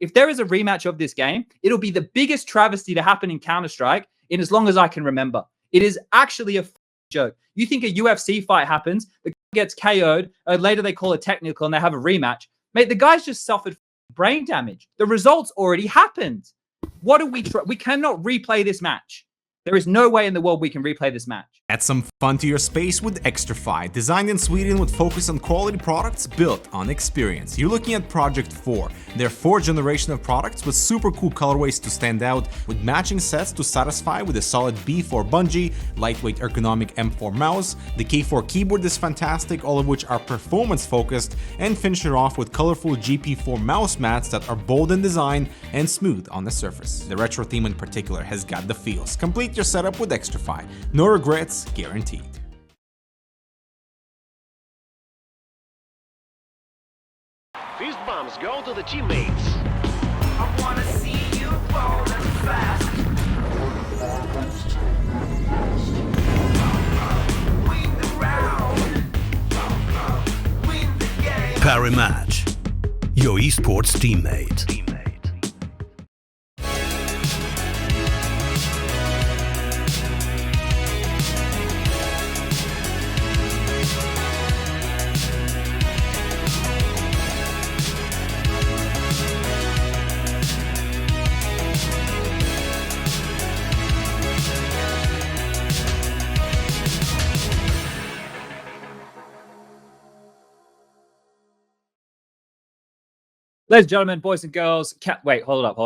if there is a rematch of this game, it'll be the biggest travesty to happen in Counter-Strike in as long as I can remember. It is actually a joke. You think a UFC fight happens, the guy gets KO'd, later they call it technical and they have a rematch. Mate, the guy's just suffered brain damage. The results already happened. What do we try? We cannot replay this match. There is no way in the world we can replay this match. Add some fun to your space with Xtrfy, designed in Sweden with focus on quality products built on experience. You're looking at Project 4, their 4th generation of products with super cool colorways to stand out, with matching sets to satisfy with a solid B4 bungee, lightweight ergonomic M4 mouse, the K4 keyboard is fantastic, all of which are performance focused, and finish it off with colorful GP4 mouse mats that are bold in design and smooth on the surface. The retro theme in particular has got the feels. Complete your setup with Xtrfy. No regrets guaranteed. Fist bumps go to the teammates. I wanna see you falling fast. Win the round. Win the game. Parimatch, your esports teammate. Ladies and gentlemen, boys and girls, hold up.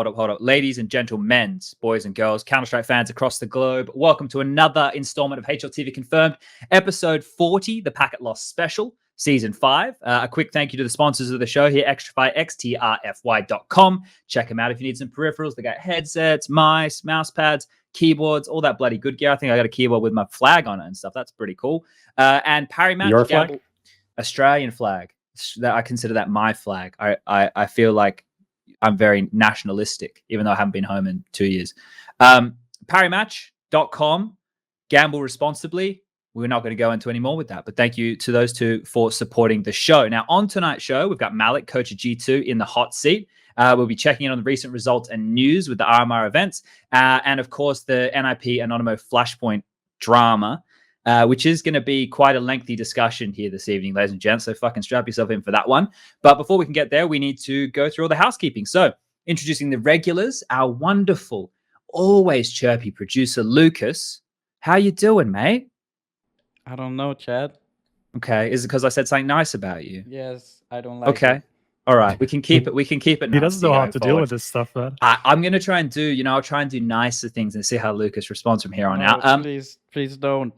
Ladies and gentlemen, boys and girls, Counter-Strike fans across the globe, welcome to another installment of HLTV Confirmed, episode 40, the Packet Loss Special, season 5. A quick thank you to the sponsors of the show here, Xtrfy, xtrfy.com. Check them out if you need some peripherals. They got headsets, mice, mouse pads, keyboards, all that bloody good gear. I think I got a keyboard with my flag on it and stuff. That's pretty cool. And Parimatch. Your flag? Australian flag. That I consider that my flag. I feel like I'm very nationalistic, even though I haven't been home in 2 years. Parimatch.com, gamble responsibly. We're not going to go into any more with that, but thank you to those two for supporting the show. Now, on tonight's show, we've got Malik, coach of G2, in the hot seat. We'll be checking in on the recent results and news with the RMR events, and of course, the NIP Anonymo Flashpoint drama. Which is going to be quite a lengthy discussion here this evening, ladies and gents. So fucking strap yourself in for that one. But before we can get there, we need to go through all the housekeeping. So introducing the regulars, our wonderful, always chirpy producer, Lucas. How you doing, mate? I don't know, Chad. Okay. Is it because I said something nice about you? Yes, I don't like Okay. it. All right. We can keep it. We can keep it. He doesn't know how to deal forward. with this stuff, man. I'm going to try and do, I'll try and do nicer things and see how Lucas responds from here on No, out. please don't.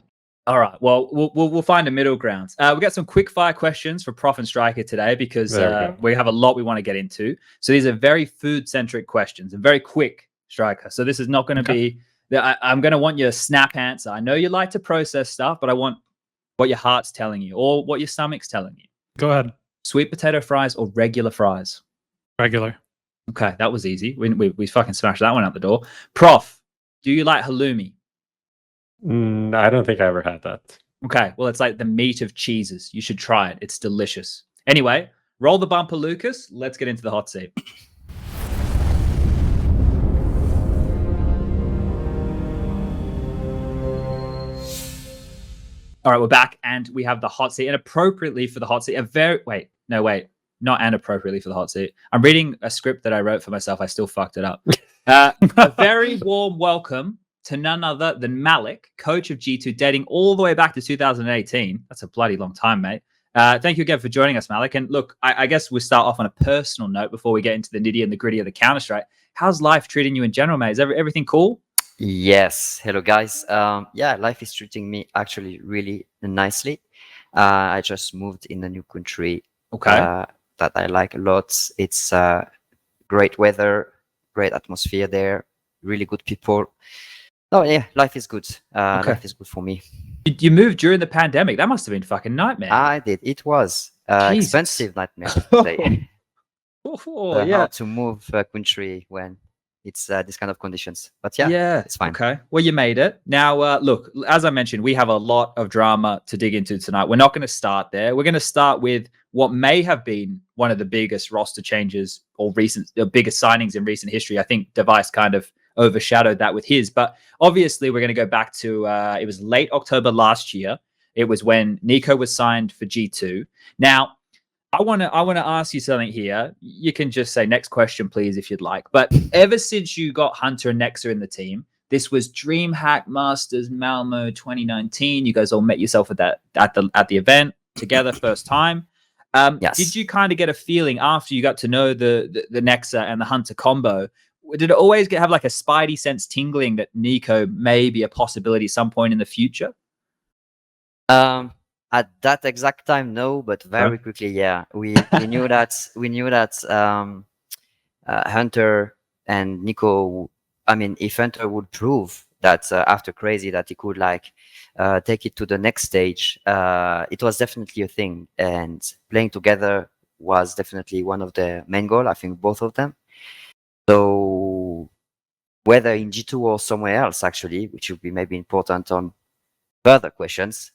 All right. Well, we'll find a middle ground. We got some quick fire questions for Prof and Striker today because we have a lot we want to get into. So these are very food centric questions and very quick, Striker. So this is not going to be. I'm going to want your snap answer. I know you like to process stuff, but I want what your heart's telling you or what your stomach's telling you. Go ahead. Sweet potato fries or regular fries? Regular. Okay, that was easy. We fucking smashed that one out the door. Prof, do you like halloumi? I don't think I ever had that. Okay, well, it's like the meat of cheeses. You should try it. It's delicious. Anyway, roll the bumper, Lucas. Let's get into the hot seat. All right, we're back, and we have the hot seat. And appropriately for the hot seat, not appropriately for the hot seat. I'm reading a script that I wrote for myself. I still fucked it up. A very warm welcome to none other than Malik, coach of G2, dating all the way back to 2018. That's a bloody long time, mate. Thank you again for joining us, Malik. And look, I guess we'll start off on a personal note before we get into the nitty and the gritty of the Counter-Strike. How's life treating you in general, mate? Is everything cool? Yes. Hello, guys. Yeah, life is treating me actually really nicely. I just moved in a new country. Okay. That I like a lot. It's great weather, great atmosphere there, really good people. Oh yeah, life is good. Life is good for me. You moved during the pandemic. That must have been fucking nightmare. I did. It was expensive nightmare. Oh, yeah. How to move a country when It's this kind of conditions. But yeah, it's fine. Okay. Well, you made it. Now, look, as I mentioned, we have a lot of drama to dig into tonight. We're not going to start there. We're going to start with what may have been one of the biggest roster changes or the biggest signings in recent history. I think Device kind of overshadowed that with his. But obviously, we're going to go back to it was late October last year. It was when NiKo was signed for G2. Now, I want to ask you something here. You can just say next question, please, if you'd like. But ever since you got Hunter and Nexa in the team, this was DreamHack Masters Malmo 2019. You guys all met yourself at the event together first time. Yes. Did you kind of get a feeling after you got to know the Nexa and the Hunter combo? Did it always have like a spidey sense tingling that NiKo may be a possibility at some point in the future? At that exact time, no, but very quickly, yeah. We knew that Hunter and NiKo. I mean, if Hunter would prove that after Crazy that he could take it to the next stage, it was definitely a thing. And playing together was definitely one of the main goals. I think both of them. So whether in G2 or somewhere else, actually, which would be maybe important on further questions.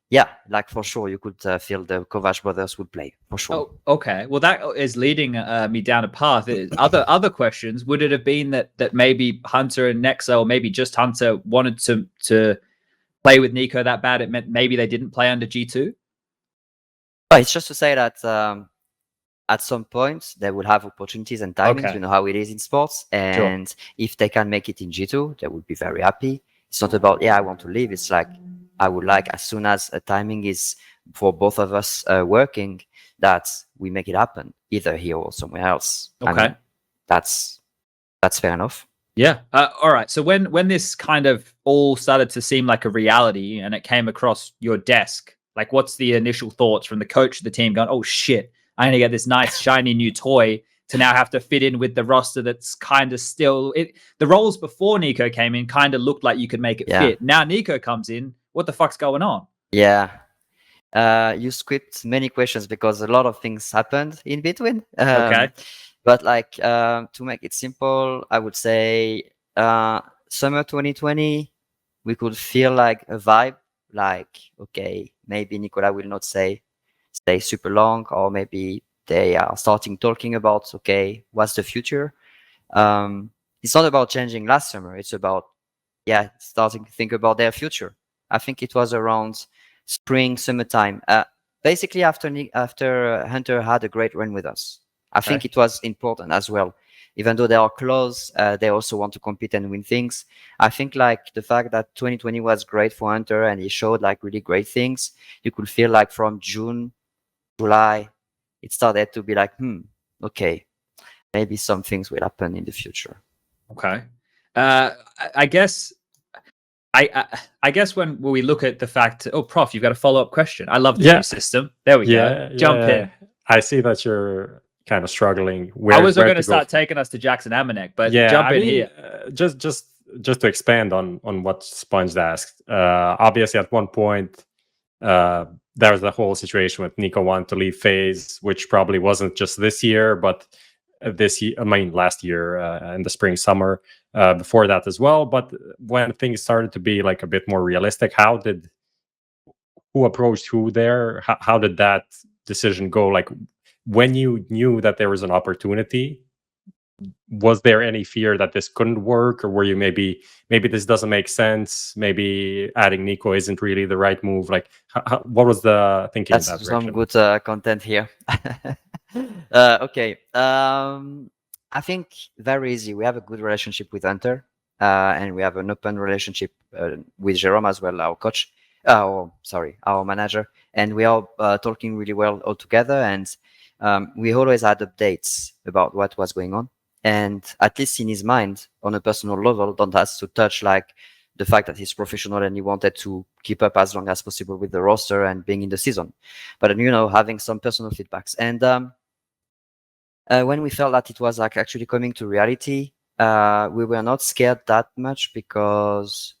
Yeah, like for sure, you could feel the Kovac brothers would play for sure. Oh, okay. Well, that is leading me down a path. Other questions. Would it have been that maybe Hunter and Nexa, or maybe just Hunter, wanted to play with NiKo that bad? It meant maybe they didn't play under G2. Oh, it's just to say that at some point they will have opportunities and timings. Okay. You know how it is in sports, and if they can make it in G2, they would be very happy. It's not about I want to leave. It's like I would like, as soon as a timing is for both of us working, that we make it happen either here or somewhere else. Okay, I mean, that's fair enough. Yeah. All right. So when this kind of all started to seem like a reality and it came across your desk, like what's the initial thoughts from the coach of the team going, oh shit, I'm going to get this nice shiny new toy to now have to fit in with the roster that's kind of still the roles before NiKo came in kind of looked like you could make it fit. Now NiKo comes in. What the fuck's going on? Yeah. You script many questions because a lot of things happened in between. Okay. But to make it simple, I would say summer 2020, we could feel like a vibe, like, okay, maybe Nicolas will not stay super long, or maybe they are starting talking about, okay, what's the future? It's not about changing last summer. It's about, starting to think about their future. I think it was around spring, summertime. Basically, after Hunter had a great run with us. I think it was important as well. Even though they are close, they also want to compete and win things. I think the fact that 2020 was great for Hunter and he showed really great things, you could feel like from June, July, it started to be okay, maybe some things will happen in the future. Okay. I guess when we look at the fact, Prof, you've got a follow-up question. I love the new system. There we go. Jump in. I see that you're kind of struggling. I was going to start taking us to Jackson Amanek, but jump in here. Just to expand on what Sponge asked. Obviously, at one point, there was the whole situation with NiKo wanting to leave FaZe, which probably wasn't just this year, but last year in the spring, summer, before that as well. But when things started to be a bit more realistic, who approached who there? How did that decision go? When you knew that there was an opportunity, was there any fear that this couldn't work, or were you maybe this doesn't make sense? Maybe adding NiKo isn't really the right move. What was the thinking? That's in that some direction? good content here. Okay. I think very easy. We have a good relationship with Hunter, and we have an open relationship with Jerome as well, our coach. Our manager, and we are talking really well all together. And we always had updates about what was going on. And at least in his mind, on a personal level, don't have to touch the fact that he's professional and he wanted to keep up as long as possible with the roster and being in the season. But having some personal feedbacks. And when we felt that it was actually coming to reality, we were not scared that much, because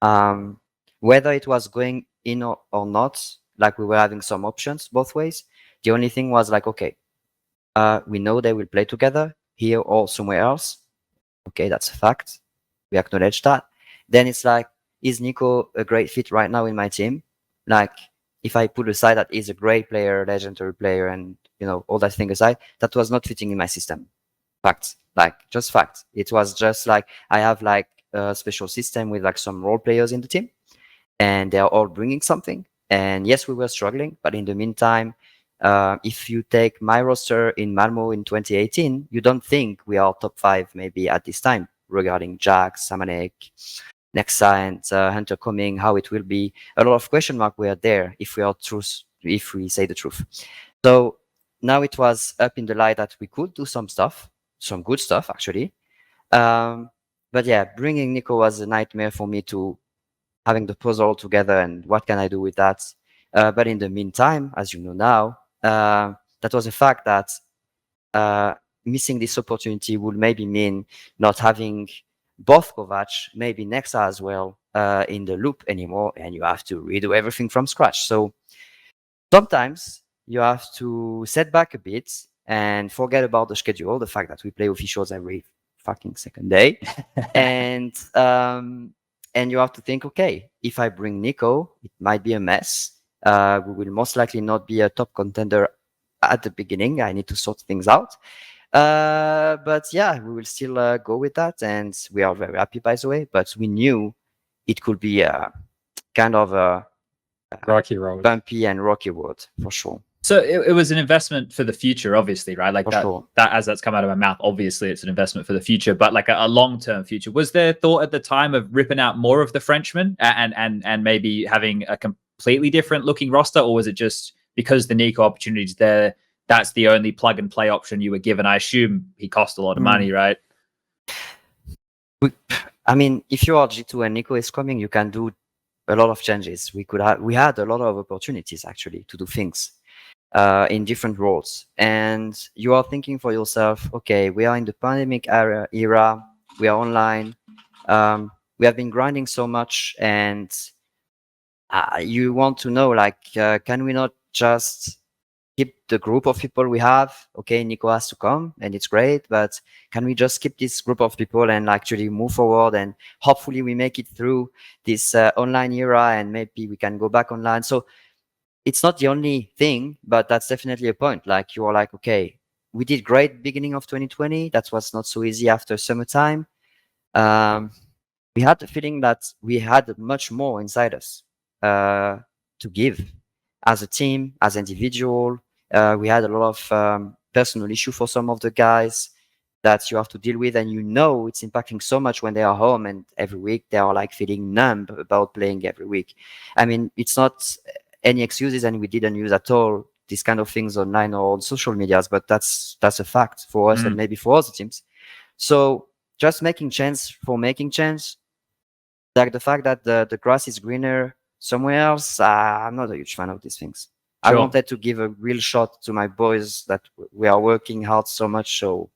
whether it was going in or not, we were having some options both ways. The only thing was okay, we know they will play together. here or somewhere else. Okay, that's a fact. We acknowledge that. Then it's like, is Nico a great fit right now in my team? Like, if I put aside that he's a great player, legendary player, and all that thing aside, that was not fitting in my system. Fact, like just fact. It was just like I have like a special system with like some role players in the team, and they're all bringing something. And yes, we were struggling, but in the meantime, if you take my roster in Malmo in 2018, you don't think we are top 5 maybe at this time regarding Jax, Samanek, Nexa, and Hunter coming, how it will be. A lot of question mark were there if we say the truth. So now it was up in the light that we could do some stuff, some good stuff actually. But yeah, bringing Nico was a nightmare for me to having the puzzle together and what can I do with that. But in the meantime, as you know now, that was a fact that missing this opportunity would maybe mean not having both Kovac, maybe Nexa as well, in the loop anymore, and you have to redo everything from scratch. So sometimes you have to set back a bit and forget about the schedule, the fact that we play officials every fucking second day, and you have to think, okay, if I bring Nico, it might be a mess. We will most likely not be a top contender at the beginning. I need to sort things out. But yeah, we will still go with that, and we are very happy, by the way. But we knew it could be a kind of a rocky road, bumpy and rocky road for sure. So it was an investment for the future, obviously, right? Like For that, sure. as that's come out of my mouth, obviously it's an investment for the future, but like a long-term future. Was there thought at the time of ripping out more of the Frenchmen and maybe having a completely different looking roster, or was it just because the Nico opportunity's there, that's the only plug and play option you were given? I assume he cost a lot of money, right? I mean, if you are G2 and Nico is coming, you can do a lot of changes. We had a lot of opportunities actually to do things in different roles. And you are thinking for yourself, okay, we are in the pandemic era, we are online, we have been grinding so much, and you want to know, like, can we not just keep the group of people we have? Okay, Nico has to come and it's great, but can we just keep this group of people and actually move forward, and hopefully we make it through this online era and maybe we can go back online. So it's not the only thing, but that's definitely a point. Like, you are like, okay, we did great beginning of 2020. That was not so easy after summertime. We had the feeling that we had much more inside us to give as a team, as individual. We had a lot of personal issue for some of the guys that you have to deal with, and it's impacting so much when they are home and every week they are like feeling numb about playing every week. I mean, it's not any excuses, and we didn't use at all these kind of things online or on social medias, but that's a fact for us and maybe for other teams. So just making chance for making chance, like the fact that the grass is greener somewhere else, I'm not a huge fan of these things. Sure. I wanted to give a real shot to my boys that we are working hard so much. So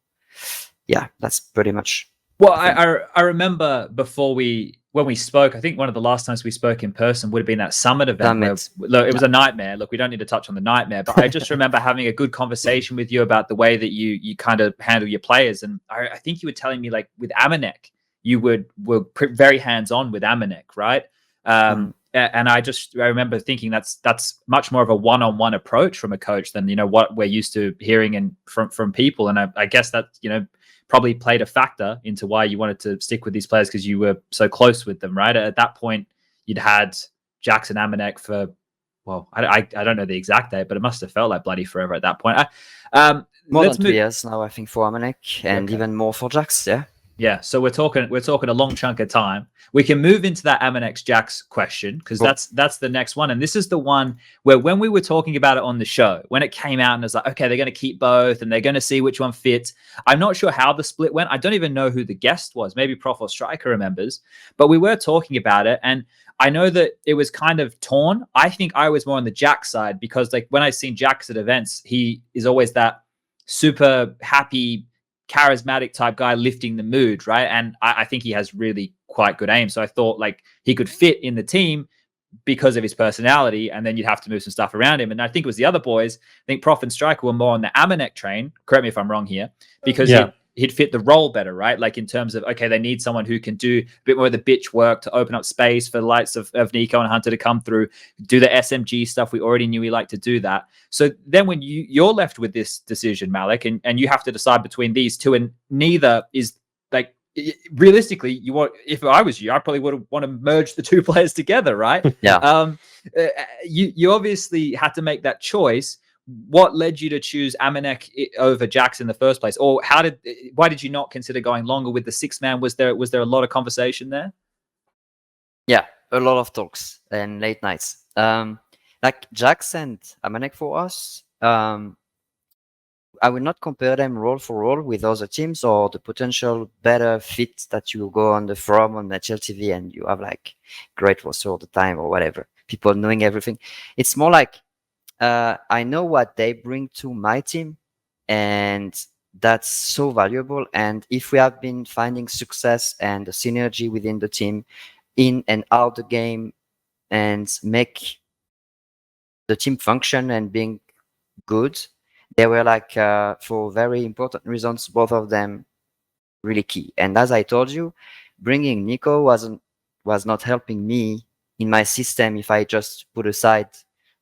yeah, that's pretty much. Well, I remember when we spoke, I think one of the last times we spoke in person would have been that Summit event. Look, it was a nightmare. Look, we don't need to touch on the nightmare, but I just remember having a good conversation with you about the way that you kind of handle your players. And I think you were telling me, like, with Amanek, you were very hands-on with Amanek, right? And I remember thinking that's much more of a one-on-one approach from a coach than what we're used to hearing and from people. And I guess that probably played a factor into why you wanted to stick with these players, because you were so close with them, right? At that point, you'd had Jackson Amanek for, well, I don't know the exact date, but it must have felt like bloody forever at that point. More than 2 years now, I think, for Amanek, and even more for Jax. Yeah, so we're talking a long chunk of time. We can move into that Amanex Jax question, because that's the next one. And this is the one where, when we were talking about it on the show, when it came out and it's like, okay, they're going to keep both and they're going to see which one fits. I'm not sure how the split went. I don't even know who the guest was. Maybe Prof or Striker remembers, but we were talking about it. And I know that it was kind of torn. I think I was more on the Jax side, because like when I've seen Jax at events, he is always that super happy, charismatic type guy lifting the mood, right? And I think he has really quite good aim. So I thought like he could fit in the team because of his personality, and then you'd have to move some stuff around him. And I think it was the other boys. I think Prof and Striker were more on the Amanek train. Correct me if I'm wrong here, because he'd fit the role better, right? Like in terms of, okay, they need someone who can do a bit more of the bitch work to open up space for the likes of NiKo and Hunter to come through, do the SMG stuff. We already knew he liked to do that. So then when you're left with this decision, Malik, and you have to decide between these two, and neither is like, realistically, you want, if I was you, I probably would want to merge the two players together, right? Yeah. You obviously had to make that choice. What led you to choose Amanek over Jax in the first place, or why did you not consider going longer with the 6-man? Was there a lot of conversation there? Yeah, a lot of talks and late nights. Like Jax and Amanek for us, I will not compare them role for role with other teams or the potential better fit that you go on the forum on Match LTV and you have like great roster all the time or whatever, people knowing everything. It's more like I know what they bring to my team, and that's so valuable. And if we have been finding success and the synergy within the team in and out the game and make the team function and being good, they were like, for very important reasons, both of them really key. And as I told you, bringing NiKo was not helping me in my system if I just put aside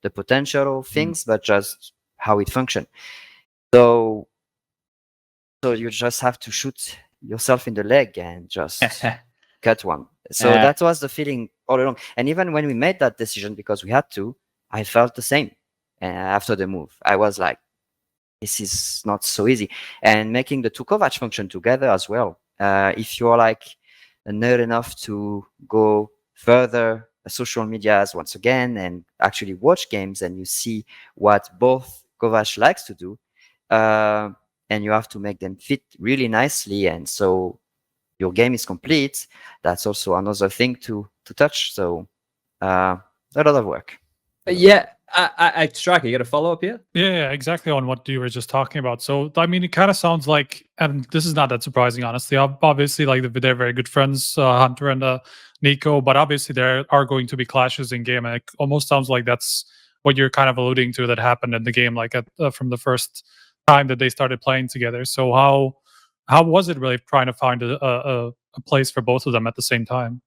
the potential of things, but just how it functioned. So you just have to shoot yourself in the leg and just cut one. So that was the feeling all along. And even when we made that decision, because we had to, I felt the same after the move. I was like, this is not so easy. And making the two Kovac function together as well. If you're like a nerd enough to go further social medias once again and actually watch games, and you see what both Kovac likes to do, and you have to make them fit really nicely, and so your game is complete. That's also another thing to touch. So a lot of work. Yeah. I Striker, you got a follow up here? Yeah, exactly on what you were just talking about. So, I mean, it kind of sounds like, and this is not that surprising, honestly. Obviously, like they're very good friends, Hunter and NiKo, but obviously there are going to be clashes in game. And it almost sounds like that's what you're kind of alluding to that happened in the game, like from the first time that they started playing together. So, how was it really trying to find a place for both of them at the same time?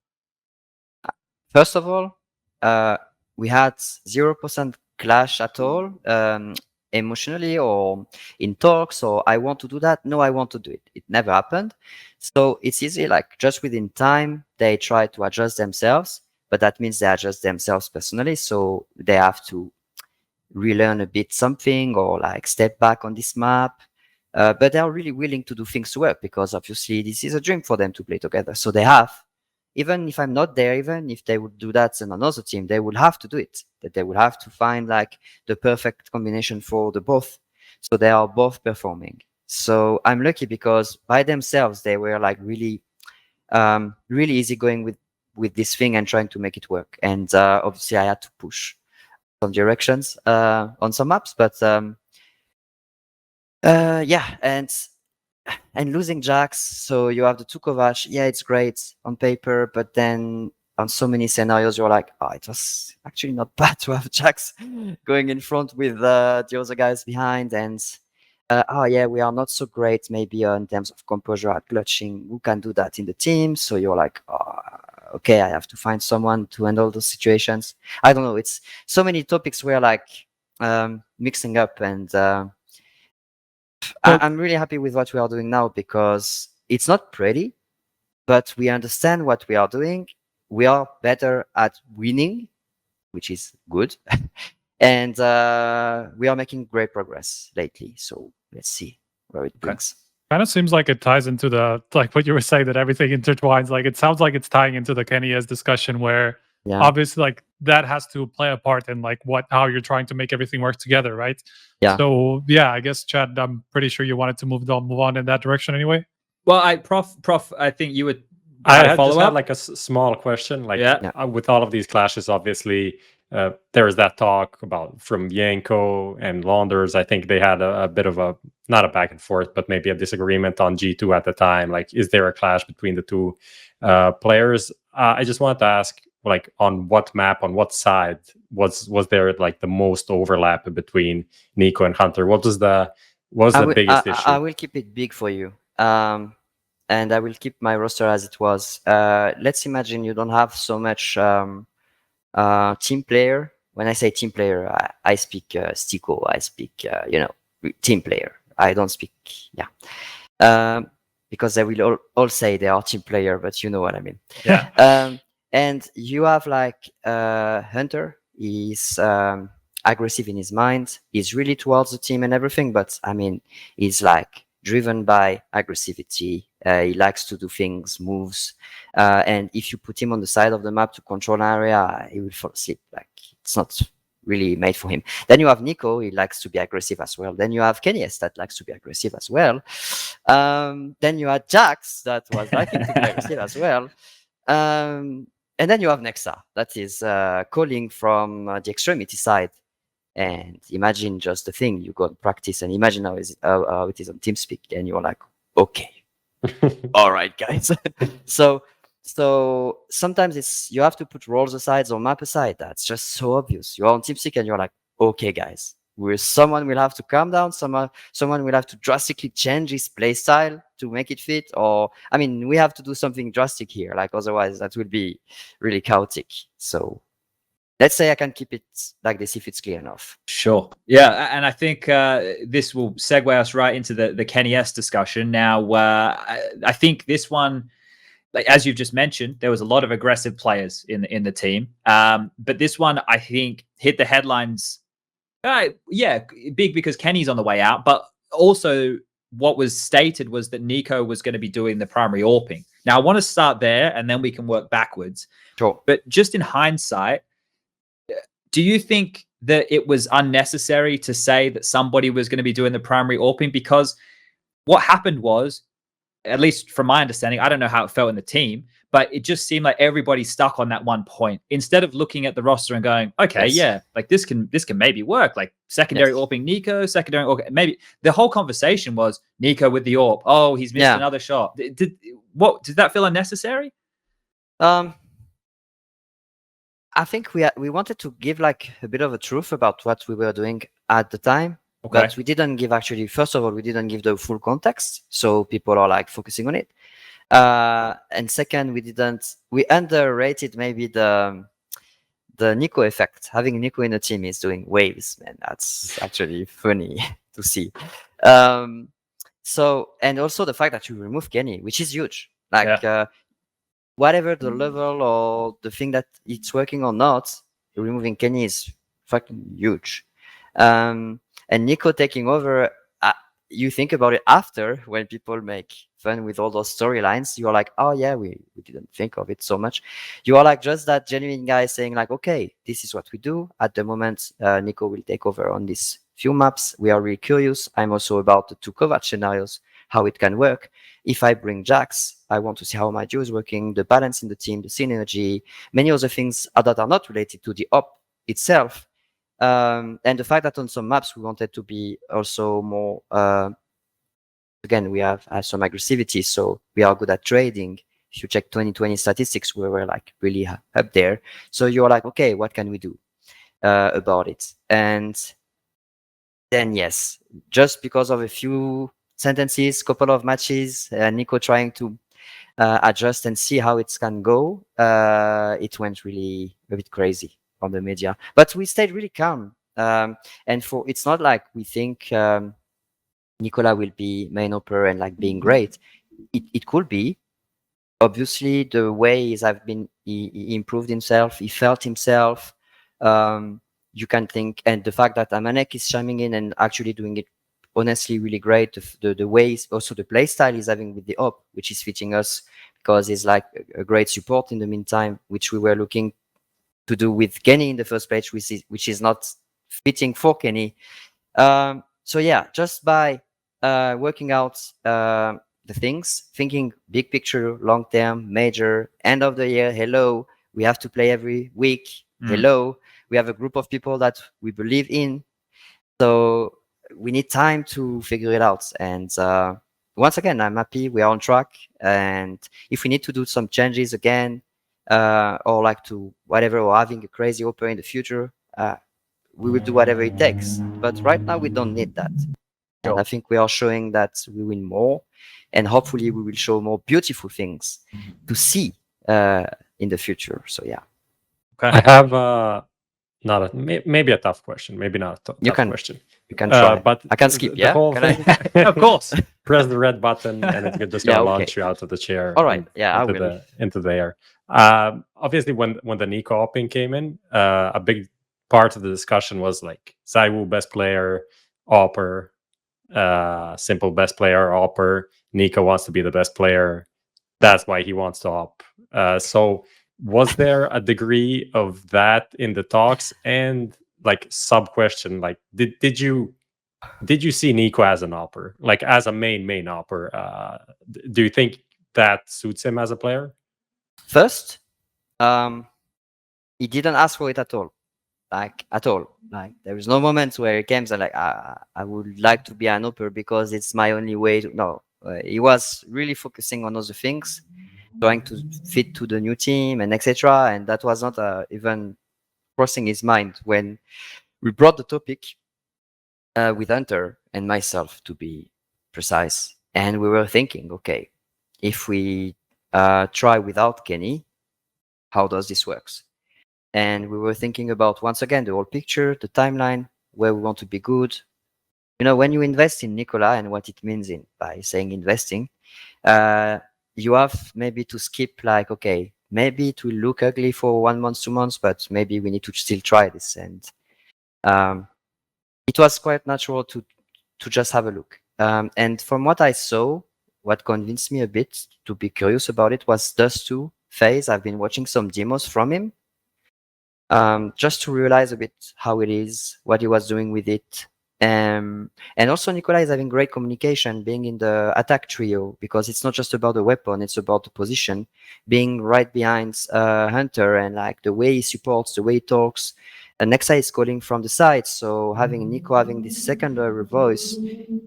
First of all, we had 0% clash at all, emotionally or in talks, or I want to do that. No, I want to do it. It never happened. So it's easy, like just within time, they try to adjust themselves, but that means they adjust themselves personally. So they have to relearn a bit something or like step back on this map. But they are really willing to do things to work, because obviously this is a dream for them to play together. So they have, even if I'm not there, even if they would do that in another team, they would have to do it. That they would have to find like the perfect combination for the both. So they are both performing. So I'm lucky because by themselves, they were like really, really easygoing with this thing and trying to make it work. And obviously I had to push some directions on some maps, but yeah, and losing Jax, so you have the two Kovac. Yeah, it's great on paper, but then on so many scenarios, you're like, oh, it was actually not bad to have Jax going in front with the other guys behind. And oh yeah, we are not so great maybe in terms of composure at clutching. Who can do that in the team? So you're like, oh, okay, I have to find someone to handle those situations. I don't know. It's so many topics were like mixing up, and I'm really happy with what we are doing now, because it's not pretty, but we understand what we are doing. We are better at winning, which is good. And we are making great progress lately. So let's see where it brings. Kind of seems like it ties into the, like what you were saying, that everything intertwines. Like it sounds like it's tying into the Kenny's discussion, where obviously like that has to play a part in like how you're trying to make everything work together, right? Yeah. So yeah, I guess Chad, I'm pretty sure you wanted to move on in that direction anyway. Well, Prof, I think you would. I had like a small question. Like with all of these clashes, obviously there is that talk about from Yanko and Launders. I think they had a bit of a, not a back and forth, but maybe a disagreement on G2 at the time. Like, is there a clash between the two players? I just wanted to ask, like, on what map, on what side was there like the most overlap between NiKo and Hunter? What was the biggest issue? I will keep it big for you. and I will keep my roster as it was. Let's imagine you don't have so much team player. When I say team player, I speak Stico. I speak team player. I don't speak because they will all say they are team player, but you know what I mean. Yeah. And you have like Hunter. He's aggressive in his mind. He's really towards the team and everything, but I mean, he's like driven by aggressivity. He likes to do things, moves, and if you put him on the side of the map to control an area, he will fall asleep. Like it's not really made for him. Then you have Nico. He likes to be aggressive as well. Then you have Kenyes that likes to be aggressive as well. Then you had Jax that was liking to be aggressive as well. And then you have Nexa that is calling from the extremity side. And imagine just the thing you go and practice and imagine how it is on TeamSpeak. And you're like, okay, all right, guys. So sometimes you have to put roles aside or map aside. That's just so obvious. You're on TeamSpeak and you're like, okay, guys, someone will have to calm down. Someone will have to drastically change his play style to make it fit. Or I mean, we have to do something drastic here. Like otherwise, that would be really chaotic. So let's say I can keep it like this if it's clear enough. Sure. Yeah, and I think this will segue us right into the Kenny S discussion. Now, I think this one, like as you've just mentioned, there was a lot of aggressive players in the team, but this one I think hit the headlines. Big because Kenny's on the way out, but also what was stated was that Nico was going to be doing the primary AWPing. Now, I want to start there, and then we can work backwards. Sure. But just in hindsight, do you think that it was unnecessary to say that somebody was going to be doing the primary AWPing? Because what happened was, at least from my understanding, I don't know how it felt in the team, but it just seemed like everybody stuck on that one point instead of looking at the roster and going, okay, Yes. like this can maybe work. Like secondary Yes. AWPing Nico, secondary AWPing, maybe the whole conversation was Nico with the AWP. Oh, he's missed another shot. Did that feel unnecessary? I think we wanted to give like a bit of a truth about what we were doing at the time, Okay. but we didn't give actually. First of all, we didn't give the full context, so people are like focusing on it. And second, we underrated maybe the Nico effect. Having Nico in the team is doing waves, man. That's actually funny to see. So and also the fact that you remove Kenny, which is huge. Like whatever the level or the thing that it's working or not, removing Kenny is fucking huge. And Nico taking over, you think about it after when people make fun with all those storylines, you're like, oh yeah, we didn't think of it so much. You are like just that genuine guy saying like, okay, this is what we do. At the moment, Nico will take over on these few maps. We are really curious. I'm also about the 2 Kovac scenarios, how it can work. If I bring Jax, I want to see how my duo is working, the balance in the team, the synergy, many other things that are not related to the op itself. And the fact that on some maps we wanted to be also more, again, we have some aggressivity, so we are good at trading. If you check 2020 statistics, we were like really up there. So you're like, okay, what can we do about it? And then yes, just because of a few sentences, couple of matches, Nico trying to adjust and see how it can go, it went really a bit crazy on the media. But we stayed really calm. And it's not like we think Nicola will be main opera and like being great. It could be. Obviously, the way he improved himself, he felt himself. You can think, and the fact that Amanek is chiming in and actually doing it honestly really great. The ways, also the play style he's having with the op, which is fitting us because he's like a great support in the meantime, which we were looking to do with Kenny in the first place, which is not fitting for Kenny. So yeah, just by working out the things, thinking big picture, long term, major, end of the year. Hello, we have to play every week. Hello, we have a group of people that we believe in. So we need time to figure it out. And once again, I'm happy we are on track. And if we need to do some changes again, or like to whatever, or having a crazy opener in the future, we will do whatever it takes. But right now, we don't need that. And I think we are showing that we win more. and hopefully we will show more beautiful things to see in the future. So yeah. Okay. I have not a maybe a tough question, maybe not a You tough can- question. You can try. But I can skip. the Yeah. whole Can I? thing- Of course. press the red button and it's just Yeah, gonna okay. launch you out of the chair. All right. and Yeah, I into will. into the air. Obviously, when the Nico opping came in, a big part of the discussion was like ZywOo best player, Opper, Simple best player, Opper. Nico wants to be the best player. That's why he wants to op. So was there a degree of that in the talks? And like sub question, like did you see Nico as an opper, like as a main opper? Do you think that suits him as a player? First, he didn't ask for it at all. Like at all. Like there was no moment where he came and like I would like to be an opper because it's my only way to. No, he was really focusing on other things, trying to fit to the new team and etc. And that was not even crossing his mind when we brought the topic with Hunter and myself, to be precise. And we were thinking, okay, if we try without Kenny, how does this work? And we were thinking about, once again, the whole picture, the timeline, where we want to be good. You know, when you invest in Nicola and what it means by saying investing, you have maybe to skip like, okay, maybe it will look ugly for 1 month, 2 months, but maybe we need to still try this. And it was quite natural to just have a look. And from what I saw, what convinced me a bit to be curious about it was Dust 2 phase. I've been watching some demos from him, just to realize a bit how it is, what he was doing with it. And also Nicola is having great communication, being in the attack trio, because it's not just about the weapon, it's about the position, being right behind Hunter, and like the way he supports, the way he talks. And Nexa is calling from the side, so having Nico having this secondary voice,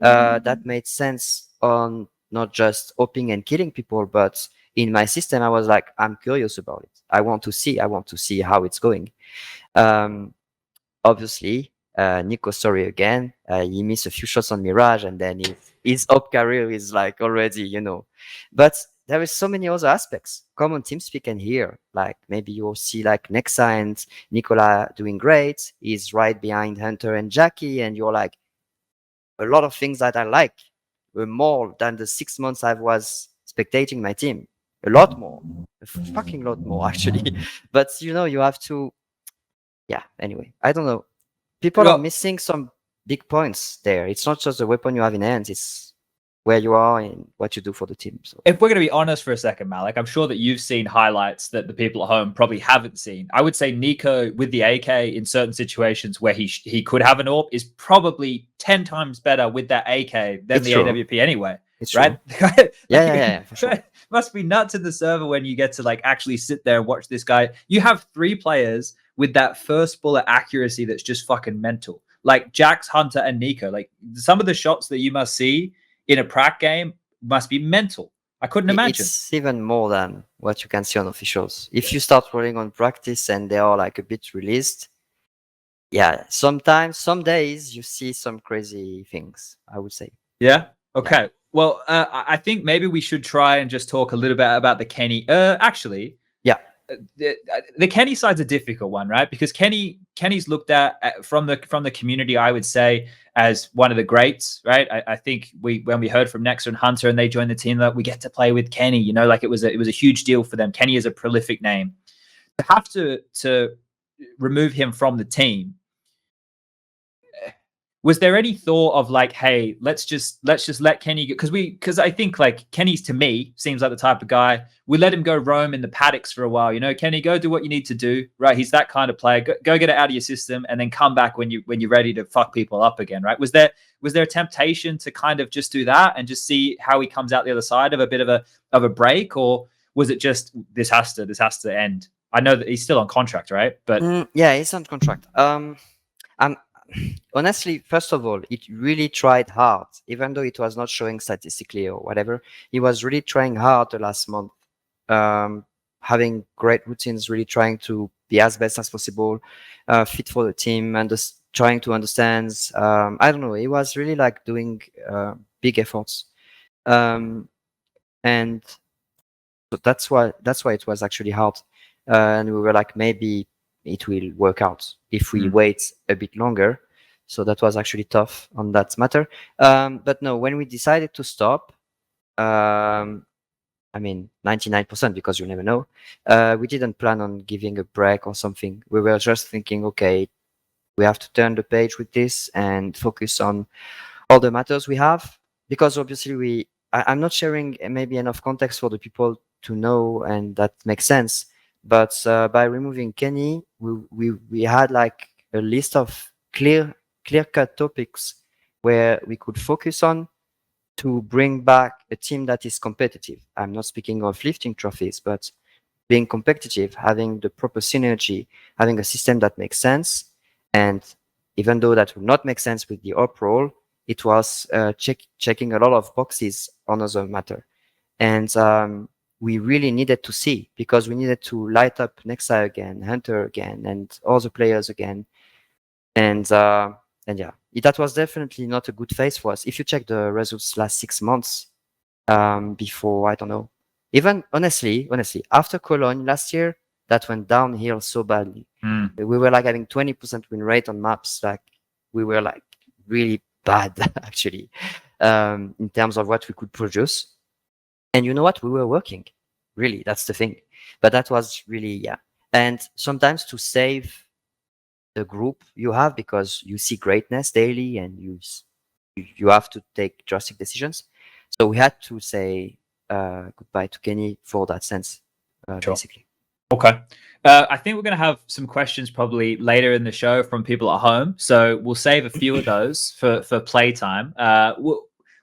that made sense on not just opping and killing people, but in my system, I was like, I'm curious about it. I want to see how it's going. Obviously, Nico, sorry again. He missed a few shots on Mirage, and then his op career is like already, you know. But there is so many other aspects. Common TeamSpeak and here, like maybe you'll see like Nexa and Nicola doing great. He's right behind Hunter and Jackie, and you're like, a lot of things that I like more than the 6 months I was spectating my team. A lot more, a fucking lot more actually. But you know, you have to. Yeah. Anyway, I don't know. People are missing some big points there. It's not just the weapon you have in hands; it's where you are and what you do for the team. So, if we're going to be honest for a second, Malik, I'm sure that you've seen highlights that the people at home probably haven't seen. I would say Nico with the AK in certain situations where he could have an AWP is probably 10 times better with that AK than It's the true. AWP anyway. it's Right? true. Yeah, for sure. Must be nuts in the server when you get to like actually sit there and watch this guy. You have 3 players with that first bullet accuracy that's just fucking mental. Like Jax, Hunter, and Nico. Like some of the shots that you must see in a prac game must be mental. I couldn't imagine. It's even more than what you can see on officials. If you start rolling on practice and they are like a bit released, yeah, sometimes, some days you see some crazy things, I would say. Yeah. Okay. Well, I think maybe we should try and just talk a little bit about the Kenny. Actually, Yeah. The Kenny side's a difficult one, right? Because Kenny's looked at from the community, I would say, as one of the greats, right? I think when we heard from Nexa and Hunter and they joined the team, that we get to play with Kenny, you know, like it was a huge deal for them. Kenny is a prolific name. To have to remove him from the team. Was there any thought of like, hey, let's just let Kenny go? Because I think like Kenny's, to me, seems like the type of guy, we let him go roam in the paddocks for a while. You know, Kenny, go do what you need to do, right? He's that kind of player. Go get it out of your system and then come back when you're ready to fuck people up again, right? Was there a temptation to kind of just do that and just see how he comes out the other side of a bit of a break, or was it just this has to end? I know that he's still on contract, right? But Yeah, he's on contract. Honestly, first of all, it really tried hard, even though it was not showing statistically or whatever. He was really trying hard the last month, having great routines, really trying to be as best as possible, fit for the team, and just trying to understand. I don't know. He was really like doing big efforts. And so that's why it was actually hard. And we were like, maybe it will work out if we wait a bit longer. So that was actually tough on that matter. But no, when we decided to stop, I mean, 99%, because you never know. We didn't plan on giving a break or something. We were just thinking, okay, we have to turn the page with this and focus on all the matters we have. Because obviously I'm not sharing maybe enough context for the people to know, and that makes sense. But by removing Kenny, we had like a list of clear-cut topics where we could focus on to bring back a team that is competitive. I'm not speaking of lifting trophies, but being competitive, having the proper synergy, having a system that makes sense. And even though that would not make sense with the op role, it was checking a lot of boxes on other matter. And we really needed to see, because we needed to light up Nexa again, Hunter again, and all the players again. And yeah, that was definitely not a good phase for us. If you check the results last 6 months, before, I don't know, even honestly, after Cologne last year, that went downhill so badly. We were like having 20% win rate on maps. Like we were like really bad actually, in terms of what we could produce. And you know what? We were working. Really, that's the thing. But that was really, yeah. And sometimes to save the group you have, because you see greatness daily and you have to take drastic decisions. So we had to say goodbye to Kenny for that sense, basically. Okay. I think we're going to have some questions probably later in the show from people at home. So we'll save a few of those for playtime.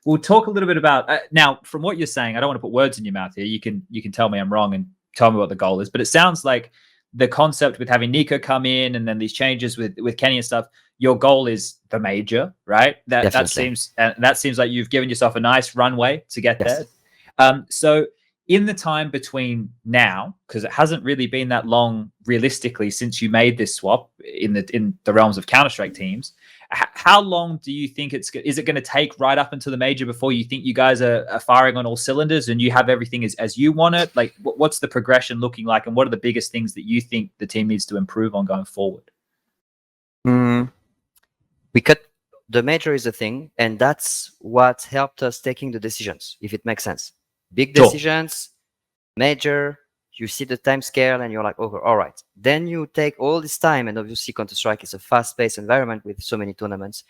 We'll talk a little bit about now. From what you're saying, I don't want to put words in your mouth here. You can tell me I'm wrong and tell me what the goal is. But it sounds like the concept with having Nico come in and then these changes with Kenny and stuff, your goal is the major, right? That seems like you've given yourself a nice runway to get there. So in the time between now, because it hasn't really been that long realistically since you made this swap in the realms of Counter-Strike teams, how long do you think is it going to take right up until the major before you think you guys are firing on all cylinders and you have everything as you want it? Like, what's the progression looking like, and what are the biggest things that you think the team needs to improve on going forward? The major is a thing, and that's what helped us taking the decisions, if it makes sense. Big decisions, major, you see the time scale and you're like, oh, all right. Then you take all this time, and obviously Counter-Strike is a fast-paced environment with so many tournaments.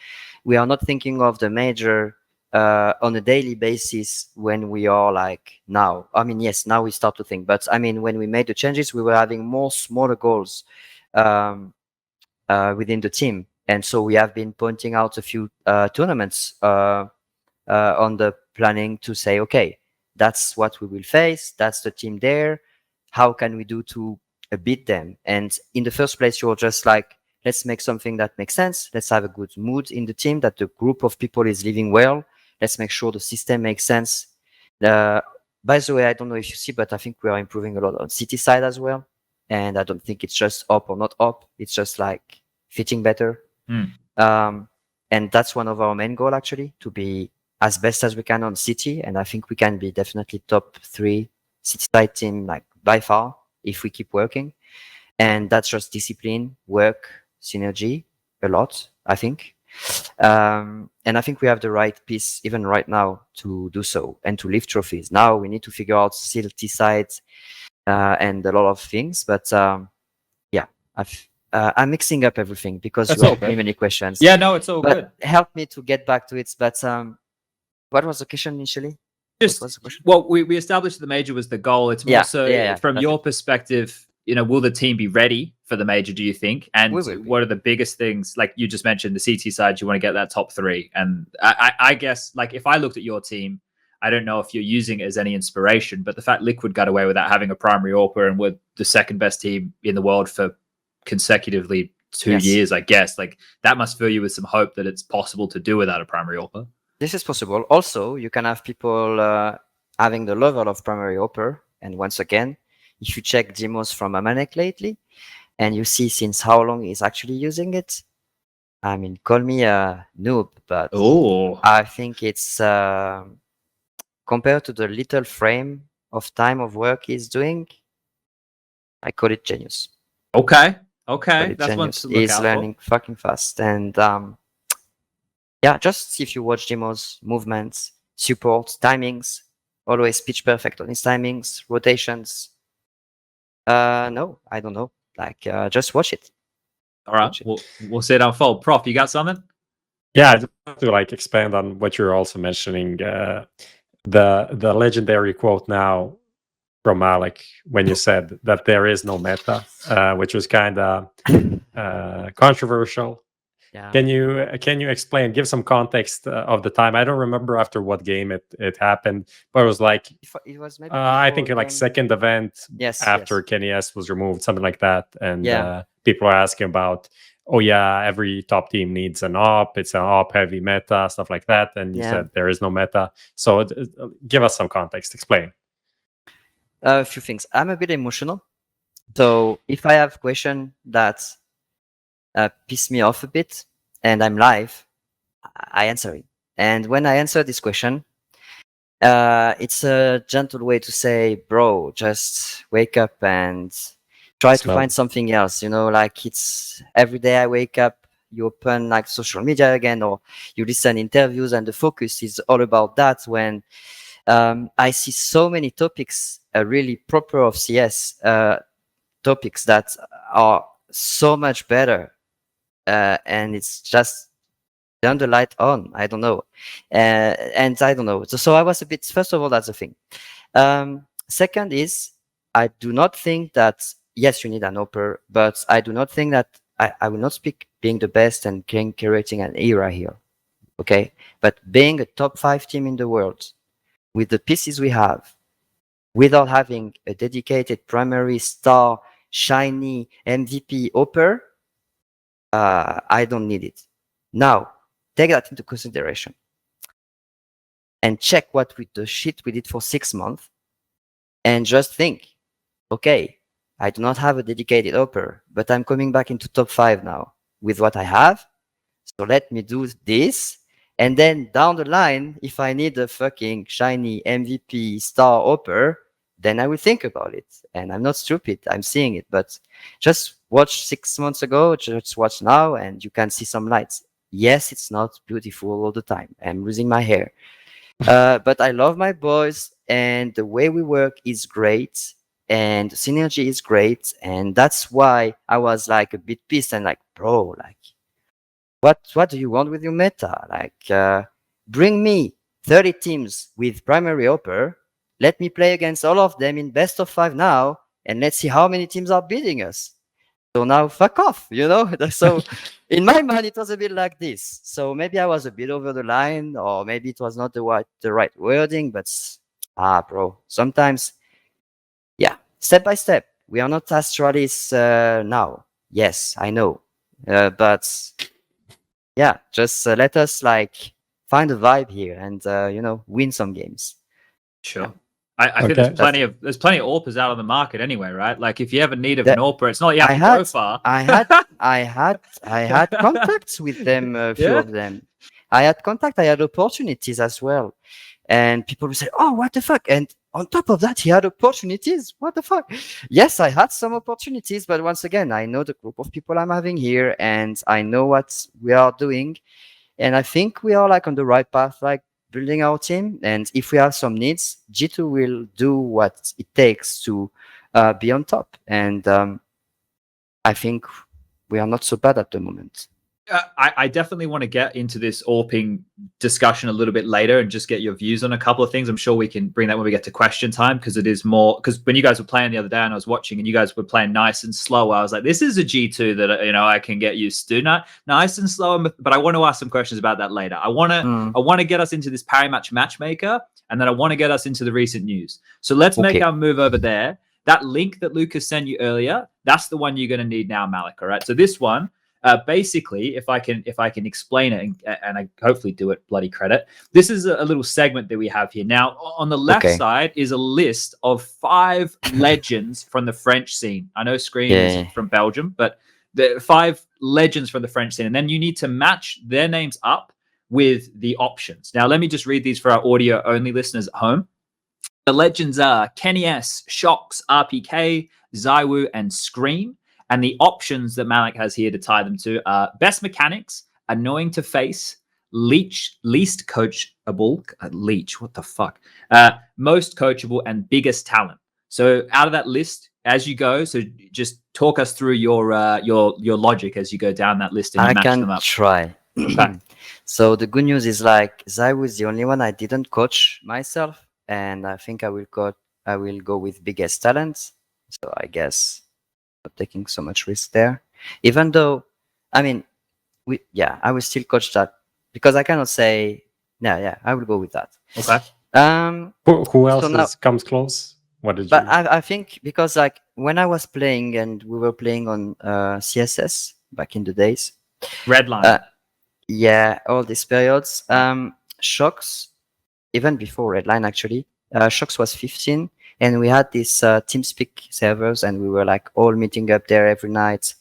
We are not thinking of the major on a daily basis when we are like now. I mean, yes, now we start to think, but I mean, when we made the changes, we were having more smaller goals within the team. And so we have been pointing out a few tournaments on the planning to say, okay, that's what we will face. That's the team there. How can we do to beat them? And in the first place, you're just like, let's make something that makes sense. Let's have a good mood in the team, that the group of people is living well. Let's make sure the system makes sense. By the way, I don't know if you see, but I think we are improving a lot on City side as well. And I don't think it's just up or not up. It's just like fitting better. And that's one of our main goal, actually, to be as best as we can on City. And I think we can be definitely top 3 City side team, like by far, if we keep working. And that's just discipline, work, synergy, a lot, I think. And I think we have the right piece, even right now, to do so and to lift trophies. Now we need to figure out still T sides and a lot of things. But yeah, I'm mixing up everything because you have many questions. Yeah, no, it's all good. Help me to get back to it. But what was the question initially? Well, we established the major was the goal. It's more from your perspective, will the team be ready for the major, do you think? And what are the biggest things? Like you just mentioned, the CT side, you want to get that top 3. And I guess, like, if I looked at your team, I don't know if you're using it as any inspiration, but the fact Liquid got away without having a primary AWPer and were the second best team in the world for consecutively 2 years, I guess, like, that must fill you with some hope that it's possible to do without a primary AWPer. This is possible. Also, you can have people having the level of primary AWPer. And once again, if you check demos from Amanek lately, and you see since how long he's actually using it, I mean, call me a noob, but I think it's compared to the little frame of time of work he's doing, I call it genius. Okay. Call Okay. it That's one genius. to look He's out learning fucking fast. And yeah, just if you watch demos, movements, support, timings, always pitch perfect on his timings, rotations. No, I don't know. Like, just watch it. for. All right. Watch it. We'll see it unfold. Prof, you got something? Yeah, I just want to like expand on what you're also mentioning. The legendary quote now from Malik when you said that there is no meta, which was kind of controversial. Yeah. Can you explain? Give some context of the time. I don't remember after what game it happened, but it was like It was maybe I think before like game. second event Yes, after yes. Kenny S was removed, something like that. And Yeah. people are asking about, oh yeah, every top team needs an op. It's an op heavy meta, stuff like that. And you Yeah. said there is no meta. So give us some context. Explain. A few things. I'm a bit emotional, so if I have question that piss me off a bit, and I'm live, I answer it. And when I answer this question, it's a gentle way to say, bro, just wake up and try to find something else. You know, like it's every day I wake up, you open like social media again, or you listen interviews, and the focus is all about that. When I see so many topics, really proper of CS topics that are so much better, and it's just turn the light on. I don't know, and I don't know. So I was a bit. First of all, that's the thing. Second is I do not think that yes, you need an upper, but I do not think that I will not speak being the best and creating an era here. Okay, but being a top 5 team in the world with the pieces we have, without having a dedicated primary star, shiny MVP upper, I don't need it. Now, take that into consideration and check what with the shit we did for 6 months, and just think, okay, I do not have a dedicated upper, but I'm coming back into top 5 now with what I have. So let me do this. And then down the line, if I need a fucking shiny MVP star upper, then I will think about it. And I'm not stupid. I'm seeing it. But just watch 6 months ago, just watch now, and you can see some lights. Yes, it's not beautiful all the time. I'm losing my hair. But I love my boys, and the way we work is great, and the synergy is great. And that's why I was like a bit pissed and like, bro, like, what do you want with your meta? Like, bring me 30 teams with primary upper. Let me play against all of them in best of 5 now, and let's see how many teams are beating us. So now fuck off, you know? So in my mind, it was a bit like this. So maybe I was a bit over the line, or maybe it was not the right wording, but bro, sometimes, yeah, step by step. We are not Astralis now. Yes, I know. But yeah, just let us like find a vibe here and win some games. Sure. Yeah. I think there's plenty of AWPers out on the market anyway, right? Like if you ever need an AWPer, it's not like you have to go far. I had contacts with them, a few of them. I had opportunities as well. And people would say, oh, what the fuck? And on top of that, he had opportunities. What the fuck? Yes, I had some opportunities, but once again, I know the group of people I'm having here, and I know what we are doing. And I think we are like on the right path, like building our team. And if we have some needs, G2 will do what it takes to be on top. And I think we are not so bad at the moment. I definitely want to get into this AWPing discussion a little bit later and just get your views on a couple of things. I'm sure we can bring that when we get to question time, because it is more, because when you guys were playing the other day and I was watching and you guys were playing nice and slow, I was like, this is a G2 that, I can get used to. Not nice and slow, but I want to ask some questions about that later. I want to get us into this Parimatch matchmaker, and then I want to get us into the recent news. So let's make our move over there. That link that Lucas sent you earlier, that's the one you're going to need now, Malik. All right. So this one, basically, if I can explain it and I hopefully do it bloody credit, this is a little segment that we have here. Now, on the left side is a list of 5 legends from the French scene. I know Scream is from Belgium, but the 5 legends from the French scene. And then you need to match their names up with the options. Now, let me just read these for our audio only listeners at home. The legends are Kenny S, Shocks, RPK, Zywoo, and Scream. And the options that Malik has here to tie them to are best mechanics, annoying to face, least coachable, leech, what the fuck? Most coachable, and biggest talent. So out of that list, as you go, so just talk us through your logic as you go down that list and you I match can them up. try. Okay. So the good news is like Zywoo is the only one I didn't coach myself, and I think I will go with biggest talent. So I guess not taking so much risk there. Even though, I mean, I will still coach that because I cannot say I will go with that. Okay. Who else so now- comes close? What did But you? I think because like when I was playing and we were playing on CSS back in the days, Redline. all these periods, Shocks, even before Redline actually, Shocks was 15, and we had these TeamSpeak servers, and we were like all meeting up there every night.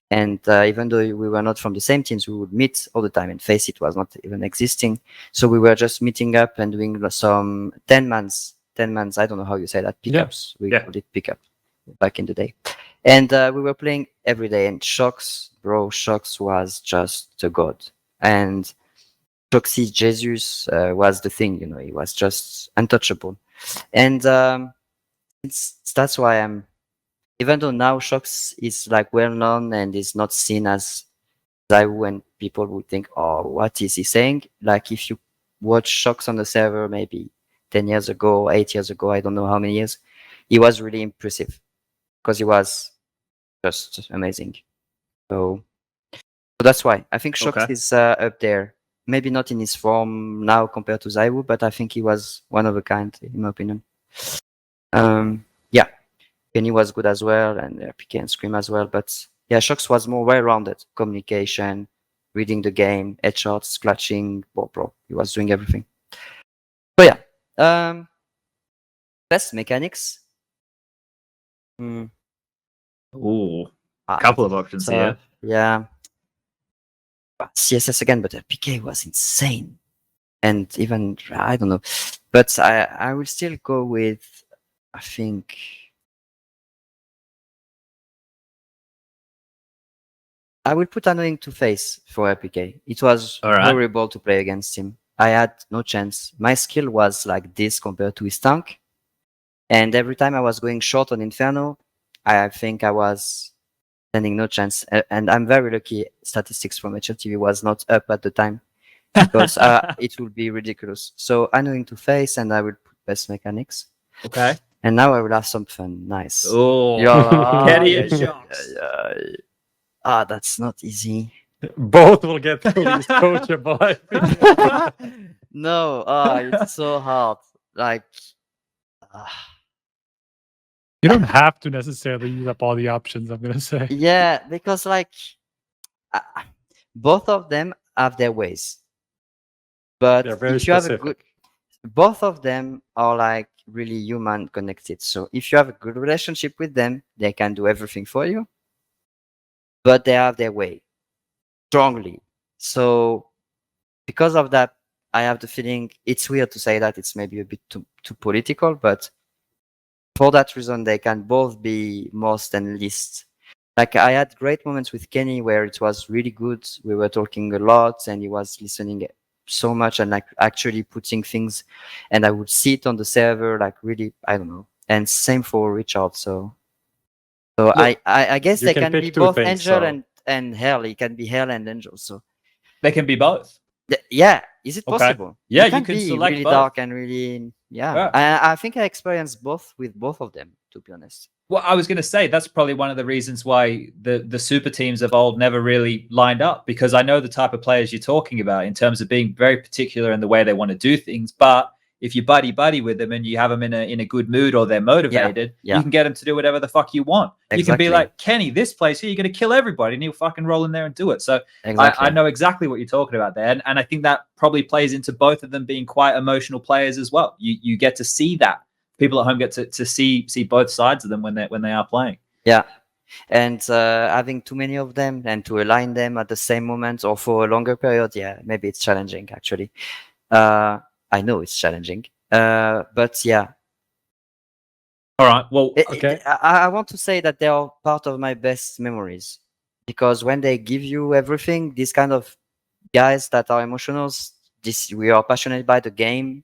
And even though we were not from the same teams, we would meet all the time. And Face It was not even existing, so we were just meeting up and doing some 10 mans. I don't know how you say that. Pickups. We called it pickup back in the day. And we were playing every day. And Shocks was just a god. And Shoxy Jesus was the thing, he was just untouchable. And that's why even though now Shocks is like well known and is not seen as Zywoo, and people would think, oh, what is he saying? Like if you watch Shocks on the server maybe 10 years ago, 8 years ago, I don't know how many years, he was really impressive because he was just amazing. So that's why I think Shocks is up there. Maybe not in his form now compared to Zywoo, but I think he was one of a kind in my opinion. Kenny was good as well, and PK and Scream as well. But yeah, Shocks was more well-rounded. Communication, reading the game, headshots, clutching, bro. He was doing everything. But yeah, best mechanics. Ooh, a couple of options here. Yeah. CSS again, but PK was insane. And even, I don't know. But I will still go with, I think... I will put Annoying to Face for RPK. It was horrible to play against him. I had no chance. My skill was like this compared to his tank. And every time I was going short on Inferno, I think I was standing no chance. And I'm very lucky statistics from HLTV was not up at the time, because it would be ridiculous. So Annoying to Face, and I will put best mechanics. Okay. And now I will have some fun. Nice. Oh, Kenny and Shocks. That's not easy. Both will get least coachable. I think. No, it's so hard. Like, You don't have to necessarily use up all the options, I'm going to say. yeah, because like both of them have their ways. But They're very if you have a specific. good, both of them are like really human connected. So if you have a good relationship with them, they can do everything for you. But they have their way strongly. So because of that, I have the feeling it's weird to say that, it's maybe a bit too political, but for that reason, they can both be most and least. Like I had great moments with Kenny where it was really good. We were talking a lot and he was listening so much and like actually putting things, and I would see it on the server, like really, I don't know. And same for Richard. So Look, I guess you they can can pick be two both things, angel so- and hell. It can be hell and angel. So They can be both. yeah, is it Okay. possible? Yeah, It you can be select really both. dark and really Yeah. I think I experienced both with both of them, to be honest. Well, I was going to say that's probably one of the reasons why the super teams of old never really lined up, because I know the type of players you're talking about in terms of being very particular in the way they want to do things. But if you buddy with them and you have them in a good mood or they're motivated, yeah. you can get them to do whatever the fuck you want. You can be Exactly. like, Kenny, this place here, you're going to kill everybody, and he'll fucking roll in there and do it. So Exactly. I know exactly what you're talking about there. And I think that probably plays into both of them being quite emotional players as well. You get to see that. People at home get to see both sides of them when they are playing. Yeah. And having too many of them and to align them at the same moment or for a longer period, yeah, maybe it's challenging actually. I know it's challenging, but yeah. All right. Well, I want to say that they are part of my best memories because when they give you everything, these kind of guys that are emotional, we are passionate by the game.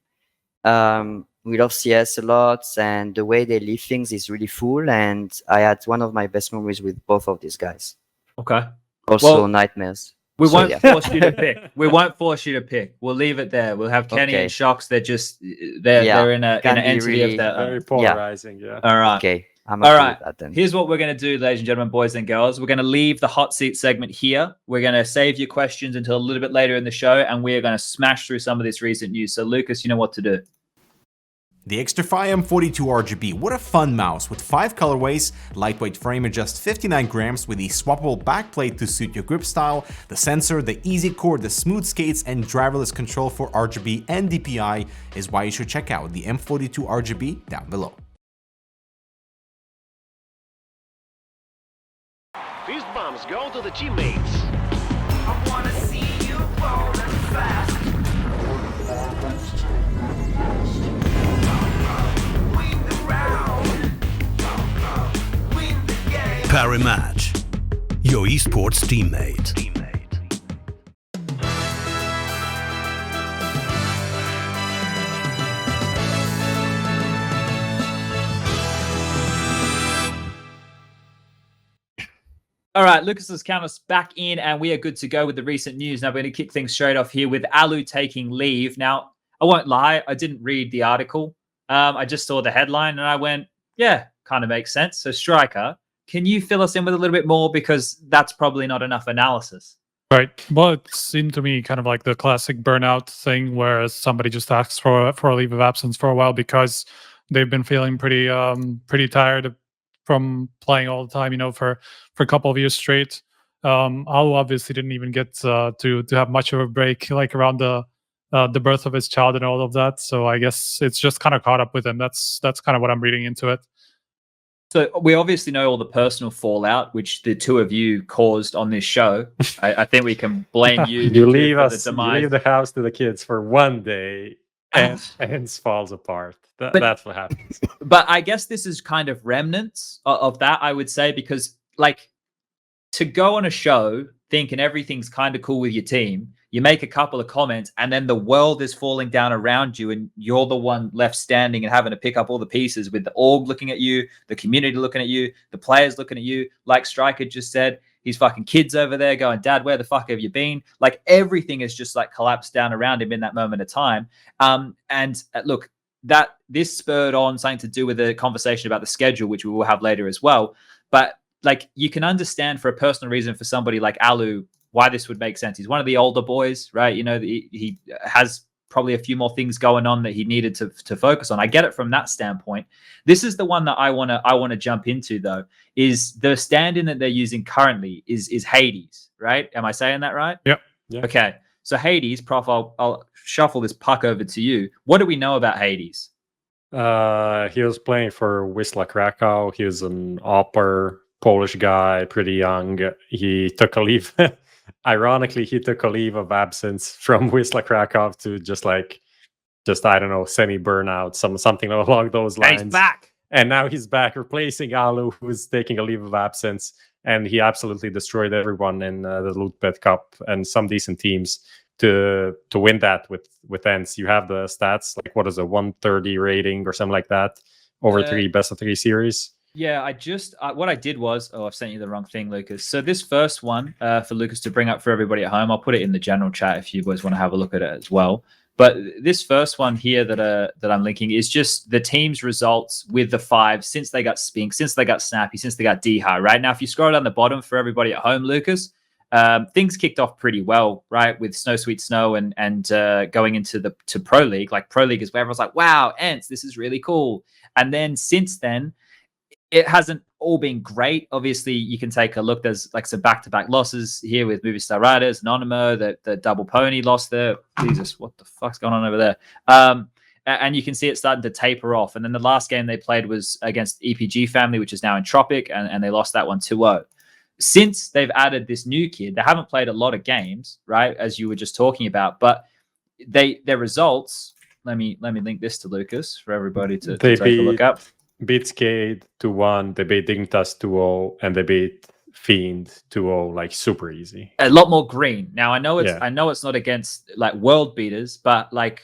We love CS a lot, and the way they leave things is really full. And I had one of my best memories with both of these guys. Okay. Also, Well, nightmares. We So, won't yeah. force you to pick. We won't force you to pick. We'll leave it there. We'll have Kenny Okay. and Shocks. They're just they're in an can be entity really of their Very own. polarizing. Yeah. All right. Okay, I'm All okay right. with that then. Here's what we're going to do, ladies and gentlemen, boys and girls. We're going to leave the hot seat segment here. We're going to save your questions until a little bit later in the show, and we are going to smash through some of this recent news. So, Lucas, you know what to do. The Xtrfy M42 RGB, what a fun mouse with 5 colorways, lightweight frame at just 59 grams with a swappable backplate to suit your grip style, the sensor, the easy cord, the smooth skates, and driverless control for RGB and DPI is why you should check out the M42 RGB down below. Fist bumps go to the teammates. I wanna see you rolling fast. Win the round. Win the game. Parimatch, your esports teammate. All right, Lucas has count us back in, and we are good to go with the recent news. Now, we're going to kick things straight off here with Alu taking leave. Now, I won't lie, I didn't read the article. I just saw the headline, and I went, yeah, kind of makes sense. So, Striker, can you fill us in with a little bit more? Because that's probably not enough analysis. Right. Well, it seemed to me kind of like the classic burnout thing where somebody just asks for a leave of absence for a while because they've been feeling pretty tired from playing all the time, for a couple of years straight. Alu obviously didn't even get to have much of a break, like around the birth of his child and all of that. So I guess it's just kind of caught up with him. That's kind of what I'm reading into it. So we obviously know all the personal fallout which the two of you caused on this show. I think we can blame you. You leave for us. the You demise. leave the house to the kids for one day, and falls apart. That's what happens. But I guess this is kind of remnants of that, I would say, because like to go on a show thinking everything's kind of cool with your team, you make a couple of comments and then the world is falling down around you and you're the one left standing and having to pick up all the pieces with the org looking at you, the community looking at you, the players looking at you. Like Striker just said, his fucking kids over there going, Dad, where the fuck have you been? Like everything is just like collapsed down around him in that moment of time. And look, that this spurred on something to do with a conversation about the schedule, which we will have later as well. But like you can understand for a personal reason for somebody like Alu why this would make sense. He's one of the older boys, right? He has probably a few more things going on that he needed to focus on. I get it from that standpoint. This is the one that I want to jump into though. Is the stand-in that they're using currently is Hades, right? Am I saying that right? Yep. Yeah. Okay. So Hades, Prof, I'll shuffle this puck over to you. What do we know about Hades? He was playing for Wisla Krakow. He was an upper Polish guy, pretty young. He took a leave. Ironically, he took a leave of absence from Wisla Krakow to just I don't know, semi-burnout, something along those lines. He's back. And now he's back, replacing Alu, who's taking a leave of absence. And he absolutely destroyed everyone in the Lootbed Cup and some decent teams to win that with ENCE. You have the stats, like what is a 130 rating or something like that over 3 best of 3 series. Yeah, what I did was, I've sent you the wrong thing, Lucas. So this first one for Lucas to bring up for everybody at home, I'll put it in the general chat if you guys want to have a look at it as well. But this first one here that I'm linking is just the team's results with the 5 since they got Spink, since they got Snappy, since they got D-High, right? Now, if you scroll down the bottom for everybody at home, Lucas, things kicked off pretty well, right? With Snow Sweet Snow and going into Pro League. Like Pro League is where everyone's like, wow, ENCE, this is really cool. And then since then, it hasn't all been great. Obviously, you can take a look. There's like some back-to-back losses here with Movistar Riders, Anonimo, the double pony loss there. Jesus, what the fuck's going on over there? and you can see it starting to taper off. And then the last game they played was against EPG Family, which is now Entropic, and they lost that one 2-0. Since they've added this new kid, they haven't played a lot of games, right? As you were just talking about, but their results. Let me link this to Lucas for everybody to take a look up. Beat Skade 2-1, they beat Dignitas 2-0, and they beat Fiend 2-0, like super easy. A lot more green. Now I know it's Yeah. I know it's not against like world beaters, but like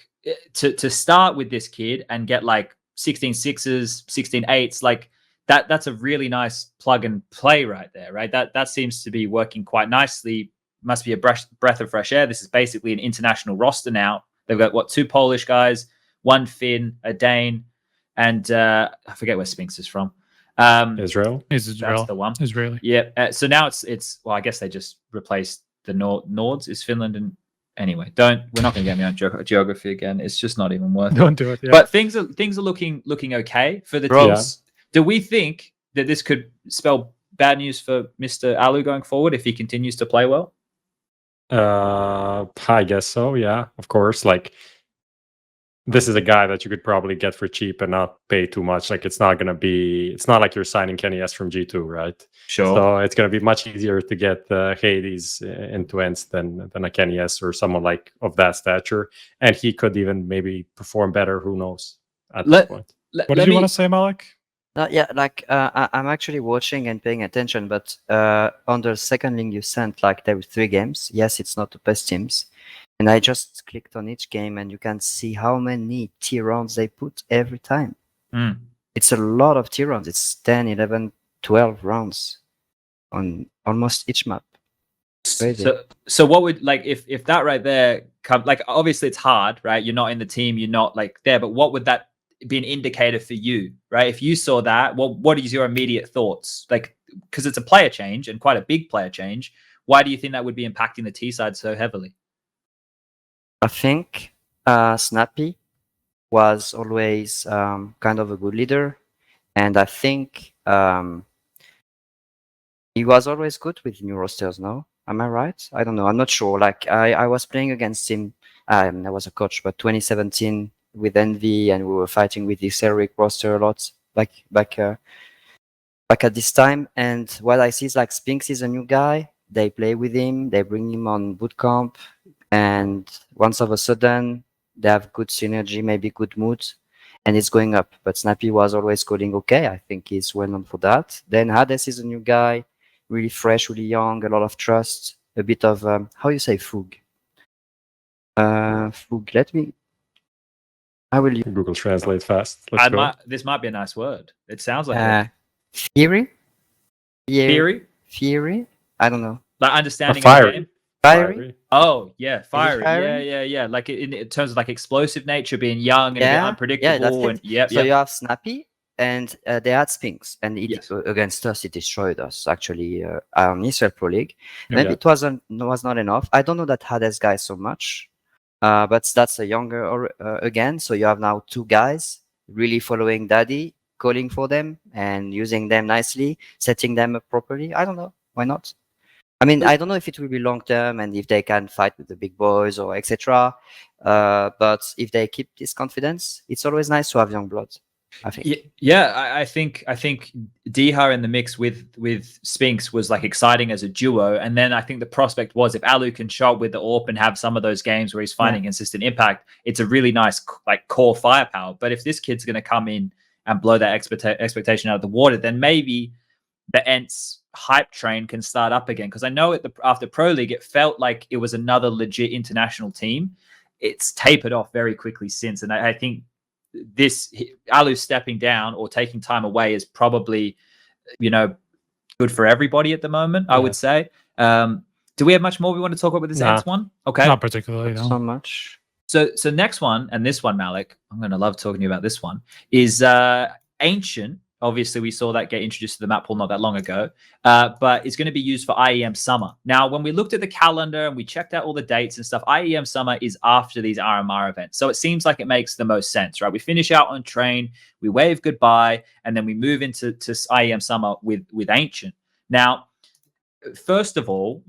to start with this kid and get like 16 6s, 16 8s, like that's a really nice plug and play right there, right? That seems to be working quite nicely. Must be a breath of fresh air. This is basically an international roster now. They've got 2 Polish guys, 1 Finn, a Dane, and I forget where Spinks is from. Israel. Is Israel. That's the one. Israeli. Yeah. So now it's well, I guess they just replaced the Nords. Is Finland and anyway? We're not going to get me on geography again. It's just not even worth it. Don't do it. Yeah. But things are looking okay for the Bro. teams. Do we think that this could spell bad news for Mr. Alu going forward if he continues to play well? I guess so. Yeah, of course. Like, this is a guy that you could probably get for cheap and not pay too much. Like, it's not like you're signing Kenny S from G2, right? Sure. So it's going to be much easier to get Hades into ends than a Kenny S or someone like of that stature. And he could even maybe perform better. Who knows at this point? What did you want to say, Malik? Yeah, like I'm actually watching and paying attention, but on the second link you sent, like there were 3 games. Yes, it's not the best teams. And I just clicked on each game and you can see how many T rounds they put every time. Mm. It's a lot of T rounds. It's 10, 11, 12 rounds on almost each map. Crazy. So what would, like, if that right there come, like, obviously it's hard, right? You're not in the team, you're not like there, but what would that be an indicator for you, right? If you saw that, what is your immediate thoughts? Like, because it's a player change and quite a big player change. Why do you think that would be impacting the T side so heavily? I think Snappy was always kind of a good leader, and I think he was always good with new rosters. No, am I right? I don't know. I'm not sure. Like I was playing against him. I was a coach, but 2017 with Envy, and we were fighting with this Eric roster a lot. Back at this time, and what I see is like Spinks is a new guy. They play with him. They bring him on bootcamp. And once of a sudden, they have good synergy, maybe good mood, and it's going up. But Snappy was always calling okay. I think he's well known for that. Then Hades is a new guy, really fresh, really young, a lot of trust, a bit of, how you say fug? Fug, I will use Google Translate fast. This might be a nice word. It sounds like Fury? Fury? I don't know. Like understanding Fiery. the game? Fiery? Oh yeah, fiery. fiery? Yeah. Like in terms of like explosive nature, being young and a bit unpredictable. that's it. So Yep. you have Snappy, and they had Spinks, and Yes. against us, it destroyed us. Actually, on Israel Pro League, Yeah. maybe it was not enough. I don't know that Hades guy so much, but that's a younger again. So you have now 2 guys really following Daddy, calling for them and using them nicely, setting them up properly. I don't know. Why not? I mean, I don't know if it will be long term and if they can fight with the big boys or etc. But if they keep this confidence, it's always nice to have young blood, I think. Yeah. I think Diha in the mix with Spinks was like exciting as a duo, and then I think the prospect was if Alu can show up with the AWP and have some of those games where he's finding consistent impact, it's a really nice like core firepower. But if this kid's going to come in and blow that expectation out of the water, then maybe the Ents hype train can start up again. Because I know after Pro League, it felt like it was another legit international team. It's tapered off very quickly since. And I think this Alu stepping down or taking time away is probably, good for everybody at the moment, I would say. Do we have much more we want to talk about with this Ents one? Okay. Not particularly, no. So much. So next one, and this one, Malik, I'm going to love talking to you about this one, is Ancient. Obviously, we saw that get introduced to the map pool not that long ago, but it's going to be used for IEM Summer. Now, when we looked at the calendar and we checked out all the dates and stuff, IEM Summer is after these RMR events. So it seems like it makes the most sense, right? We finish out on Train, we wave goodbye, and then we move into IEM Summer with Ancient. Now, first of all,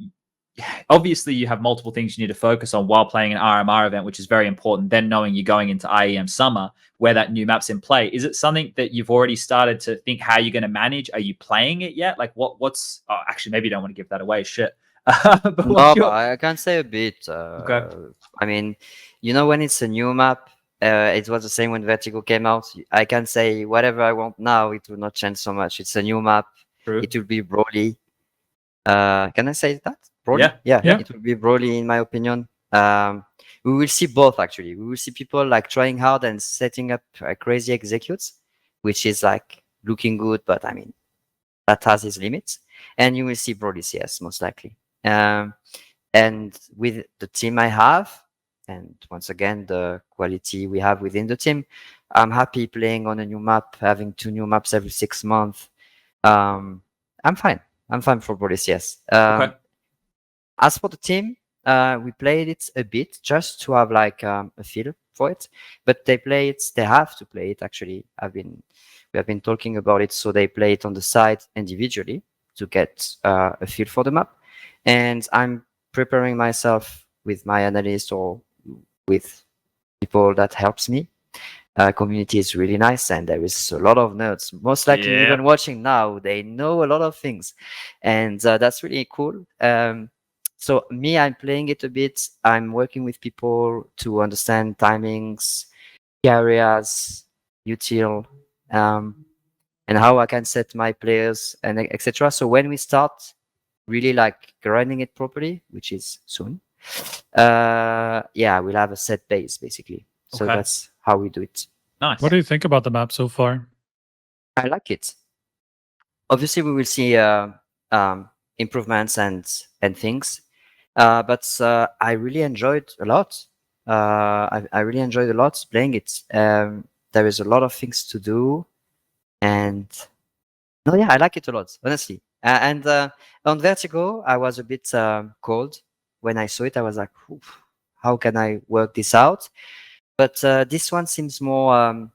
obviously you have multiple things you need to focus on while playing an RMR event, which is very important. Then knowing you're going into IEM summer where that new map's in play, is it something that you've already started to think how you're going to manage? Are you playing it yet? Like what's actually, maybe you don't want to give that away. Shit. But No, what's but I can say a bit. I mean, when it's a new map, it was the same when Vertigo came out. I can say whatever I want now. It will not change so much. It's a new map. True. It will be Broly. Can I say that? Broly? Yeah. It will be Broly, in my opinion. We will see both, actually. We will see people like trying hard and setting up crazy executes, which is like looking good, but I mean, that has its limits. And you will see Broly CS, most likely. And with the team I have, and once again, the quality we have within the team, I'm happy playing on a new map, having 2 new maps every 6 months. I'm fine. I'm fine for Broly CS. Okay. As for the team, we played it a bit just to have like a feel for it. But they have to play it actually. We have been talking about it, so they play it on the side individually to get a feel for the map. And I'm preparing myself with my analyst or with people that helps me. Community is really nice, and there is a lot of nerds. Most likely, even watching now, they know a lot of things, and that's really cool. So me, I'm playing it a bit. I'm working with people to understand timings, areas, util, and how I can set my players and etc. So when we start really like grinding it properly, which is soon, we'll have a set base basically. So Okay. that's how we do it. Nice. What do you think about the map so far? I like it. Obviously, we will see improvements and things, but I really enjoyed a lot. I really enjoyed a lot playing it. There is a lot of things to do, and I like it a lot, honestly. And on Vertigo, I was a bit cold when I saw it. I was like, "Oof, how can I work this out?" But this one seems more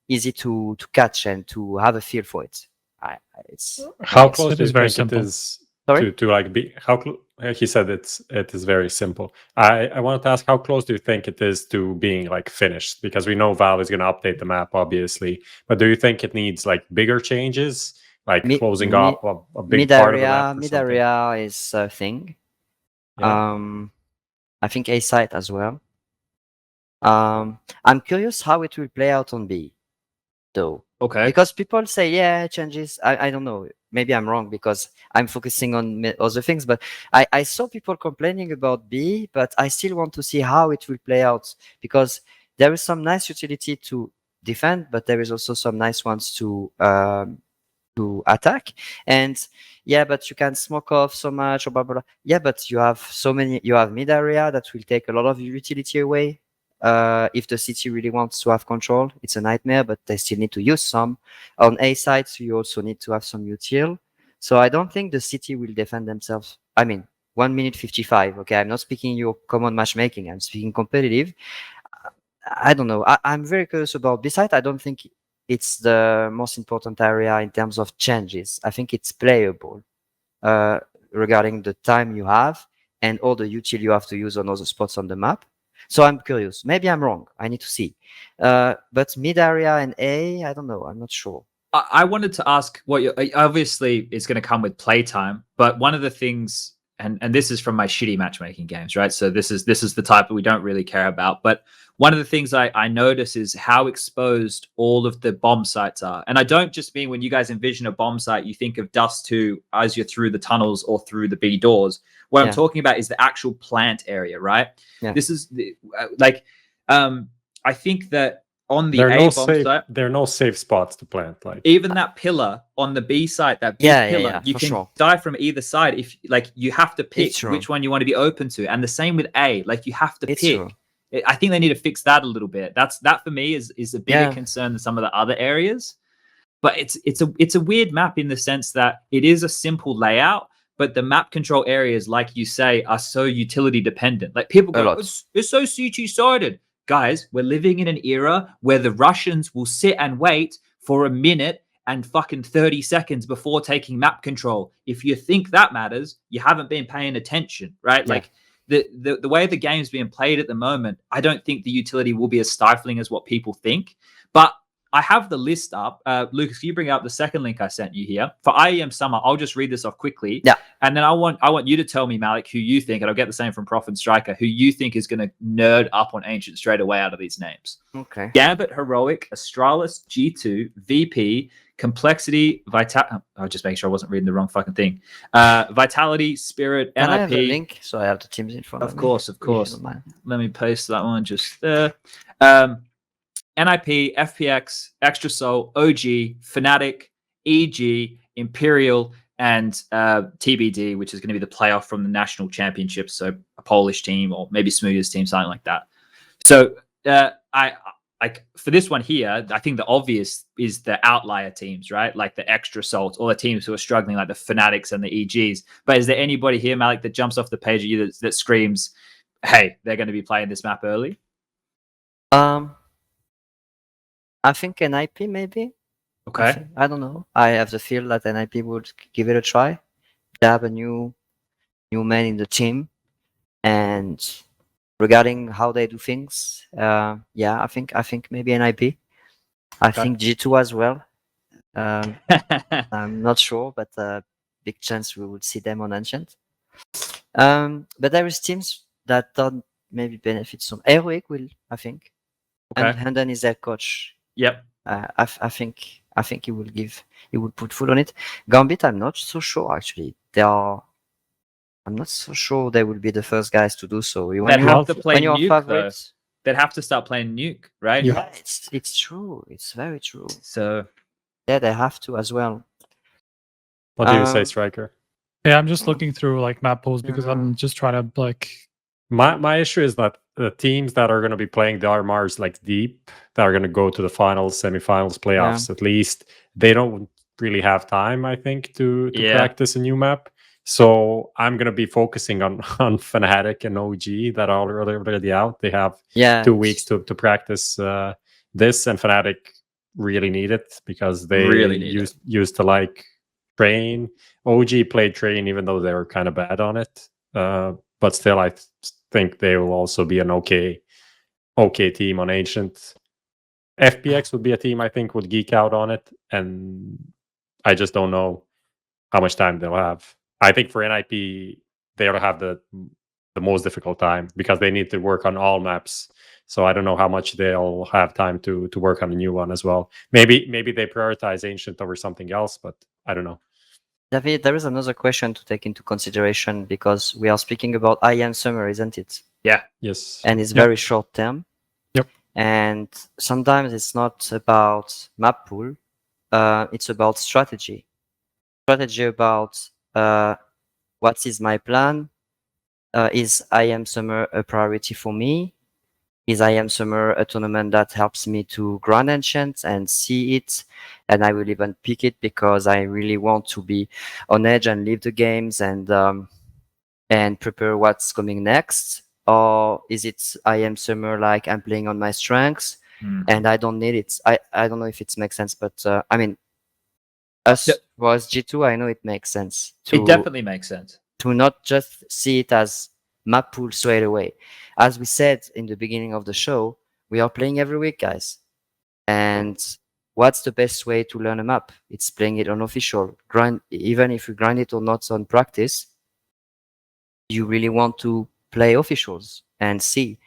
easy to catch and to have a feel for it. How close It do is you very think simple. it is Sorry? to like be? He said it is very simple. I wanted to ask, how close do you think it is to being like finished? Because we know Valve is going to update the map, obviously, but do you think it needs like bigger changes, like closing up a big part of the map? Mid area is a thing. Yeah. I think A site as well. I'm curious how it will play out on B, though. Okay. Because people say, changes. I don't know. Maybe I'm wrong because I'm focusing on other things. But I saw people complaining about B, but I still want to see how it will play out because there is some nice utility to defend, but there is also some nice ones to attack. And but you can smoke off so much or blah blah blah. Yeah, but you have so many. You have mid area that will take a lot of utility away. If the city really wants to have control, it's a nightmare, but they still need to use some. On A side, so you also need to have some util. So I don't think the city will defend themselves. I mean, 1 minute 55. Okay, I'm not speaking your common matchmaking. I'm speaking competitive. I don't know. I'm very curious about B side. I don't think it's the most important area in terms of changes. I think it's playable regarding the time you have and all the util you have to use on other spots on the map. So I'm curious. Maybe I'm wrong. I need to see. But mid area and A, I don't know. I'm not sure. I wanted to ask obviously it's going to come with playtime, but one of the things, and this is from my shitty matchmaking games, right? So this is the type that we don't really care about. But one of the things I notice is how exposed all of the bomb sites are. And I don't just mean when you guys envision a bomb site, you think of Dust 2 as you're through the tunnels or through the B doors. What I'm talking about is the actual plant area, right? Yeah. This is I think that on the there are no safe spots to plant. Like even that pillar on the B site, that big pillar, you can die from either side. If you have to pick which one you want to be open to, and the same with A. Like you have to pick. I think they need to fix that a little bit. That for me is a bigger concern than some of the other areas. But it's a weird map in the sense that it is a simple layout, but the map control areas, like you say, are so utility dependent. Like people go, it's so CT sided. Guys, we're living in an era where the Russians will sit and wait for a minute and fucking 30 seconds before taking map control. If you think that matters, you haven't been paying attention, right? Yeah. Like the way the game's being played at the moment, I don't think the utility will be as stifling as what people think. But I have the list up. Lucas, can you bring up the second link I sent you here for IEM Summer? I'll just read this off quickly. Yeah. And then I want you to tell me, Malik, who you think, and I'll get the same from Prof and Striker, who you think is going to nerd up on Ancient straight away out of these names. Okay. Gambit, Heroic, Astralis, G2, VP, Complexity, I'll just make sure I wasn't reading the wrong fucking thing. Vitality, Spirit, Can I have the NIP. link so I have the teams in front of Of me? course, of If you course. don't mind. Let me paste that one just there. NIP, FPX, Extra Soul, OG, Fnatic, EG, Imperial, and TBD, which is going to be the playoff from the national championship. So a Polish team or maybe Smooth's team, something like that. So I like for this one here, I think the obvious is the outlier teams, right? Like the Extra Salt or the teams who are struggling, like the Fnatics and the EGs. But is there anybody here, Malik, that jumps off the page at you that screams, hey, they're going to be playing this map early? I think NIP maybe. Okay. I don't know. I have the feel that NIP would give it a try. They have a new man in the team, and regarding how they do things, yeah, I think maybe NIP. I think G2 as well. I'm not sure, but big chance we would see them on Ancient. But there is teams that don't maybe benefit some. Heroic will, I think. Okay. And Hendon is their coach. Yep. I think he will put foot on it. Gambit, I'm not so sure actually. I'm not so sure they will be the first guys to do so. They'd have to play Nuke, favorites, they'd have to start playing Nuke, right? yeah, it's true. It's very true. So Yeah, they have to as well. What do you say, Striker? Yeah, I'm just looking through like map pools because I'm just trying to like. My issue is that the teams that are going to be playing the RMRs like deep, that are going to go to the finals, semifinals, playoffs, at least, they don't really have time, I think, to practice a new map. So I'm going to be focusing on Fnatic and OG that are already out. They have 2 weeks to practice this, and Fnatic really need it because they really used to like Train. OG played Train even though they were kind of bad on it. But still, I think they will also be an okay team on Ancient. FPX would be a team I think would geek out on it, and I just don't know how much time they'll have. I think for NIP, they'll have the most difficult time because they need to work on all maps. So I don't know how much they'll have time to work on a new one as well. Maybe they prioritize Ancient over something else, but I don't know. David, there is another question to take into consideration because we are speaking about IEM Summer, isn't it? Yeah. Yes. And it's very short term. Yep. And sometimes it's not about map pool. It's about strategy. Strategy about what is my plan? Is IEM Summer a priority for me? Is IEM Summer a tournament that helps me to grind Ancient and see it? And I will even pick it because I really want to be on edge and leave the games and prepare what's coming next. Or is it IEM Summer like I'm playing on my strengths and I don't need it? I don't know if it makes sense, but I mean, as G2, I know it makes sense. It definitely makes sense. To not just see it as map pool straight away. As we said in the beginning of the show, we are playing every week, guys. And what's the best way to learn a map? It's playing it on official. Even if you grind it or not on practice, you really want to play officials and see.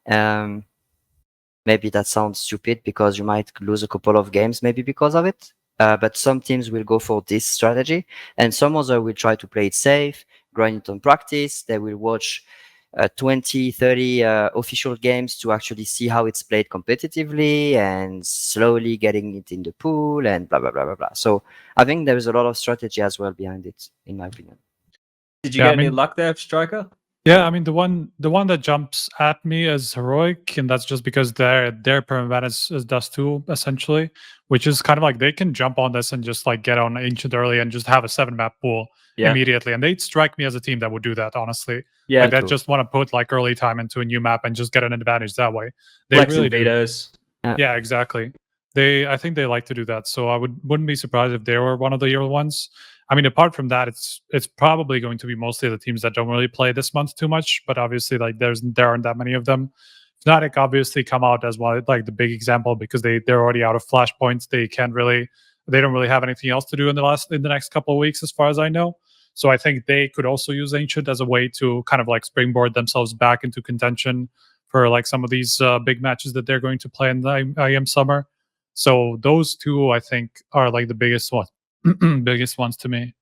Maybe that sounds stupid because you might lose a couple of games maybe because of it. But some teams will go for this strategy and some other will try to play it safe, grind it on practice. They will watch 20, 30 official games to actually see how it's played competitively and slowly getting it in the pool and blah, blah, blah, blah, blah. So I think there is a lot of strategy as well behind it, in my opinion. Did you get any luck there, Striker? Yeah, I mean the one that jumps at me is Heroic, and that's just because their permaban is Dust 2 essentially, which is kind of like they can jump on this and just like get on Ancient early and just have a 7-map pool immediately, and they strike me as a team that would do that, honestly. Yeah, like, that just want to put like early time into a new map and just get an advantage that way. They really do. Vetoes. Yeah, exactly. I think they like to do that. So I wouldn't be surprised if they were one of the early ones. I mean, apart from that, it's probably going to be mostly the teams that don't really play this month too much. But obviously, like there aren't that many of them. Fnatic obviously come out as one, like the big example, because they're already out of flashpoints. They don't really have anything else to do in the next couple of weeks, as far as I know. So I think they could also use Ancient as a way to kind of like springboard themselves back into contention for like some of these big matches that they're going to play in the IEM Summer. So those two, I think, are like the biggest ones to me.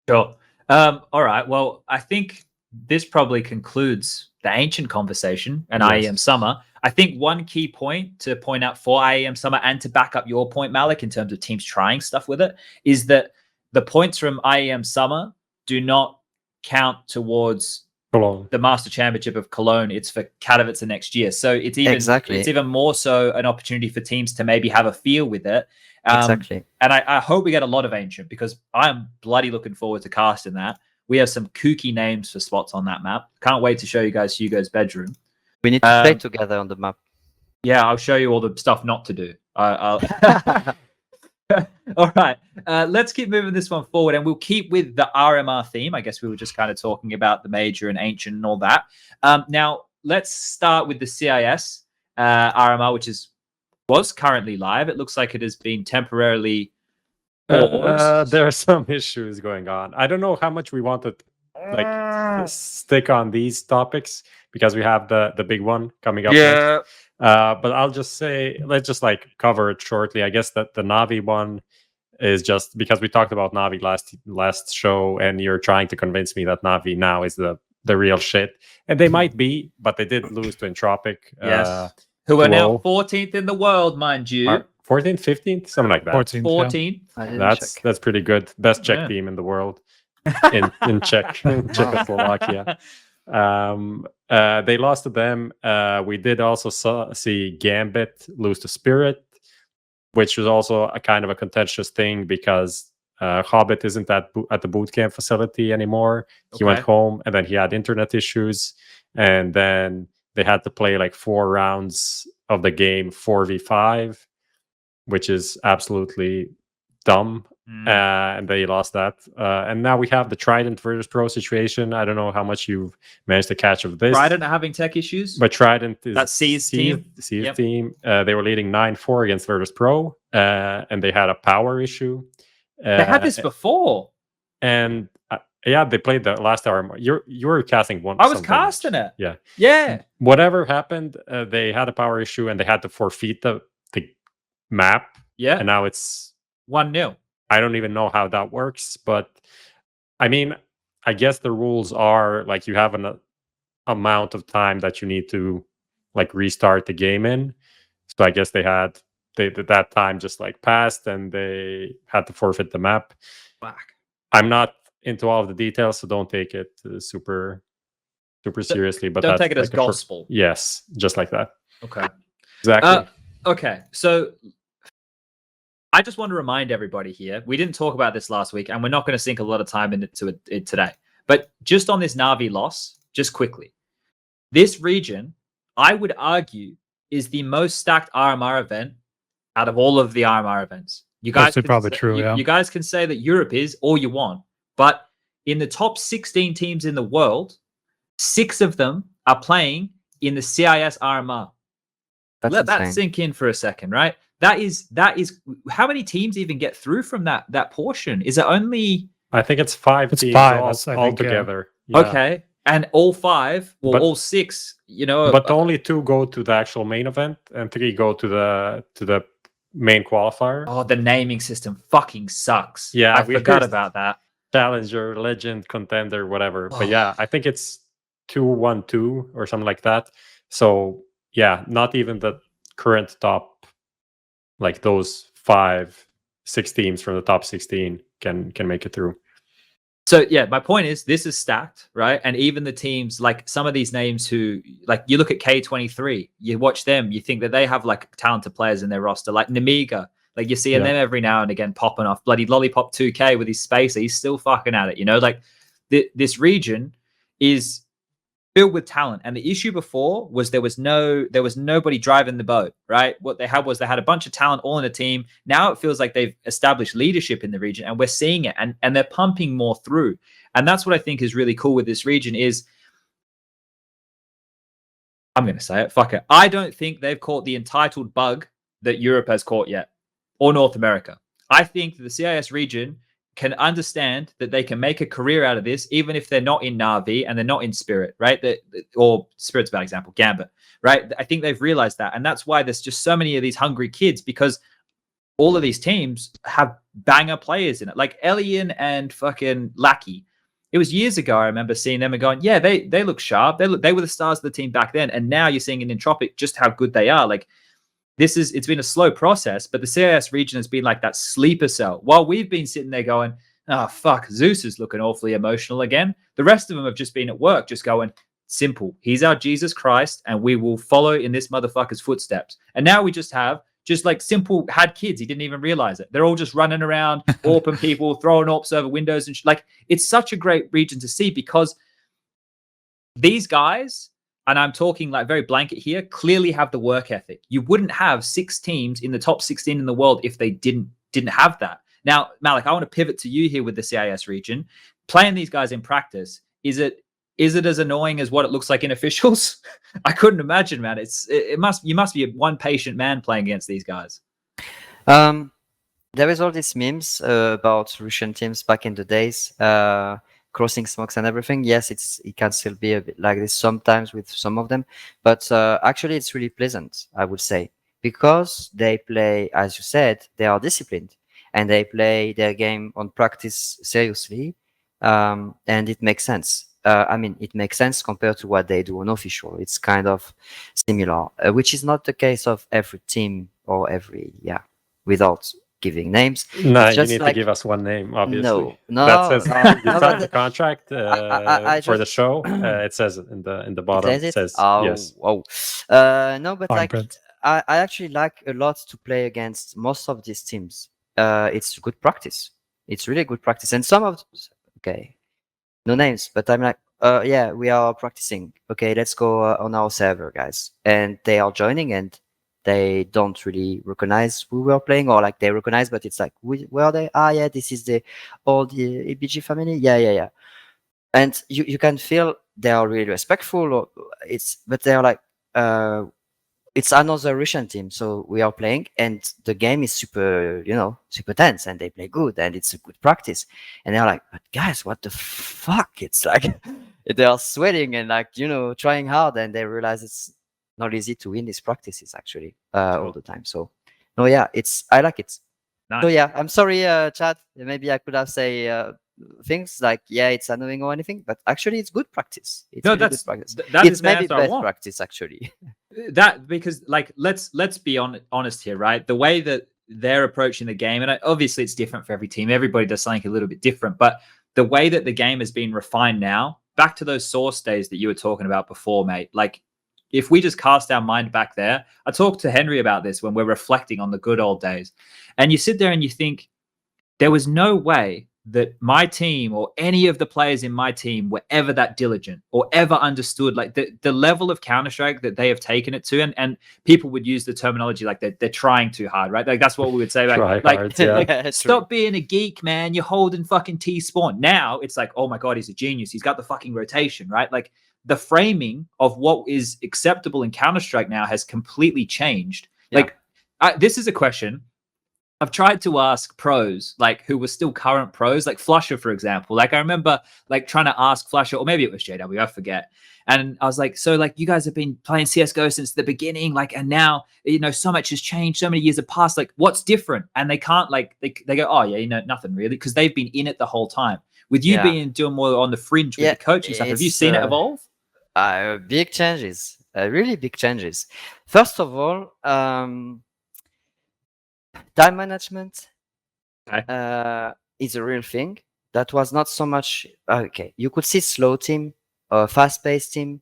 Sure. All right. Well, I think this probably concludes the Ancient conversation and Yes. IEM Summer. I think one key point to point out for IEM Summer, and to back up your point, Malik, in terms of teams trying stuff with it, is that the points from IEM Summer do not count towards Cologne. the Master Championship of Cologne. It's for Katowice next year. So it's even more so an opportunity for teams to maybe have a feel with it. Exactly. And I hope we get a lot of Ancient, because I'm bloody looking forward to casting that. We have some kooky names for spots on that map. Can't wait to show you guys Hugo's bedroom. We need to play together on the map. Yeah, I'll show you all the stuff not to do. I'll All right, let's keep moving this one forward, and we'll keep with the RMR theme. I guess we were just kind of talking about the Major and Ancient and all that. Now, let's start with the CIS RMR, which was currently live. It looks like it has been temporarily paused. There are some issues going on. I don't know how much we want to like stick on these topics, because we have the big one coming up next. But I'll just say, let's just like cover it shortly. I guess that the Navi one is just because we talked about Navi last show, and you're trying to convince me that Navi now is the real shit, and they might be, but they did lose to Entropic. Yes, who are now 14th in the world, mind you. 14th, 15th, something like that. 14th. Yeah. That's pretty good. Best Czech team in the world in Czechoslovakia. They lost to them. We did also see Gambit lose to Spirit, which was also a kind of a contentious thing, because Hobbit isn't at the boot camp facility anymore. He went home, and then he had internet issues, and then they had to play like 4 rounds of the game 4v5, which is absolutely dumb. And they lost that. And now we have the Trident versus Pro situation. I don't know how much you've managed to catch of this. Trident are having tech issues, but Trident is that C's team. Team. They were leading 9-4 against Virtus Pro, and they had a power issue. They had this before, and yeah, they played the last hour. You were casting one. I was casting it. Yeah. Whatever happened, they had a power issue, and they had to forfeit the map. Yeah, and now it's 1-0. I don't even know how that works, but I mean, I guess the rules are like you have an amount of time that you need to like restart the game in. So I guess that time just like passed, and they had to forfeit the map. Fuck. I'm not into all of the details, so don't take it super seriously. But don't take it as like gospel. Yes, just like that. Okay. Exactly. Okay, so I just want to remind everybody here, we didn't talk about this last week, and we're not going to sink a lot of time into it today. But just on this Navi loss, just quickly, this region, I would argue, is the most stacked RMR event out of all of the RMR events. You guys That's probably true, yeah. You guys can say that Europe is all you want, but in the top 16 teams in the world, 6 of them are playing in the CIS RMR. Let that sink in for a second, right? That is how many teams even get through from that portion? Is it only? I think it's 5 It's teams 5, all together. Yeah. Okay, and all 5, all 6, but only 2 go to the actual main event, and 3 go to the main qualifier. Oh, the naming system fucking sucks. Yeah, I forgot about that. Challenger, legend, contender, whatever. But yeah, I think it's 2-1-2 or something like that. So yeah, not even the current top, like those 5-6 teams from the top 16 can make it through. So yeah, my point is this is stacked, right? And even the teams, like some of these names who, like you look at K23, you watch them, you think that they have like talented players in their roster, like Nemiga. Like you're seeing them every now and again popping off. Bloody Lollipop 2K with his spacer, he's still fucking at it. Like this region is, filled with talent. And the issue before was there was nobody driving the boat, right? What they had a bunch of talent all in a team. Now it feels like they've established leadership in the region, and we're seeing it, and they're pumping more through. And that's what I think is really cool with this region is, I'm going to say it, fuck it. I don't think they've caught the entitled bug that Europe has caught yet, or North America. I think that the CIS region can understand that they can make a career out of this, even if they're not in Na'Vi and they're not in Spirit, right? Or Spirit's a bad example, Gambit, right? I think they've realized that. And that's why there's just so many of these hungry kids, because all of these teams have banger players in it. Like Elian and fucking Lackey. It was years ago, I remember seeing them and going, yeah, they look sharp. They were the stars of the team back then. And now you're seeing in Entropic just how good they are. Like, it's been a slow process, but the CIS region has been like that sleeper cell. While we've been sitting there going, oh, fuck, Zeus is looking awfully emotional again. The rest of them have just been at work, just going, simple. He's our Jesus Christ, and we will follow in this motherfucker's footsteps. And now we just have like simple had kids. He didn't even realize it. They're all just running around, orping people, throwing orps over windows. And like, it's such a great region to see, because these guys, and I'm talking like very blanket here, clearly have the work ethic. You wouldn't have 6 teams in the top 16 in the world if they didn't have that. Now, Malik, I want to pivot to you here with the CIS region. Playing these guys in practice, is it as annoying as what it looks like in officials? I couldn't imagine, man. You must be one patient man playing against these guys. There is all these memes about Russian teams back in the days. Crossing smokes and everything. Yes, it can still be a bit like this sometimes with some of them, but actually it's really pleasant, I would say, because they play, as you said, they are disciplined and they play their game on practice seriously, and it makes sense. It makes sense compared to what they do on official. It's kind of similar, which is not the case of every team or without giving names. No, you need to give us one name, obviously. No, that says you no, signed the contract for the show. It says in the bottom. It says yes. Oh, no, but Fine, like Brent. I actually like a lot to play against most of these teams. It's good practice. It's really good practice, and some of no names, but I'm like, yeah, we are practicing. Okay, let's go on our server, guys, and they are joining and they don't really recognize who we're playing, or like they recognize, but it's like, where are they? Ah, yeah, this is the EBG family. Yeah. And you can feel they are really respectful, but they are like, it's another Russian team, so we are playing, and the game is super tense, and they play good, and it's a good practice, and they're like, but guys, what the fuck? It's like they are sweating and like trying hard, and they realize it's not easy to win these practices actually all the time. So no, yeah, I like it. Nice. So yeah, I'm sorry, Chad. Maybe I could have say things like, yeah, it's annoying or anything, but actually it's good practice. It's No, really that's- good practice. that It's is the maybe answer I best want. practice actually. That, because like let's be honest here, right? The way that they're approaching the game, and obviously it's different for every team. Everybody does something a little bit different, but the way that the game has been refined now, back to those source days that you were talking about before, mate. Like, if we just cast our mind back there, I talked to Henry about this when we're reflecting on the good old days, and you sit there and you think, there was no way that my team or any of the players in my team were ever that diligent or ever understood like the level of Counter-Strike that they have taken it to. And people would use the terminology like they're trying too hard, right? Like that's what we would say. Like, Tryhards, stop being a geek, man. You're holding fucking T-spawn. Now it's like, oh my God, he's a genius. He's got the fucking rotation, right? Like the framing of what is acceptable in Counter-Strike now has completely changed. Yeah. Like this is a question I've tried to ask pros, like who were still current pros, like Flusher, for example. Like I remember like trying to ask Flusher, or maybe it was JW, I forget. And I was like, so like you guys have been playing CSGO since the beginning, like, and now, so much has changed, so many years have passed, like what's different? And they can't like, they go, oh yeah, nothing really. Because they've been in it the whole time. With you doing more on the fringe with the coaching stuff, have you seen it evolve? Big changes, really big changes. First of all, time management is a real thing. That was not so much you could see slow team or fast-paced team.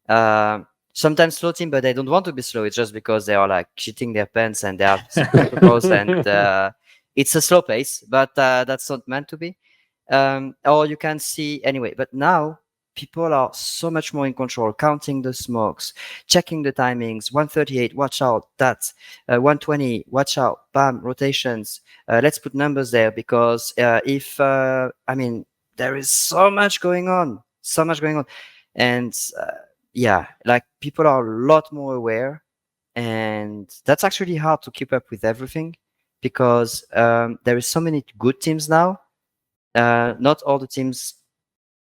Sometimes slow team, but they don't want to be slow. It's just because they are like shitting their pants and they have protocols and it's a slow pace, but that's not meant to be. Or you can see anyway. But now people are so much more in control, counting the smokes, checking the timings. 138, watch out. That 120, watch out. Bam, rotations. Let's put numbers there because there is so much going on, and yeah, like people are a lot more aware, and that's actually hard to keep up with everything because there is so many good teams now. Not all the teams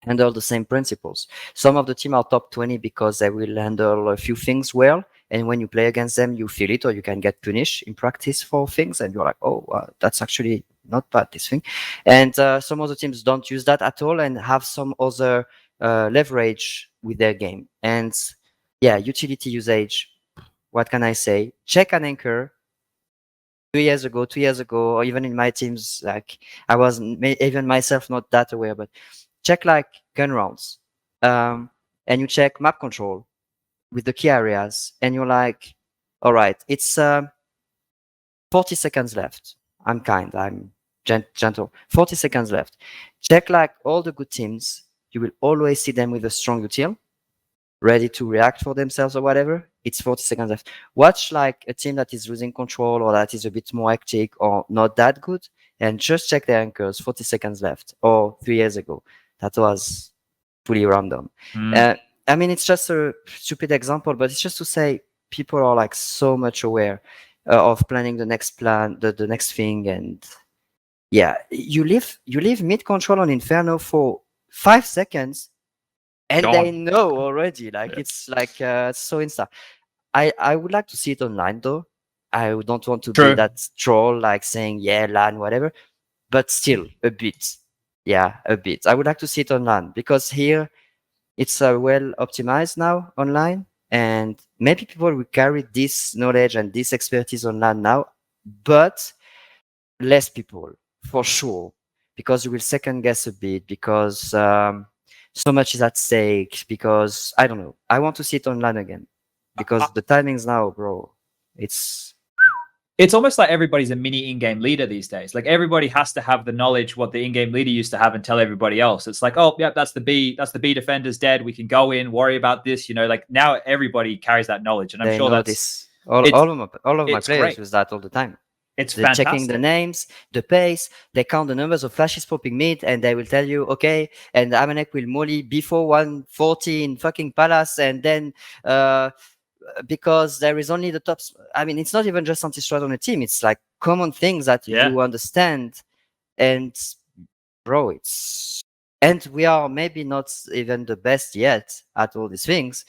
handle the same principles. Some of the team are top 20 because they will handle a few things well, and when you play against them, you feel it, or you can get punished in practice for things, and you're like, oh, that's actually not bad, this thing. And some other teams don't use that at all and have some other leverage with their game. And yeah, utility usage, what can I say? Check an anchor. 2 years ago, or even in my teams, like I was even myself not that aware, but check like gun rounds, and you check map control with the key areas, and you're like, all right, it's 40 seconds left. I'm kind, I'm gentle. 40 seconds left. Check like all the good teams. You will always see them with a strong util, ready to react for themselves or whatever. It's 40 seconds left. Watch like a team that is losing control or that is a bit more hectic or not that good, and just check their anchors. 40 seconds left. Or 3 years ago, that was fully random. It's just a stupid example, but it's just to say people are like so much aware of planning the next plan, the next thing, and yeah, you leave mid control on Inferno for 5 seconds. And they know already, like it's like so insta. I would like to see it online though. I don't want to be that troll like saying yeah LAN whatever, but still a bit. Yeah, a bit. I would like to see it online because here it's well optimized now online, and maybe people will carry this knowledge and this expertise online now, but less people for sure, because you will second guess a bit because so much is at stake, because I don't know. I want to see it online again because the timings now, bro, it's almost like everybody's a mini in-game leader these days. Like everybody has to have the knowledge what the in-game leader used to have and tell everybody else. It's like, oh, yeah, that's the B defender's dead. We can go in, worry about this. Like now everybody carries that knowledge, and I'm sure that's this. All of my players use that all the time. They're fantastic. Checking the names, the pace, they count the numbers of flashes popping mid, and they will tell you, okay, and Amanek will molly before 140 in fucking Palace, and then because there is only the tops. It's not even just anti-strat on a team, it's like common things that you understand. And bro, and we are maybe not even the best yet at all these things,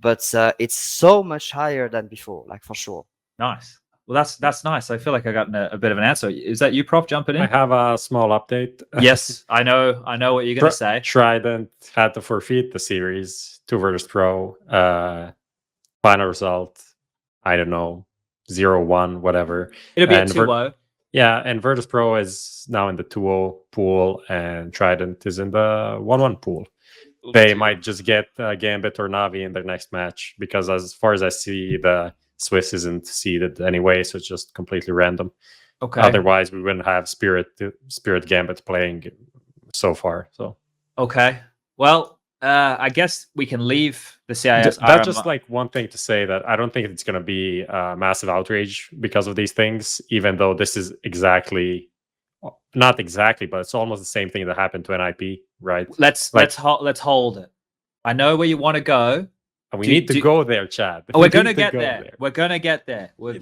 but it's so much higher than before, like for sure. Nice. Well, that's nice. I feel like I got a bit of an answer. Is that you, Prof, jumping in? I have a small update. Yes, I know what you're going to say. Trident had to forfeit the series to Virtus Pro. Final result, I don't know, 0-1, whatever. It'll be a 2-0. Yeah, and Virtus Pro is now in the 2-0 pool, and Trident is in the 1-1 pool. They might just get Gambit or Navi in their next match, because as far as I see, the Swiss isn't seeded anyway, so it's just completely random. Okay. Otherwise, we wouldn't have Spirit Gambit playing so far. So okay. Well, I guess we can leave the CIS. That's just like one thing to say, that I don't think it's going to be a massive outrage because of these things, even though this is not exactly, but it's almost the same thing that happened to NIP, right? Let's hold it. I know where you want to go. We need to go there, Chad. We're gonna get there. We're gonna get there. We're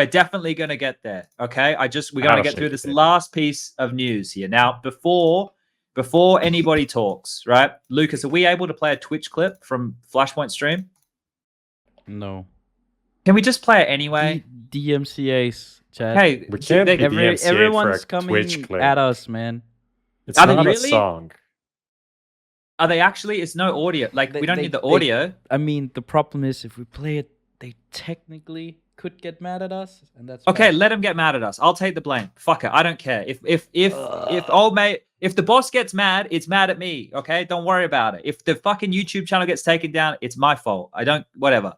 definitely gonna get there. Okay. We're gonna get through this last piece of news here. Now, before anybody talks, right? Lucas, are we able to play a Twitch clip from Flashpoint stream? No. Can we just play it anyway? DMCA's, Chad. Hey, we can't everyone's coming at us, man. It's not a song. Are they actually? It's no audio. Like, we don't need the audio. The problem is, if we play it, they technically could get mad at us, and that's okay. bad. Let them get mad at us. I'll take the blame. Fuck it. I don't care. If old mate, if the boss gets mad, it's mad at me. Okay, don't worry about it. If the fucking YouTube channel gets taken down, it's my fault. Whatever.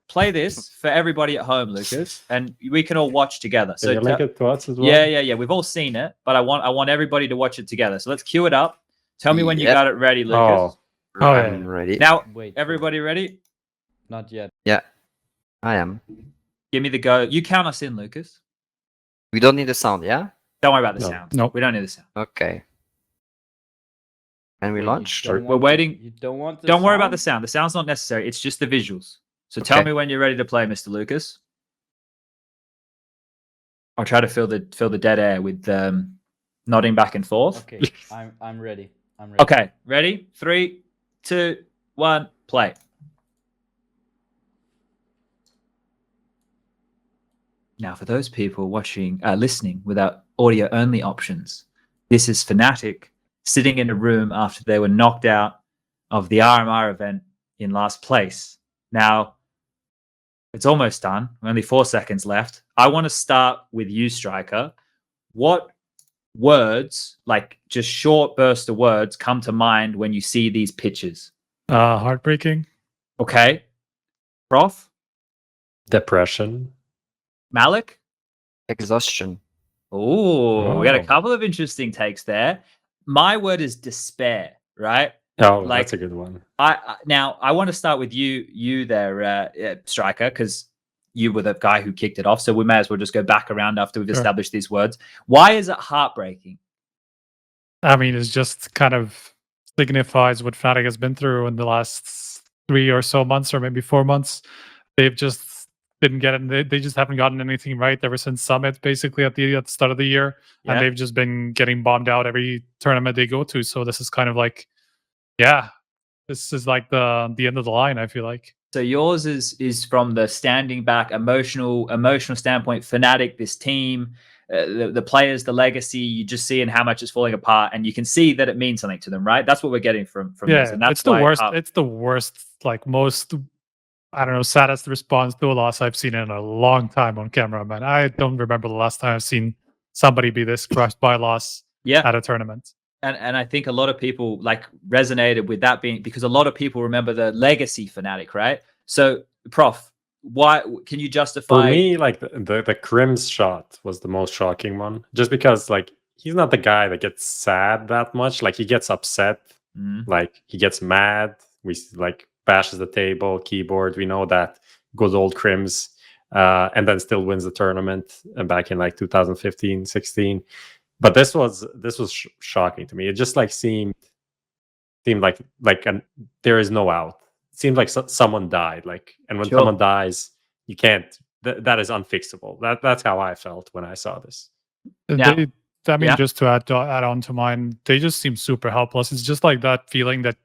Play this for everybody at home, Lucas, and we can all watch together. Can you link it to us as well? Yeah. We've all seen it, but I want everybody to watch it together. So let's cue it up. Tell me when you Yep. got it ready, Lucas. Oh, I'm yeah. ready. Now, Wait. for everybody ready? Not yet. Yeah, I am. Give me the go. You count us in, Lucas. We don't need the sound, yeah? Don't worry about the No. sound. No. We don't need the sound. Okay. And we Wait, you launch? don't We're want the- waiting. You don't want the Don't worry about the sound? sound. The sound's not necessary. It's just the visuals. So tell Okay. me when you're ready to play, Mr. Lucas. I'll try to fill the dead air with nodding back and forth. Okay, I'm ready. I'm ready. Okay, ready? 3, 2, 1, play. Now, for those people listening without audio only options, this is Fnatic sitting in a room after they were knocked out of the RMR event in last place. Now, it's almost done. Only 4 seconds left. I want to start with you, Striker. What words, like just short burst of words, come to mind when you see these pictures? Heartbreaking. Okay. Prof? Depression. Malik? Exhaustion. Oh, we got a Oh. couple of interesting takes there. My word is despair, right? Oh, Like- that's a good one. Now I want to start with you there, Striker, because you were the guy who kicked it off. So we may as well just go back around after we've Sure. established these words. Why is it heartbreaking? I mean, it's just kind of signifies what Fnatic has been through in the last 3 or so months, or maybe 4 months. They've just didn't get it. They just haven't gotten anything right ever since Summit, basically at the start of the year, Yeah. and they've just been getting bombed out every tournament they go to. So this is kind of like, yeah, this is like the end of the line, I feel like. So yours is from the standing back, emotional standpoint. Fnatic, this team, the players, the legacy. You just seeing how much it's falling apart, and you can see that it means something to them, right? That's what we're getting from Yeah, this, and that's it's the why worst. It's the worst, like most, I don't know, saddest response to a loss I've seen in a long time on camera, man. I don't remember the last time I've seen somebody be this crushed by a loss yeah. at a tournament. And I think a lot of people like resonated with that being because a lot of people remember the legacy Fnatic, right? So, Prof, why can you justify? For me, like the Crims shot was the most shocking one, just because like he's not the guy that gets sad that much. Like he gets upset, Mhm. like he gets mad. We like bashes the table, keyboard. We know that good old Crims, and then still wins the tournament back in like 2015, 16. But this was shocking to me. It just like seemed like there is no out. It seemed like someone died. Like, and when Sure. someone dies, you can't. That is unfixable. That's how I felt when I saw this. Now- I mean, yeah. just to add on to mine, they just seem super helpless. It's just like that feeling that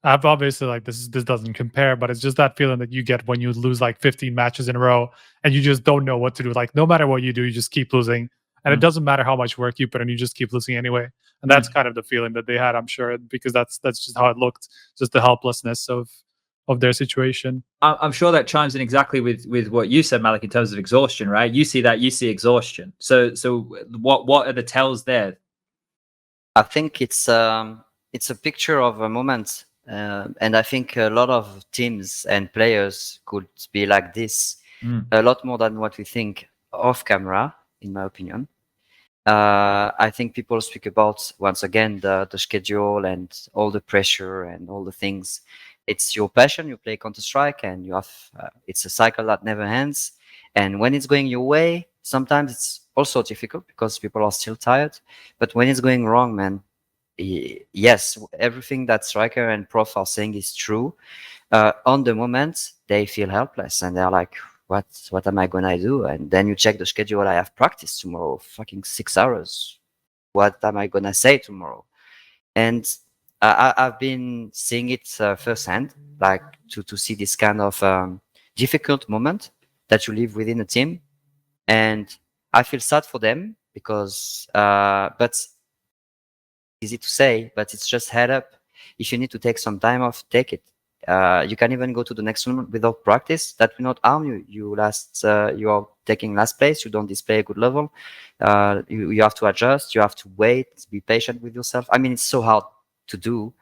I've obviously like this doesn't compare, but it's just that feeling that you get when you lose like 15 matches in a row and you just don't know what to do. Like no matter what you do, you just keep losing. And it doesn't matter how much work you put in, you just keep losing anyway. And that's kind of the feeling that they had, I'm sure, because that's just how it looked, just the helplessness of their situation. I'm sure that chimes in exactly with what you said, Malik, in terms of exhaustion, right? You see that, you see exhaustion. So what are the tells there? I think it's a picture of a moment, and I think a lot of teams and players could be like this, a lot more than what we think off camera, in my opinion. I think people speak about once again the schedule and all the pressure and all the things. It's your passion. You play Counter-Strike, and you have it's a cycle that never ends. And when it's going your way, sometimes it's also difficult because people are still tired. But when it's going wrong, man, yes, everything that Striker and Prof are saying is true. On the moment, they feel helpless and they're like, what am I gonna do? And then you check the schedule. I have practice tomorrow, fucking 6 hours. What am I gonna say tomorrow? And I've been seeing it firsthand, like to see this kind of difficult moment that you live within a team. And I feel sad for them because, but easy to say, but it's just head up. If you need to take some time off, take it. You can even go to the next one without practice. That will not harm you. You are taking last place. You don't display a good level. You have to adjust. You have to wait. Be patient with yourself. I mean, it's so hard to do,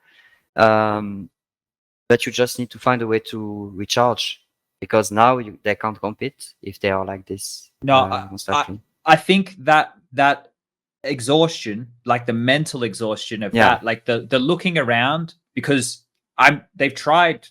but you just need to find a way to recharge because now they can't compete if they are like this. No, I think that exhaustion, like the mental exhaustion of Yeah. that, like the looking around, because they've tried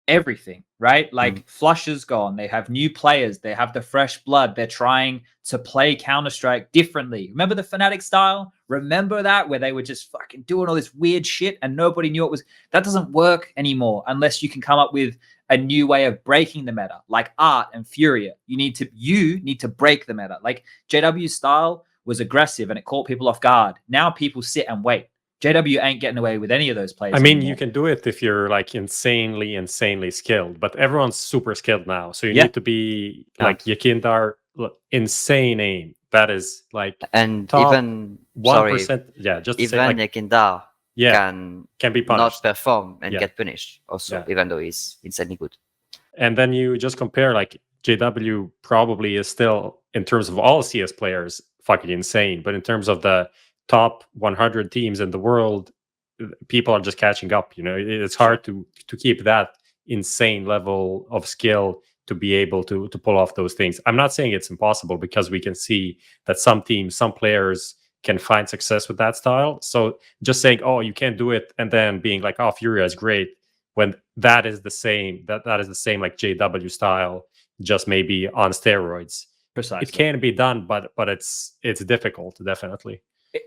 everything, right? Like Flusher's gone, they have new players, they have the fresh blood, they're trying to play Counter-Strike differently. Remember the Fnatic style? Remember that, where they were just fucking doing all this weird shit and nobody knew it was? That doesn't work anymore unless you can come up with a new way of breaking the meta, like Art and Furia. You need to break the meta. Like JW's style was aggressive and it caught people off guard. Now people sit and wait. JW ain't getting away with any of those plays. I mean, anymore. you can do it if you're like insanely skilled, but everyone's super skilled now. So you Yeah. need to be like Yakindar, insane aim. That is like And top even 1%. Yeah, just to say, even like, Yakindar yeah, can be not punished. perform and Yeah. get punished also, Yeah. even though he's insanely good. And then you just compare, like, JW probably is still, in terms of all CS players, fucking insane. But in terms of the top 100 teams in the world, people are just catching up. You know, it's hard to keep that insane level of skill to be able to pull off those things. I'm not saying it's impossible, because we can see that some teams, some players can find success with that style. So just saying, oh, you can't do it, and then being like, oh, Furia is great, when that is the same, that is the same like JW style, just maybe on steroids. Precisely. It can be done, but it's difficult, definitely.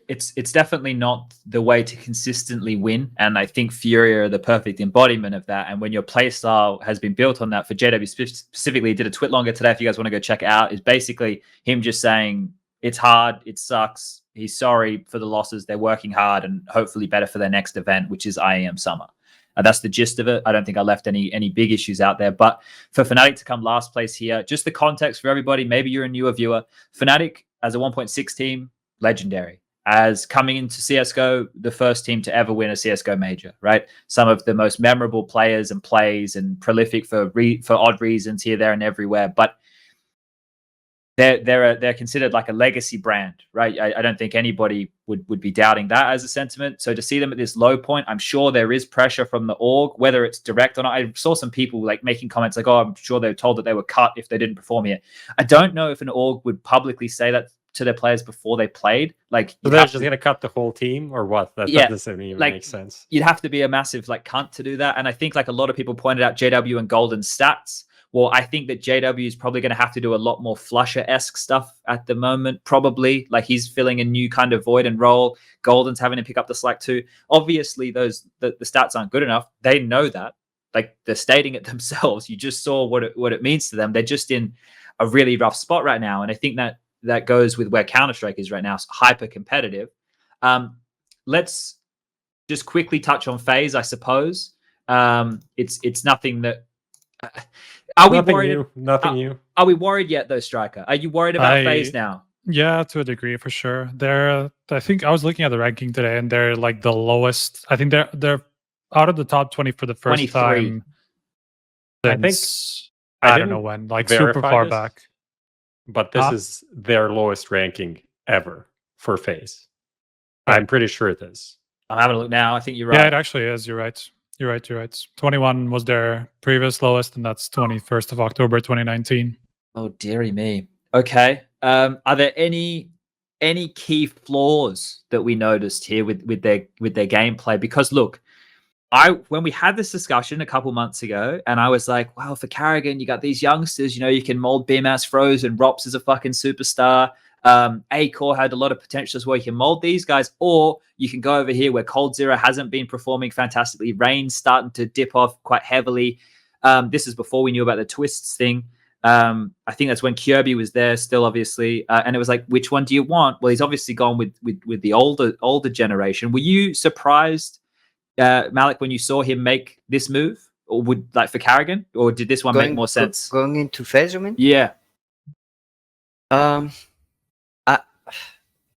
It's definitely not the way to consistently win, and I think Furia are the perfect embodiment of that. And when your play style has been built on that, for JW specifically, he did a tweet longer today, if you guys want to go check it out, is basically him just saying it's hard, it sucks, he's sorry for the losses, they're working hard and hopefully better for their next event, which is IEM Summer. That's the gist of it. I don't think I left any big issues out there. But for Fnatic to come last place here, just the context for everybody, maybe you're a newer viewer. Fnatic as a 1.6 team, legendary. As coming into CSGO, the first team to ever win a CSGO major, right? Some of the most memorable players and plays, and prolific for odd reasons here, there, and everywhere. But they're considered like a legacy brand, right? I don't think anybody would be doubting that as a sentiment. So to see them at this low point, I'm sure there is pressure from the org, whether it's direct or not. I saw some people like making comments like, oh, I'm sure they were told that they were cut if they didn't perform here. I don't know if an org would publicly say that to their players before they played. Like, so they're just gonna cut the whole team, or what? That doesn't even make sense. You'd have to be a massive like cunt to do that. And I think, like a lot of people pointed out, JW and Golden stats. Well, I think that JW is probably going to have to do a lot more Flusher-esque stuff at the moment, probably. Like, he's filling a new kind of void and role. Golden's having to pick up the slack too. Obviously, the stats aren't good enough. They know that. Like, they're stating it themselves. You just saw what it means to them. They're just in a really rough spot right now. And I think that goes with where Counter-Strike is right now. It's hyper competitive. Let's just quickly touch on FaZe, I suppose. It's nothing that... Are we worried? Nothing new. Are we worried yet, though, Striker? Are you worried about FaZe now? Yeah, to a degree, for sure. I think I was looking at the ranking today, and they're like the lowest. I think they're out of the top 20 for the first 23. time. I don't know when, like super far back. But this is their lowest ranking ever for FaZe. I'm pretty sure it is. I'm having a look now. I think you're right. Yeah, it actually is. You're right. You're right. 21 was their previous lowest, and that's 21st of October 2019. Oh, dearie me. Okay. Are there any key flaws that we noticed here with their gameplay? Because look, when we had this discussion a couple months ago, and I was like, wow, for Karrigan, you got these youngsters, you can mold BMAS Frozen, Rops is a fucking superstar. Acor had a lot of potential as well. You can mold these guys, or you can go over here where coldzera hasn't been performing fantastically. Rain's starting to dip off quite heavily. This is before we knew about the twists thing. I think that's when Kirby was there still, obviously. And it was like, which one do you want? Well, he's obviously gone with the older generation. Were you surprised, Malik, when you saw him make this move, or for Karrigan, or did this one make more sense? Going into FaZe, you mean? Yeah.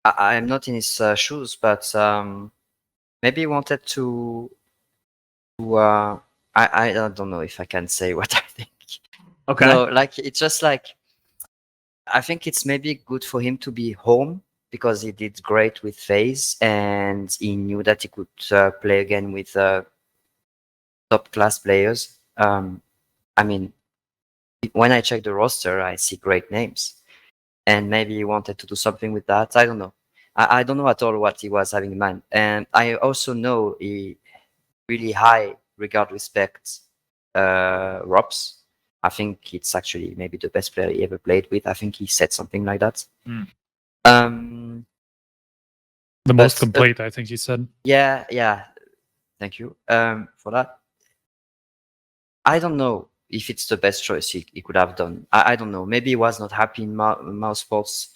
I'm not in his shoes, but maybe he wanted to. I don't know if I can say what I think. Okay. No, like it's just like I think it's maybe good for him to be home because he did great with FaZe, and he knew that he could play again with top class players. I mean, when I check the roster, I see great names. And maybe he wanted to do something with that. I don't know. I don't know at all what he was having in mind. And I also know he really high regard, respect Robs. I think it's actually maybe the best player he ever played with. I think he said something like that. Mm. The most But, complete, I think he said. yeah. Thank you for that. I don't know if it's the best choice he could have done. I don't know. Maybe he was not happy in Mouse Sports.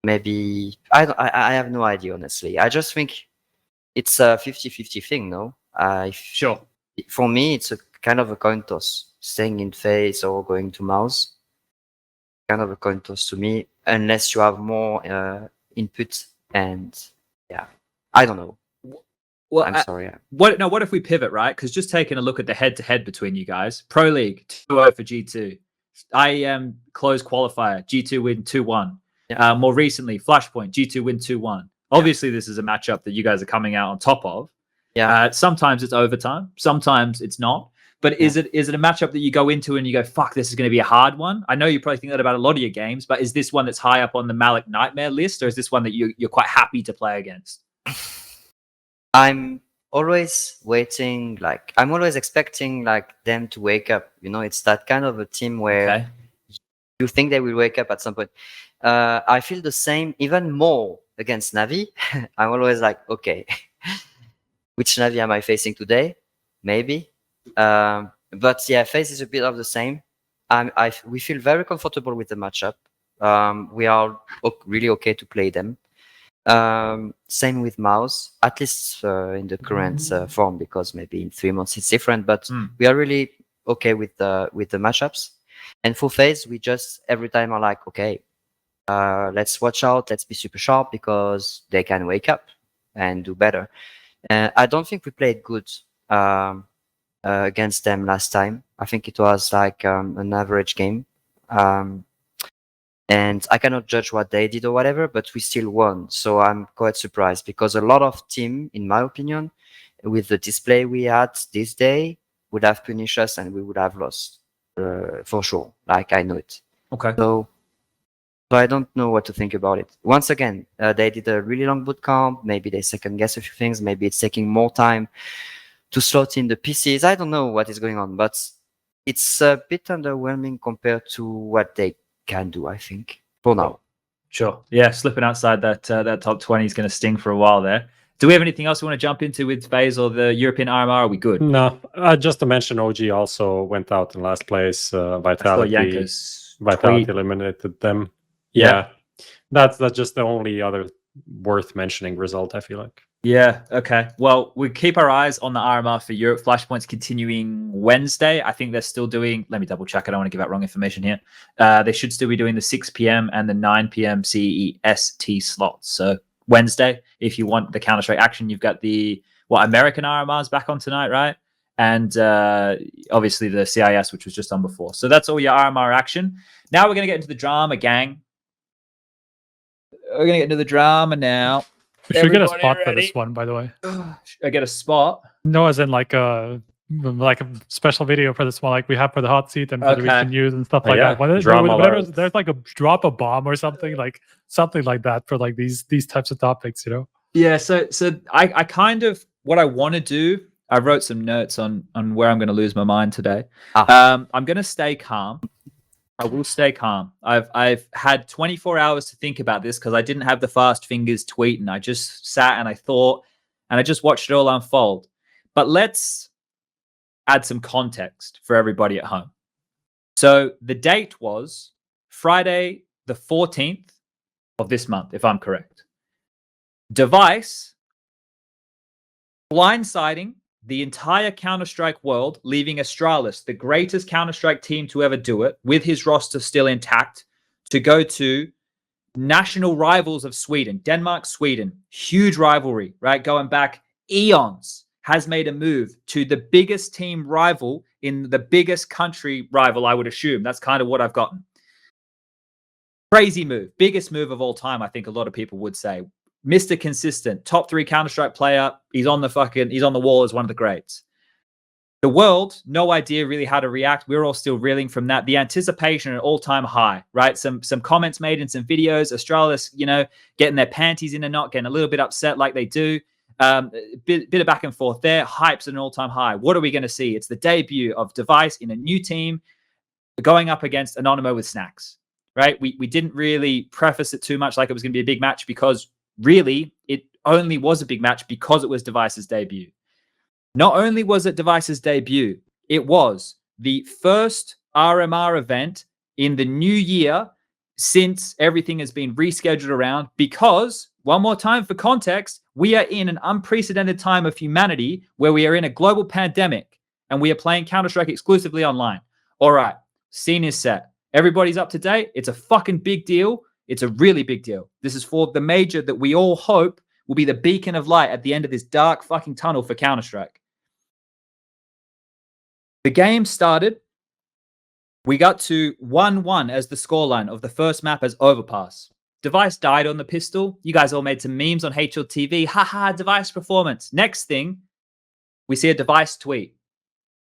Maybe I have no idea, honestly. I just think it's a 50-50 thing, no? Sure. For me, it's a kind of a coin toss. Staying in FaZe or going to Mouse. Kind of a coin toss to me, unless you have more input. And yeah, I don't know. Well, I'm sorry. What if we pivot, right? Because just taking a look at the head-to-head between you guys, Pro League 2-0 for G2, IEM closed qualifier, G2 win 2-1. Yeah. More recently, Flashpoint, G2 win 2-1. Obviously, this is a matchup that you guys are coming out on top of. Yeah. Sometimes it's overtime, sometimes it's not. But is it a matchup that you go into and you go, fuck, this is going to be a hard one? I know you probably think that about a lot of your games, but is this one that's high up on the Malik Nightmare list, or is this one that you're quite happy to play against? I'm always waiting, like I'm always expecting like them to wake up. You know, it's that kind of a team where you think they will wake up at some point. I feel the same, even more against Navi. I'm always like, okay, which Navi am I facing today? Maybe. But yeah, FaZe is a bit of the same. We feel very comfortable with the matchup. We are really okay to play them. Same with Mouse, at least in the current form, because maybe in 3 months it's different. But we are really okay with the matchups. And for FaZe, we just every time are like, okay, let's watch out, let's be super sharp because they can wake up and do better. I don't think we played good against them last time. I think it was like an average game. And I cannot judge what they did or whatever, but we still won. So I'm quite surprised because a lot of team, in my opinion, with the display we had this day, would have punished us and we would have lost for sure. Like, I know it. Okay. So I don't know what to think about it. Once again, they did a really long boot camp. Maybe they second guess a few things. Maybe it's taking more time to slot in the pieces. I don't know what is going on, but it's a bit underwhelming compared to what they can do, I think, for now. Sure. Yeah, slipping outside that top 20 is going to sting for a while there. Do we have anything else we want to jump into with FaZe or the European RMR? Are we good? No, just to mention, OG also went out in last place. Vitality eliminated them. Yeah. That's just the only other worth mentioning result, I feel like. Yeah, okay. Well, we keep our eyes on the RMR for Europe. Flashpoint's continuing Wednesday. I think they're still doing, let me double check. I don't want to give out wrong information here. They should still be doing the 6 p.m. and the 9 p.m. CEST slots. So Wednesday, if you want the Counter-Strike action, you've got the, American RMRs back on tonight, right? And obviously the CIS, which was just on before. So that's all your RMR action. Now we're going to get into the drama, gang. We're going to get into the drama now. We should get a spot for this one, by the way. I get a spot? No, as in like a special video for this one, like we have for the hot seat and for the recent news and stuff like that. Whenever there's like a drop a bomb or something like that for like these types of topics, you know? Yeah. So I kind of what I want to do. I wrote some notes on where I'm going to lose my mind today. I'm going to stay calm. I will stay calm. I've had 24 hours to think about this because I didn't have the fast fingers tweeting. I just sat and I thought, and I just watched it all unfold. But let's add some context for everybody at home. So the date was Friday, the 14th of this month, if I'm correct. Device blindsiding the entire Counter-Strike world, leaving Astralis, the greatest Counter-Strike team to ever do it, with his roster still intact, to go to national rivals of Sweden, Denmark, Sweden, huge rivalry, right? Going back eons, has made a move to the biggest team rival in the biggest country rival, I would assume. That's kind of what I've gotten. Crazy move. Biggest move of all time, I think a lot of people would say. Mr. Consistent, top 3 Counter-Strike player. He's on the wall as one of the greats. The world, no idea really how to react. We're all still reeling from that. The anticipation at an all-time high, right? Some comments made in some videos. Australis, getting their panties in a knot, getting a little bit upset like they do. Bit of back and forth there. Hype's at an all-time high. What are we going to see? It's the debut of Device in a new team going up against Anonymo with Snacks, right? We didn't really preface it too much like it was going to be a big match, because really it only was a big match because it was Device's debut. Not only was it Device's debut, it was the first RMR event in the new year since everything has been rescheduled around, because, one more time for context, we are in an unprecedented time of humanity where we are in a global pandemic and we are playing Counter-Strike exclusively online. All right, scene is set. Everybody's up to date. It's a fucking big deal. It's a really big deal. This is for the major that we all hope will be the beacon of light at the end of this dark fucking tunnel for Counter-Strike. The game started. We got to 1-1 as the scoreline of the first map as Overpass. Device died on the pistol. You guys all made some memes on HLTV. Haha, Device performance. Next thing, we see a Device tweet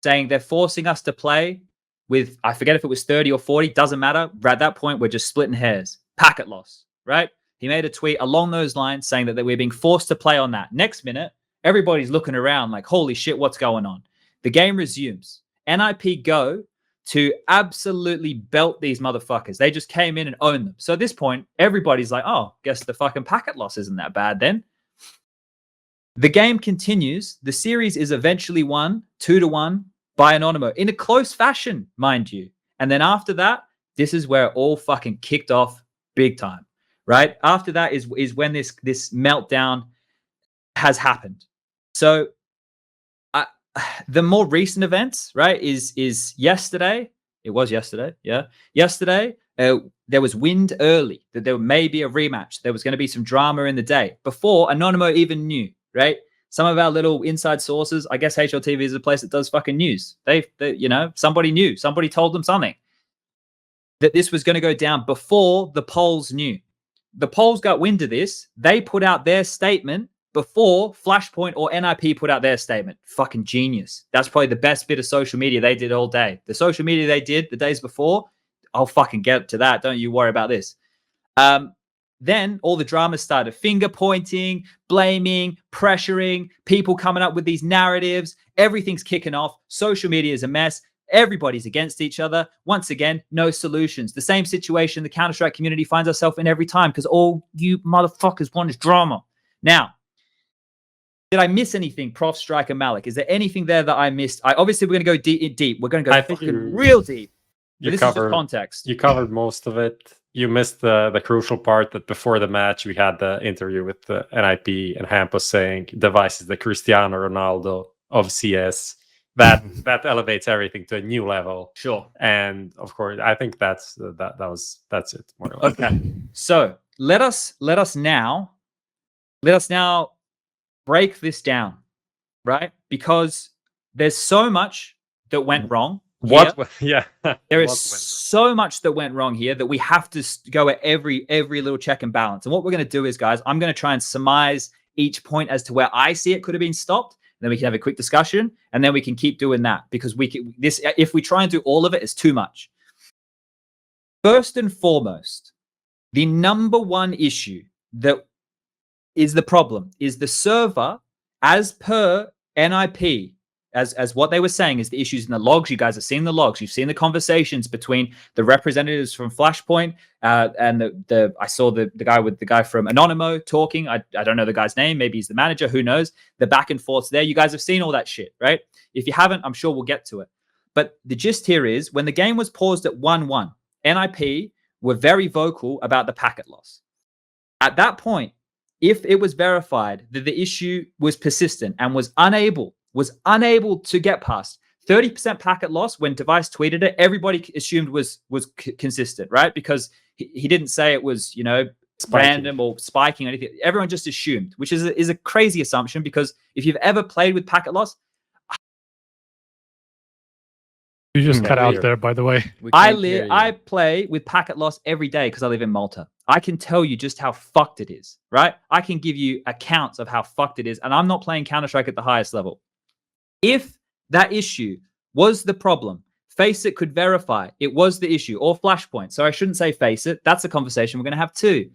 saying they're forcing us to play with, I forget if it was 30 or 40, doesn't matter. At that point, we're just splitting hairs. Packet loss, right? He made a tweet along those lines saying that we're being forced to play on that. Next minute, everybody's looking around like, holy shit, what's going on? The game resumes. NIP go to absolutely belt these motherfuckers. They just came in and owned them. So at this point, everybody's like, oh, guess the fucking packet loss isn't that bad then. The game continues. The series is eventually won 2-1 by Anonymo in a close fashion, mind you. And then after that, this is where it all fucking kicked off big time, right? After that is when this meltdown has happened. So the more recent events, right, is yesterday. It was yesterday, yeah. Yesterday, there was wind early that there may be a rematch. There was going to be some drama in the day before Anonymo even knew, right? Some of our little inside sources, I guess HLTV is a place that does fucking news. They somebody knew. Somebody told them something. That this was going to go down before the polls knew. The polls got wind of this. They put out their statement before Flashpoint or NIP put out their statement. Fucking genius. That's probably the best bit of social media they did all day. The social media they did the days before, I'll fucking get to that. Don't you worry about this. Then all the drama started. Finger pointing, blaming, pressuring, people coming up with these narratives. Everything's kicking off. Social media is a mess. Everybody's against each other. Once again, no solutions. The same situation the Counter-Strike community finds ourselves in every time, because all you motherfuckers want is drama. Now, did I miss anything, Prof, Striker, Malik? Is there anything there that I missed? Obviously, we're going to go deep. We're going to go fucking real deep. This is just context. You covered most of it. You missed the crucial part that before the match, we had the interview with the NIP and Hampus saying Device is the Cristiano Ronaldo of CS. That elevates everything to a new level. Sure. And of course, I think that's it. More or less. Okay. So let us now break this down, right? Because there's so much that went wrong. Yeah. There is so much that went wrong here that we have to go at every little check and balance. And what we're going to do is, guys, I'm going to try and surmise each point as to where I see it could have been stopped. Then we can have a quick discussion, and then we can keep doing that, because if we try and do all of it, it's too much. First and foremost, the number one issue that is the problem is the server, as per NIP, as what they were saying is the issues in the logs. You guys have seen the logs. You've seen the conversations between the representatives from Flashpoint and I saw the guy from Anonymo talking. I don't know the guy's name. Maybe he's the manager. Who knows? The back and forths there. You guys have seen all that shit, right? If you haven't, I'm sure we'll get to it. But the gist here is, when the game was paused at 1-1, NIP were very vocal about the packet loss. At that point, if it was verified that the issue was persistent and was unable to get past 30% packet loss when Device tweeted it, everybody assumed was consistent, right? Because he didn't say it was, random or spiking or anything. Everyone just assumed, which is a crazy assumption, because if you've ever played with packet loss, you just cut out there, by the way. I play with packet loss every day because I live in Malta. I can tell you just how fucked it is, right? I can give you accounts of how fucked it is, and I'm not playing Counter-Strike at the highest level. If that issue was the problem. Faceit could verify it was the issue, or Flashpoint. So I shouldn't say Faceit. That's a conversation we're going to have too.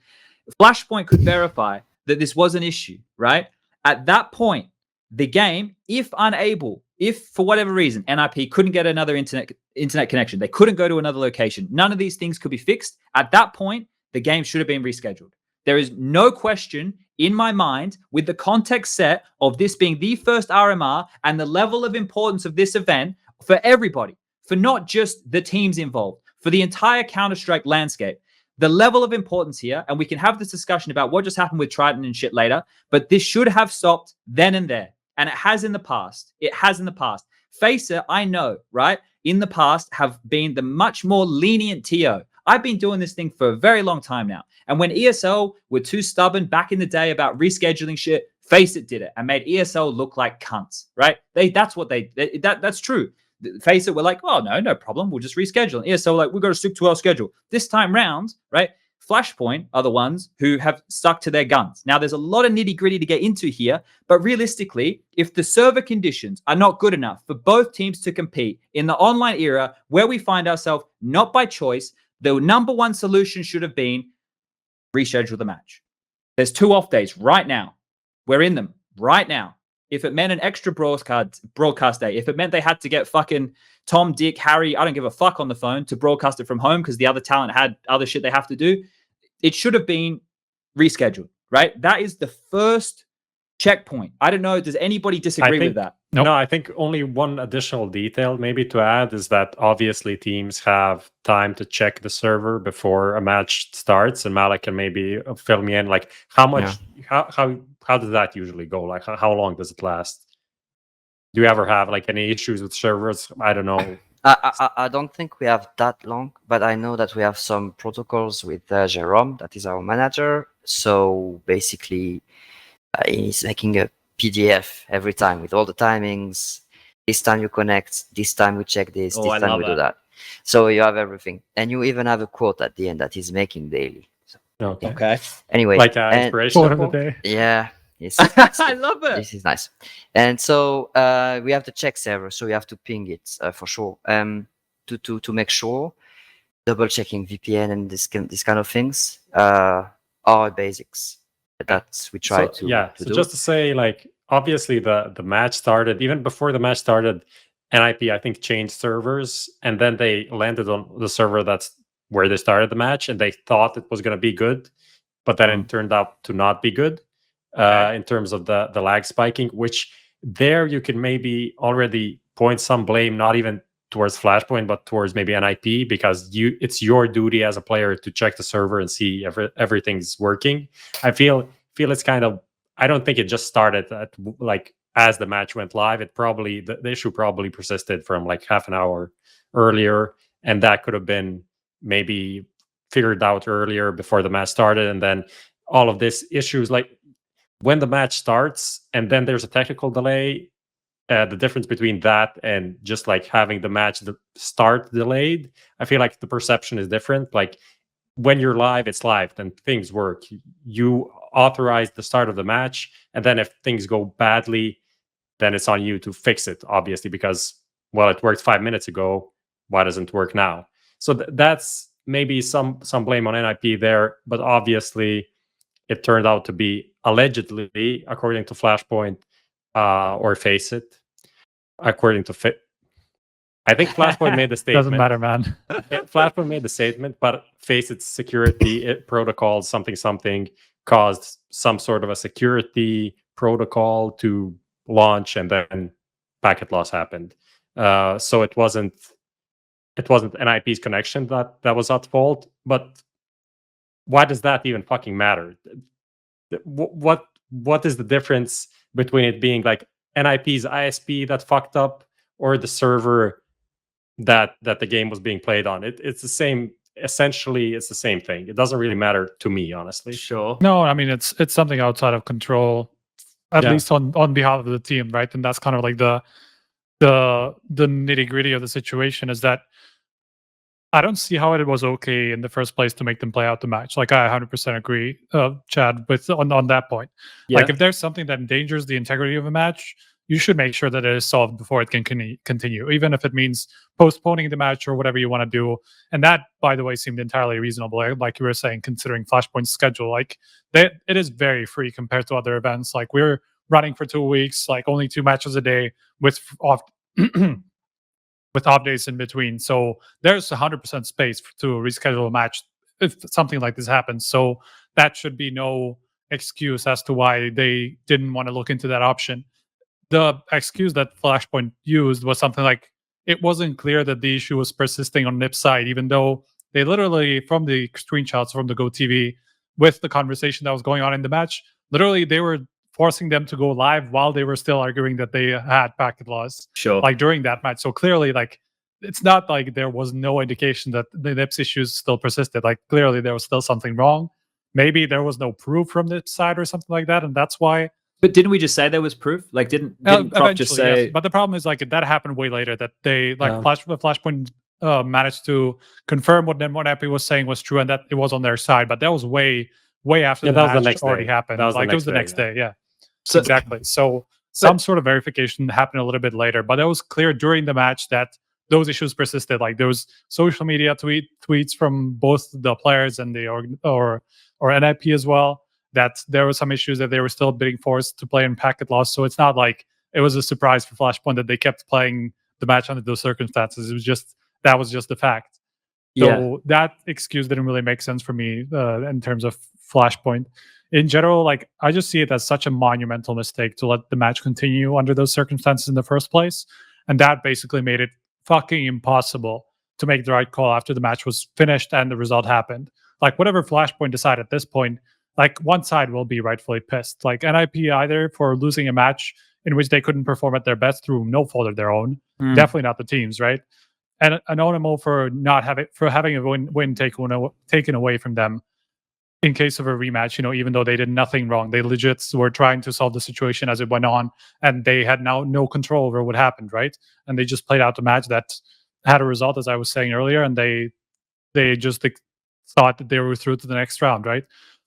Flashpoint could verify that this was an issue, right? At that point, the game, if for whatever reason, NIP couldn't get another internet connection, they couldn't go to another location, none of these things could be fixed. At that point, the game should have been rescheduled. There is no question in my mind, with the context set of this being the first RMR and the level of importance of this event for everybody, for not just the teams involved, for the entire Counter-Strike landscape. The level of importance here, and we can have this discussion about what just happened with Triton and shit later, but this should have stopped then and there. And it has in the past. It has in the past. Faceit, I know, right, in the past have been the much more lenient TO. I've been doing this thing for a very long time now. And when ESL were too stubborn back in the day about rescheduling shit, Faceit did it and made ESL look like cunts, right? That's true. Faceit were like, oh, no problem. We'll just reschedule. And ESL were like, we've got to stick to our schedule. This time round, right, Flashpoint are the ones who have stuck to their guns. Now, there's a lot of nitty gritty to get into here, but realistically, if the server conditions are not good enough for both teams to compete in the online era where we find ourselves not by choice, the number one solution should have been reschedule the match. There's 2 off days right now. We're in them right now. If it meant an extra broadcast day, if it meant they had to get fucking Tom, Dick, Harry, I don't give a fuck on the phone to broadcast it from home because the other talent had other shit they have to do, it should have been rescheduled, right? That is the first checkpoint. I don't know. Does anybody disagree with that? No, I think only one additional detail maybe to add is that obviously teams have time to check the server before a match starts, and Malik can maybe fill me in. Like how much, how does that usually go? Like how long does it last? Do you ever have like any issues with servers? I don't know. I don't think we have that long, but I know that we have some protocols with Jerome, that is our manager. So basically, he's making a PDF every time with all the timings. This time you connect, this time we check this, this time we do that. So you have everything. And you even have a quote at the end that he's making daily. So, okay. Anyway. Like inspiration Quote of the day. Yeah. Yes, I love it. This is nice. And so we have the check server, so we have to ping it for sure. To make sure, double checking VPN and this kind of things are basics. That's we try to do. Just to say, like obviously the match started even before the match started. NIP I think changed servers, and then they landed on the server that's where they started the match, and they thought it was going to be good, but then it turned out to not be good. In terms of the lag spiking, which there you can maybe already point some blame, not even towards Flashpoint, but towards maybe NIP, because it's your duty as a player to check the server and see everything's working. I feel it's kind of, I don't think it just started at like as the match went live. It probably the issue probably persisted from like half an hour earlier, and that could have been maybe figured out earlier before the match started. And then all of these issues, like when the match starts and then there's a technical delay, the difference between that and just like having the match start delayed, I feel like the perception is different. Like when you're live, it's live, then things work. You authorize the start of the match, and then if things go badly, then it's on you to fix it, obviously, because, well, it worked 5 minutes ago. Why doesn't it work now? So that's maybe some blame on NIP there, but obviously it turned out to be allegedly, according to Flashpoint or Faceit, according to I think Flashpoint made the statement. Doesn't matter, man. Flashpoint made the statement, but Faceit's security protocol something caused some sort of a security protocol to launch, and then packet loss happened. So it wasn't NIP's connection that was at fault. But why does that even fucking matter? What is the difference between it being like NIP's ISP that fucked up or the server that the game was being played on? It's the same. Essentially, it's the same thing. It doesn't really matter to me, honestly. Sure. No, I mean it's something outside of control, at least on behalf of the team, right? And that's kind of like the nitty gritty of the situation is that I don't see how it was okay in the first place to make them play out the match. Like I 100% agree, Chad, on that point. Yeah. Like if there's something that endangers the integrity of a match, you should make sure that it is solved before it can continue, even if it means postponing the match or whatever you want to do. And that, by the way, seemed entirely reasonable. Like you were saying, considering Flashpoint's schedule, like it is very free compared to other events. Like we're running for 2 weeks, like only 2 matches a day with off with off days in between. So there's 100% space to reschedule a match if something like this happens. So that should be no excuse as to why they didn't want to look into that option. The excuse that Flashpoint used was something like it wasn't clear that the issue was persisting on NIP's side, even though they literally, from the screenshots from the GoTV, with the conversation that was going on in the match, literally they were forcing them to go live while they were still arguing that they had packet loss, like during that match. So clearly, like, it's not like there was no indication that the NIPS issues still persisted. Like clearly there was still something wrong. Maybe there was no proof from NIP's side or something like that, and that's why. But didn't we just say there was proof? Like, didn't Prop just say? Yes. But the problem is, like, that happened way later. That they Flashpoint managed to confirm what NIP was saying was true, and that it was on their side. But that was way after the match already happened. It was the next day. Yeah, so, exactly. So some sort of verification happened a little bit later, but it was clear during the match that those issues persisted. Like there was social media tweets from both the players and the or NIP as well, that there were some issues that they were still being forced to play in packet loss. So it's not like it was a surprise for Flashpoint that they kept playing the match under those circumstances. It was just the fact. So that excuse didn't really make sense for me in terms of Flashpoint. In general, like I just see it as such a monumental mistake to let the match continue under those circumstances in the first place. And that basically made it fucking impossible to make the right call after the match was finished and the result happened. Like whatever Flashpoint decide at this point, like one side will be rightfully pissed. Like NIP either for losing a match in which they couldn't perform at their best through no fault of their own, definitely not the teams, right? And Anonymous for having a win taken away from them in case of a rematch. You know, even though they did nothing wrong, they legit were trying to solve the situation as it went on, and they had now no control over what happened, right? And they just played out the match that had a result, as I was saying earlier, and they just thought that they were through to the next round, right?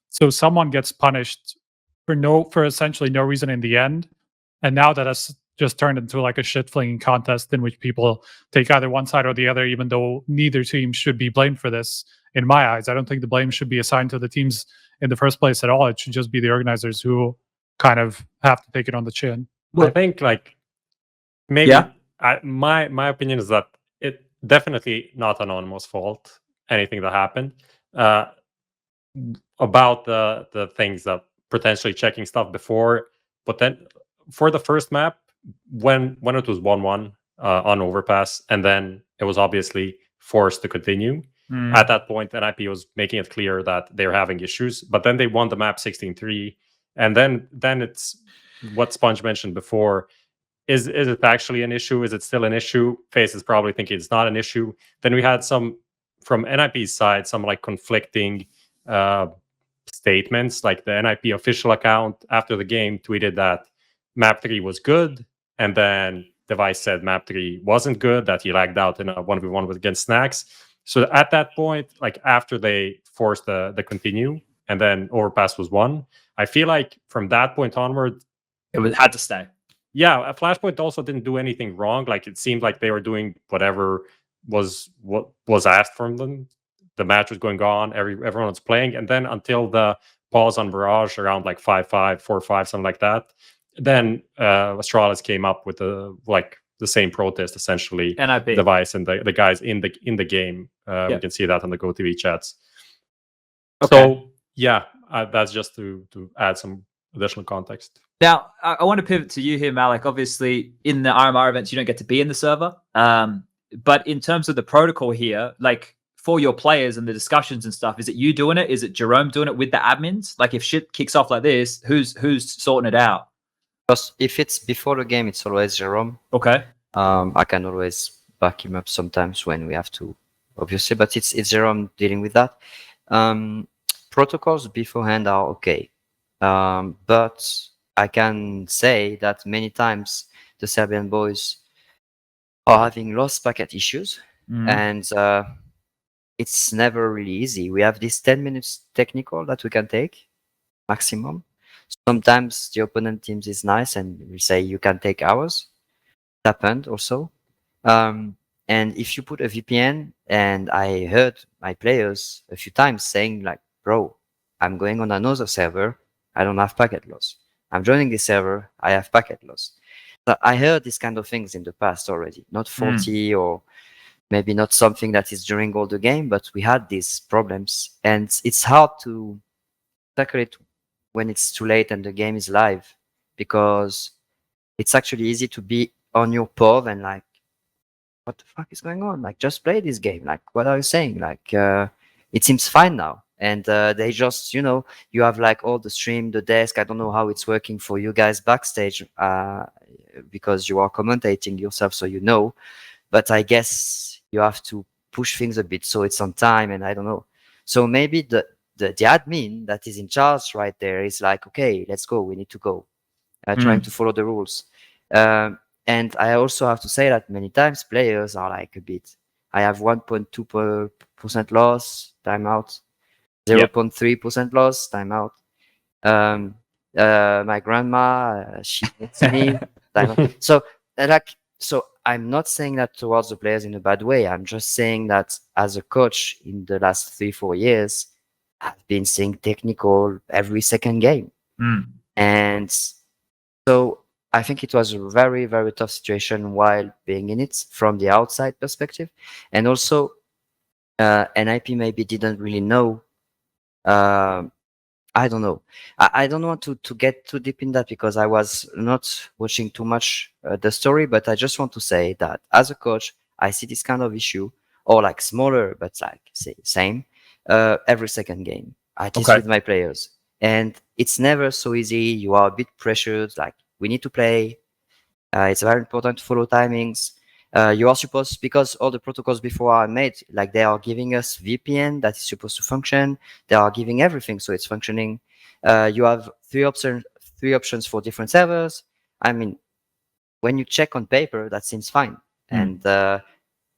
So someone gets punished for essentially no reason in the end, and now that has just turned into like a shit-flinging contest in which people take either one side or the other, even though neither team should be blamed for this. In my eyes, I don't think the blame should be assigned to the teams in the first place at all. It should just be the organizers who kind of have to take it on the chin. Well, I think like maybe my opinion is that it definitely not Anonymous' fault. Anything that happened. About the things that potentially checking stuff before, but then for the first map when it was 1-1 on overpass, and then it was obviously forced to continue. At that point, NIP was making it clear that they're having issues, but then they won the map 16-3, and then it's what Sponge mentioned before. Is it actually an issue? Is it still an issue? FaZe is probably thinking it's not an issue. Then we had some from NIP's side, some like conflicting statements. Like the NIP official account after the game tweeted that map 3 was good, and then Device said map 3 wasn't good, that he lagged out in a 1v1 against Snax. So at that point, like after they forced the continue and then overpass was won, I feel like from that point onward, had to stay. Yeah, Flashpoint also didn't do anything wrong. Like it seemed like they were doing whatever was asked from them. The match was going on, everyone was playing, and then until the pause on Barrage around like 5-5, 4-5, something like that, then Astralis came up with the same protest, essentially. NIP. Device and the guys in the game. We can see that on the GoTV chats. Okay. So yeah, that's just to add some additional context. Now, I want to pivot to you here, Malik. Obviously, in the RMR events, you don't get to be in the server. But in terms of the protocol here, like for your players and the discussions and stuff, is it you doing it? Is it Jerome doing it with the admins? Like if shit kicks off like this, who's sorting it out? Because if it's before the game, it's always Jerome. Okay. I can always back him up sometimes when we have to, obviously, but it's Jerome dealing with that. Protocols beforehand are okay. But I can say that many times the Serbian boys are having lost packet issues, and it's never really easy. We have this 10 minutes technical that we can take maximum. Sometimes the opponent teams is nice and we say you can take ours. It happened also. And if you put a VPN, and I heard my players a few times saying like, bro, I'm going on another server, I don't have packet loss. I'm joining this server, I have packet loss. But I heard these kind of things in the past already, not 40 or maybe not something that is during all the game, but we had these problems, and it's hard to tackle it when it's too late and the game is live, because it's actually easy to be on your POV and like, what the fuck is going on? Like, just play this game. Like, what are you saying? Like, it seems fine now. And they just, you have like all the stream, the desk. I don't know how it's working for you guys backstage, because you are commentating yourself, so you know. But I guess you have to push things a bit so it's on time, and I don't know. So maybe the admin that is in charge right there is like, okay, let's go. We need to go. Trying to follow the rules. And I also have to say that many times players are like a bit, I have 1.2% loss, timeout, 0.3% loss, timeout. My grandma, she hits me, timeout. So I'm not saying that towards the players in a bad way. I'm just saying that as a coach in the last 3-4 years, I've been seeing technical every second game. And so I think it was a very, very tough situation while being in it from the outside perspective. And also, NIP maybe didn't really know. I don't know. I don't want to get too deep in that because I was not watching too much the story, but I just want to say that as a coach, I see this kind of issue, or like smaller, but like say same, every second game. I teach with my players. And it's never so easy. You are a bit pressured, like, we need to play. It's very important to follow timings. You are supposed, because all the protocols before are made, like they are giving us VPN that is supposed to function. They are giving everything, so it's functioning. You have three options for different servers. I mean, when you check on paper, that seems fine. And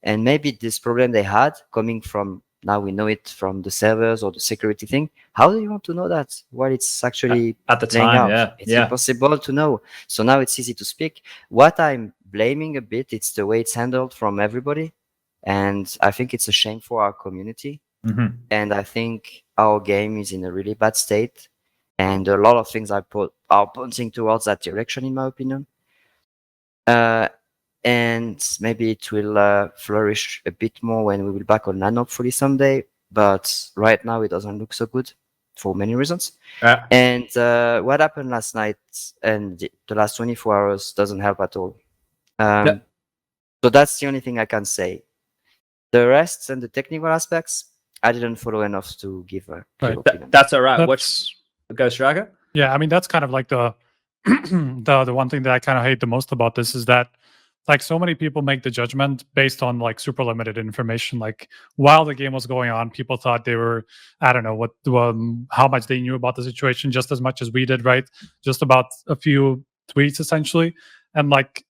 maybe this problem they had coming from, now we know it from the servers or the security thing. How do you want to know that? Well, it's actually at the playing time, out. It's impossible to know. So now it's easy to speak. What I'm blaming a bit, it's the way it's handled from everybody. And I think it's a shame for our community. And I think our game is in a really bad state. And a lot of things are pointing towards that direction, in my opinion. And maybe it will flourish a bit more when we will back on LAN hopefully someday. But right now it doesn't look so good for many reasons. And what happened last night and the last 24 hours doesn't help at all. So that's the only thing I can say. The rest and the technical aspects, I didn't follow enough to give a opinion. That's all right. What's Ghost Drago? Yeah, I mean, that's kind of like the the one thing that I kind of hate the most about this is that, like, so many people make the judgment based on like super limited information. Like, while the game was going on, people thought they were, I don't know how much they knew about the situation, just as much as we did, right? Just about a few tweets essentially. And like,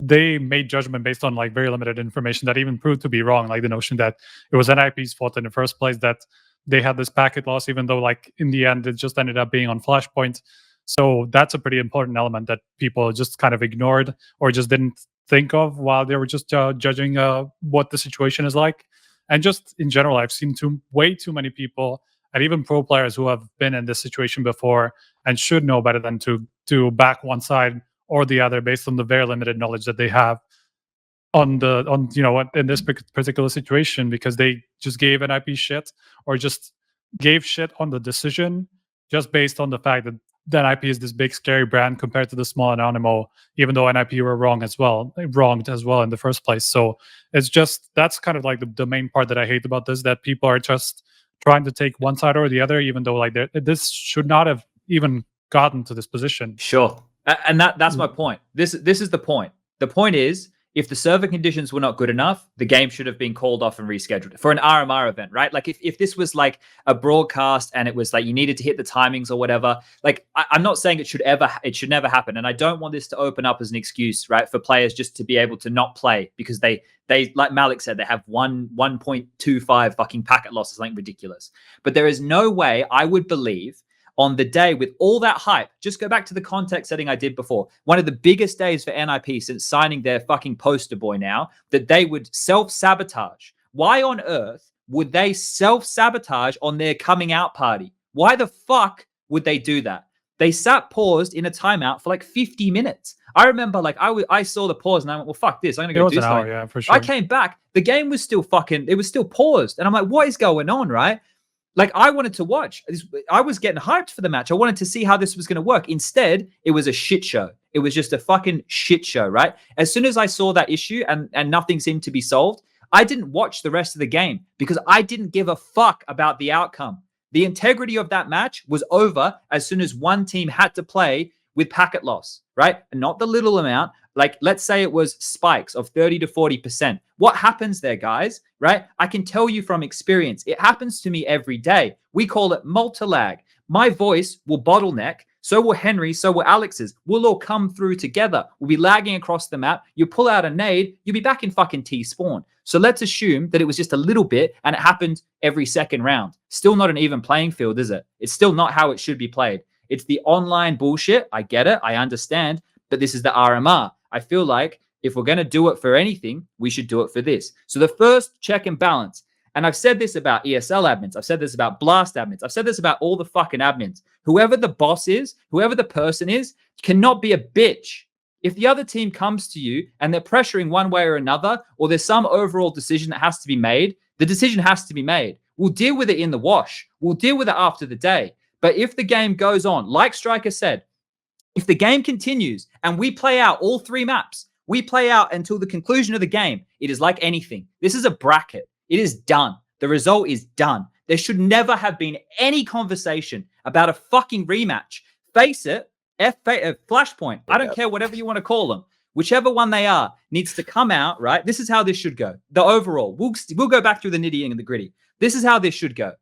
they made judgment based on like very limited information that even proved to be wrong. Like the notion that it was NIP's fault in the first place that they had this packet loss, even though like in the end, it just ended up being on Flashpoint. So that's a pretty important element that people just kind of ignored or just didn't think of while they were just judging what the situation is like. And just in general, I've seen way too many people and even pro players who have been in this situation before and should know better than to back one side or the other based on the very limited knowledge that they have in this particular situation, because they just gave NIP shit or just gave shit on the decision just based on the fact that NIP is this big scary brand compared to the small Anonymous, even though NIP were wronged as well in the first place. So it's just, that's kind of like the main part that I hate about this, that people are just trying to take one side or the other, even though like this should not have even gotten to this position. Sure. And that's my point. This is the point. The point is, if the server conditions were not good enough, the game should have been called off and rescheduled for an RMR event, right? Like if this was like a broadcast and it was like you needed to hit the timings or whatever, like I'm not saying it should never happen. And I don't want this to open up as an excuse, right, for players just to be able to not play because they like Malik said, they have 1.25 fucking packet loss or something ridiculous. But there is no way I would believe on the day with all that hype. Just go back to the context setting I did before. One of the biggest days for NIP since signing their fucking poster boy now, that they would self-sabotage. Why on earth would they self-sabotage on their coming out party? Why the fuck would they do that? They sat paused in a timeout for like 50 minutes. I remember like I saw the pause and I went, well, fuck this. I'm going to go do something. Yeah, for sure. I came back. The game was still it was still paused. And I'm like, what is going on, right? Like I wanted to watch. I was getting hyped for the match. I wanted to see how this was going to work. Instead, it was a shit show. It was just a fucking shit show, right? As soon as I saw that issue and nothing seemed to be solved, I didn't watch the rest of the game because I didn't give a fuck about the outcome. The integrity of that match was over as soon as one team had to play with packet loss, right? And not the little amount. Like, let's say it was spikes of 30 to 40%. What happens there, guys, right? I can tell you from experience. It happens to me every day. We call it multi-lag. My voice will bottleneck. So will Henry. So will Alex's. We'll all come through together. We'll be lagging across the map. You pull out a nade, you'll be back in fucking T-spawn. So let's assume that it was just a little bit and it happened every second round. Still not an even playing field, is it? It's still not how it should be played. It's the online bullshit. I get it. I understand. But this is the RMR. I feel like if we're going to do it for anything, we should do it for this. So the first check and balance, and I've said this about ESL admins. I've said this about Blast admins. I've said this about all the fucking admins. Whoever the boss is, whoever the person is, cannot be a bitch. If the other team comes to you and they're pressuring one way or another, or there's some overall decision that has to be made, the decision has to be made. We'll deal with it in the wash. We'll deal with it after the day. But if the game goes on, like Striker said, if the game continues and we play out all 3 maps, we play out until the conclusion of the game, it is like anything. This is a bracket. It is done. The result is done. There should never have been any conversation about a fucking rematch. Face it, Flashpoint, I don't care whatever you want to call them. Whichever one they are needs to come out, right? This is how this should go. The overall, we'll go back through the nitty and the gritty. This is how this should go.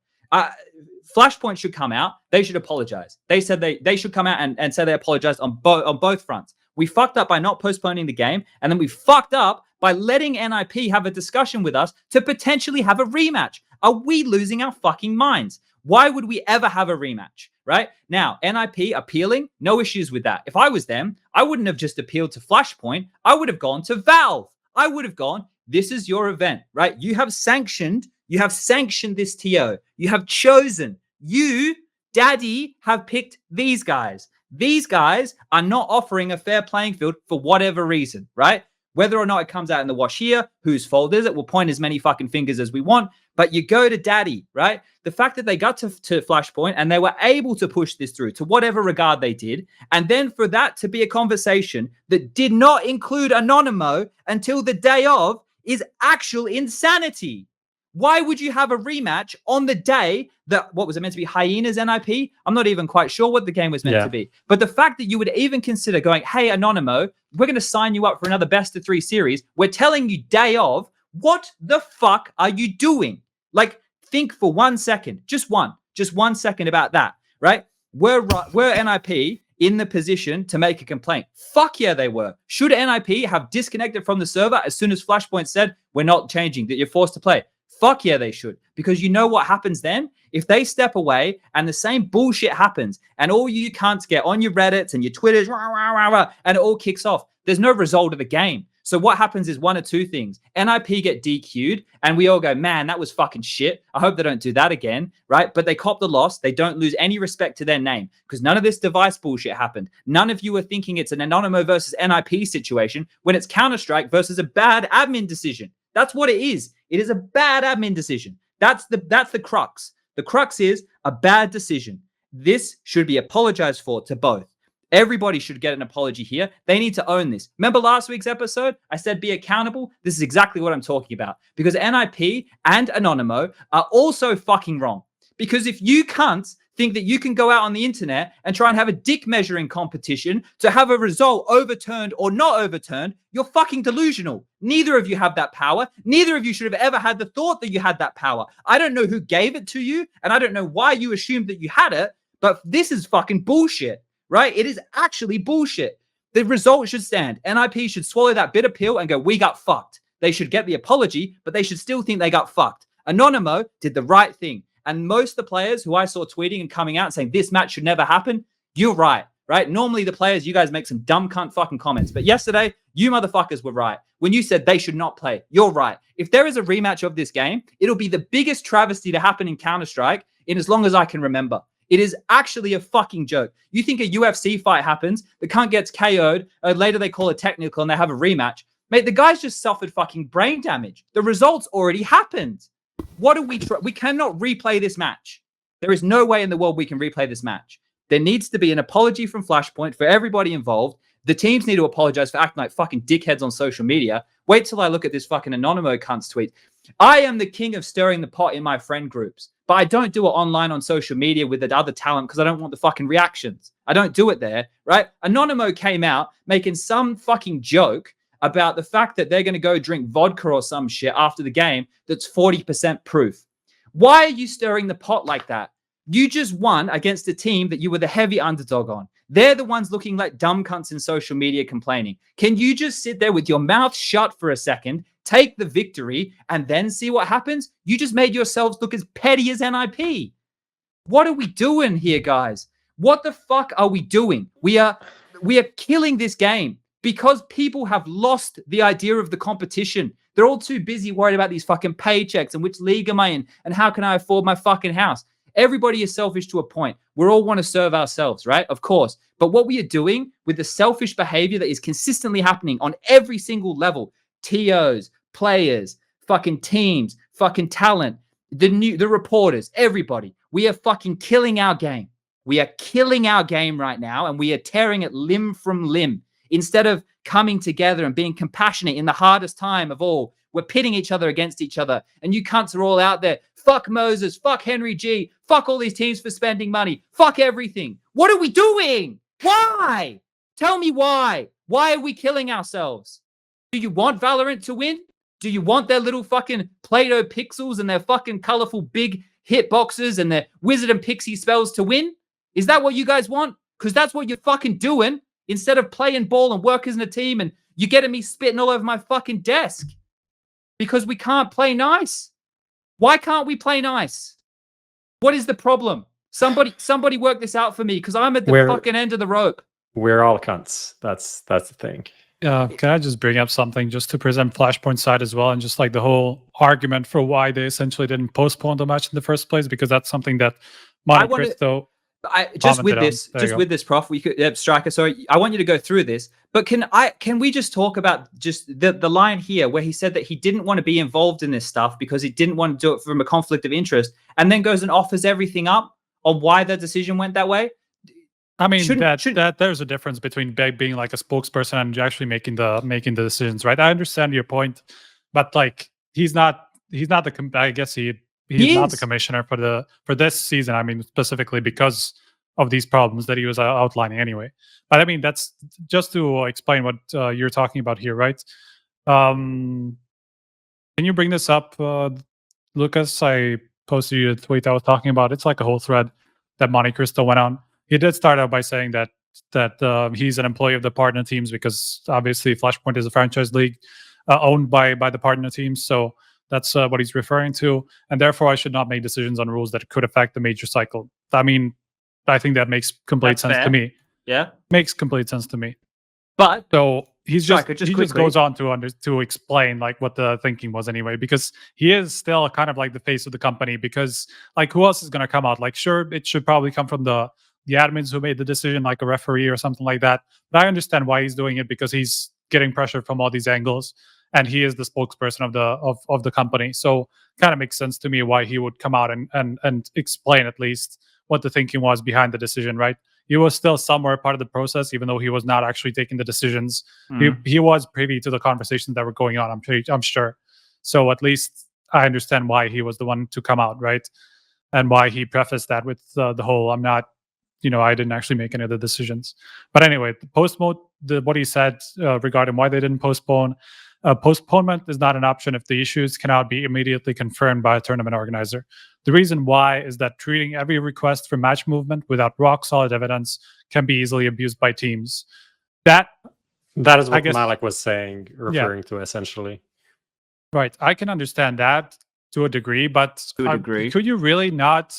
Flashpoint should come out. They should apologize. They said they should come out and say they apologized on both fronts. We fucked up by not postponing the game, and then we fucked up by letting NIP have a discussion with us to potentially have a rematch. Are we losing our fucking minds? Why would we ever have a rematch, right? Now, NIP appealing, no issues with that. If I was them, I wouldn't have just appealed to Flashpoint. I would have gone to Valve. I would have gone, this is your event, right? You have sanctioned this TO. You have chosen. You, Daddy, have picked these guys. These guys are not offering a fair playing field for whatever reason, right? Whether or not it comes out in the wash here, whose fault is it? We'll point as many fucking fingers as we want, but you go to Daddy, right? The fact that they got to Flashpoint and they were able to push this through to whatever regard they did, and then for that to be a conversation that did not include Anonymo until the day of is actual insanity. Why would you have a rematch on the day that, what was it meant to be, Hyenas NIP? I'm not even quite sure what the game was meant to be. But the fact that you would even consider going, hey, Anonymo, we're going to sign you up for another best of 3 series. We're telling you day of, what the fuck are you doing? Like, think for 1 second, just one second about that, right? Were NIP in the position to make a complaint? Fuck yeah, they were. Should NIP have disconnected from the server as soon as Flashpoint said, we're not changing, that you're forced to play? Fuck yeah, they should. Because you know what happens then? If they step away and the same bullshit happens and all you cunts get on your Reddits and your Twitters, and it all kicks off, there's no result of the game. So what happens is one of 2 things. NIP get DQ'd and we all go, man, that was fucking shit. I hope they don't do that again, right? But they cop the loss. They don't lose any respect to their name because none of this device bullshit happened. None of you are thinking it's an Anonymo versus NIP situation when it's Counter-Strike versus a bad admin decision. That's what it is. It is a bad admin decision. That's the crux. The crux is a bad decision. This should be apologized for to both. Everybody should get an apology here. They need to own this. Remember last week's episode? I said be accountable. This is exactly what I'm talking about. Because NIP and Anonymo are also fucking wrong. Because if you cunts think that you can go out on the internet and try and have a dick measuring competition to have a result overturned or not overturned, you're fucking delusional. Neither of you have that power. Neither of you should have ever had the thought that you had that power. I don't know who gave it to you, and I don't know why you assumed that you had it, but this is fucking bullshit, right? It is actually bullshit. The result should stand. NIP should swallow that bitter pill and go, we got fucked. They should get the apology, but they should still think they got fucked. Anonymo did the right thing. And most of the players who I saw tweeting and coming out and saying this match should never happen, you're right. Normally the players, you guys make some dumb cunt fucking comments. But yesterday, you motherfuckers were right. When you said they should not play, you're right. If there is a rematch of this game, it'll be the biggest travesty to happen in Counter-Strike in as long as I can remember. It is actually a fucking joke. You think a UFC fight happens, the cunt gets KO'd, later they call it technical and they have a rematch. Mate, the guy's just suffered fucking brain damage. The results already happened. What do we try? We cannot replay this match. There is no way in the world we can replay this match. There needs to be an apology from Flashpoint for everybody involved. The teams need to apologize for acting like fucking dickheads on social media. Wait till I look at this fucking Anonymo cunt's tweet. I am the king of stirring the pot in my friend groups, but I don't do it online on social media with the other talent because I don't want the fucking reactions. I don't do it there, right? Anonymo came out making some fucking joke about the fact that they're going to go drink vodka or some shit after the game that's 40% proof. Why are you stirring the pot like that? You just won against a team that you were the heavy underdog on. They're the ones looking like dumb cunts in social media complaining. Can you just sit there with your mouth shut for a second, take the victory, and then see what happens? You just made yourselves look as petty as NIP. What are we doing here, guys? What the fuck are we doing? We are killing this game because people have lost the idea of the competition. They're all too busy worried about these fucking paychecks and which league am I in and how can I afford my fucking house. Everybody is selfish to a point. We all want to serve ourselves, right? Of course. But what we are doing with the selfish behavior that is consistently happening on every single level, TOs, players, fucking teams, fucking talent, the reporters, everybody, we are fucking killing our game. We are killing our game right now, and we are tearing it limb from limb. Instead of coming together and being compassionate in the hardest time of all, we're pitting each other against each other. And you cunts are all out there. Fuck Moses. Fuck Henry G. Fuck all these teams for spending money. Fuck everything. What are we doing? Why? Tell me why. Why are we killing ourselves? Do you want Valorant to win? Do you want their little fucking Play-Doh pixels and their fucking colorful big hitboxes and their wizard and pixie spells to win? Is that what you guys want? Because that's what you're fucking doing instead of playing ball and work as a team, and you're getting me spitting all over my fucking desk because we can't play nice. Why can't we play nice? What is the problem? Somebody work this out for me because I'm at the fucking end of the rope. We're all cunts. That's the thing. Can I just bring up something just to present Flashpoint side as well, and just like the whole argument for why they essentially didn't postpone the match in the first place, because that's something that Monte Cristo. Just with this, Prof, we could Striker. So I want you to go through this, but can we just talk about just the line here where he said that he didn't want to be involved in this stuff because he didn't want to do it from a conflict of interest, and then goes and offers everything up on why the decision went that way? I mean, that there's a difference between being like a spokesperson and actually making the decisions, right? I understand your point, but like he's not I guess he's not the commissioner for this season. I mean, specifically because of these problems that he was outlining anyway. But I mean, that's just to explain what you're talking about here, right? Can you bring this up, Lucas? I posted you a tweet I was talking about. It's like a whole thread that Monte Cristo went on. He did start out by saying that he's an employee of the partner teams because obviously Flashpoint is a franchise league owned by the partner teams. So that's what he's referring to. And therefore, I should not make decisions on rules that could affect the major cycle. I mean, I think that makes complete sense to me. Yeah. Makes complete sense to me. But so he just goes on to explain like what the thinking was anyway, because he is still kind of like the face of the company, because like who else is going to come out? Like, sure, it should probably come from the admins who made the decision, like a referee or something like that. But I understand why he's doing it, because he's getting pressure from all these angles, and he is the spokesperson of the company. So kind of makes sense to me why he would come out and explain at least what the thinking was behind the decision, right? He was still somewhere part of the process, even though he was not actually taking the decisions. He was privy to the conversations that were going on, I'm sure. So at least I understand why he was the one to come out, right? And why he prefaced that with the whole, I'm not, I didn't actually make any of the decisions. But anyway, what he said regarding why they didn't postpone, postponement is not an option if the issues cannot be immediately confirmed by a tournament organizer. The reason why is that treating every request for match movement without rock-solid evidence can be easily abused by teams. That is what Malik was saying, referring to essentially. Right. I can understand that to a degree, but To a degree. could you really not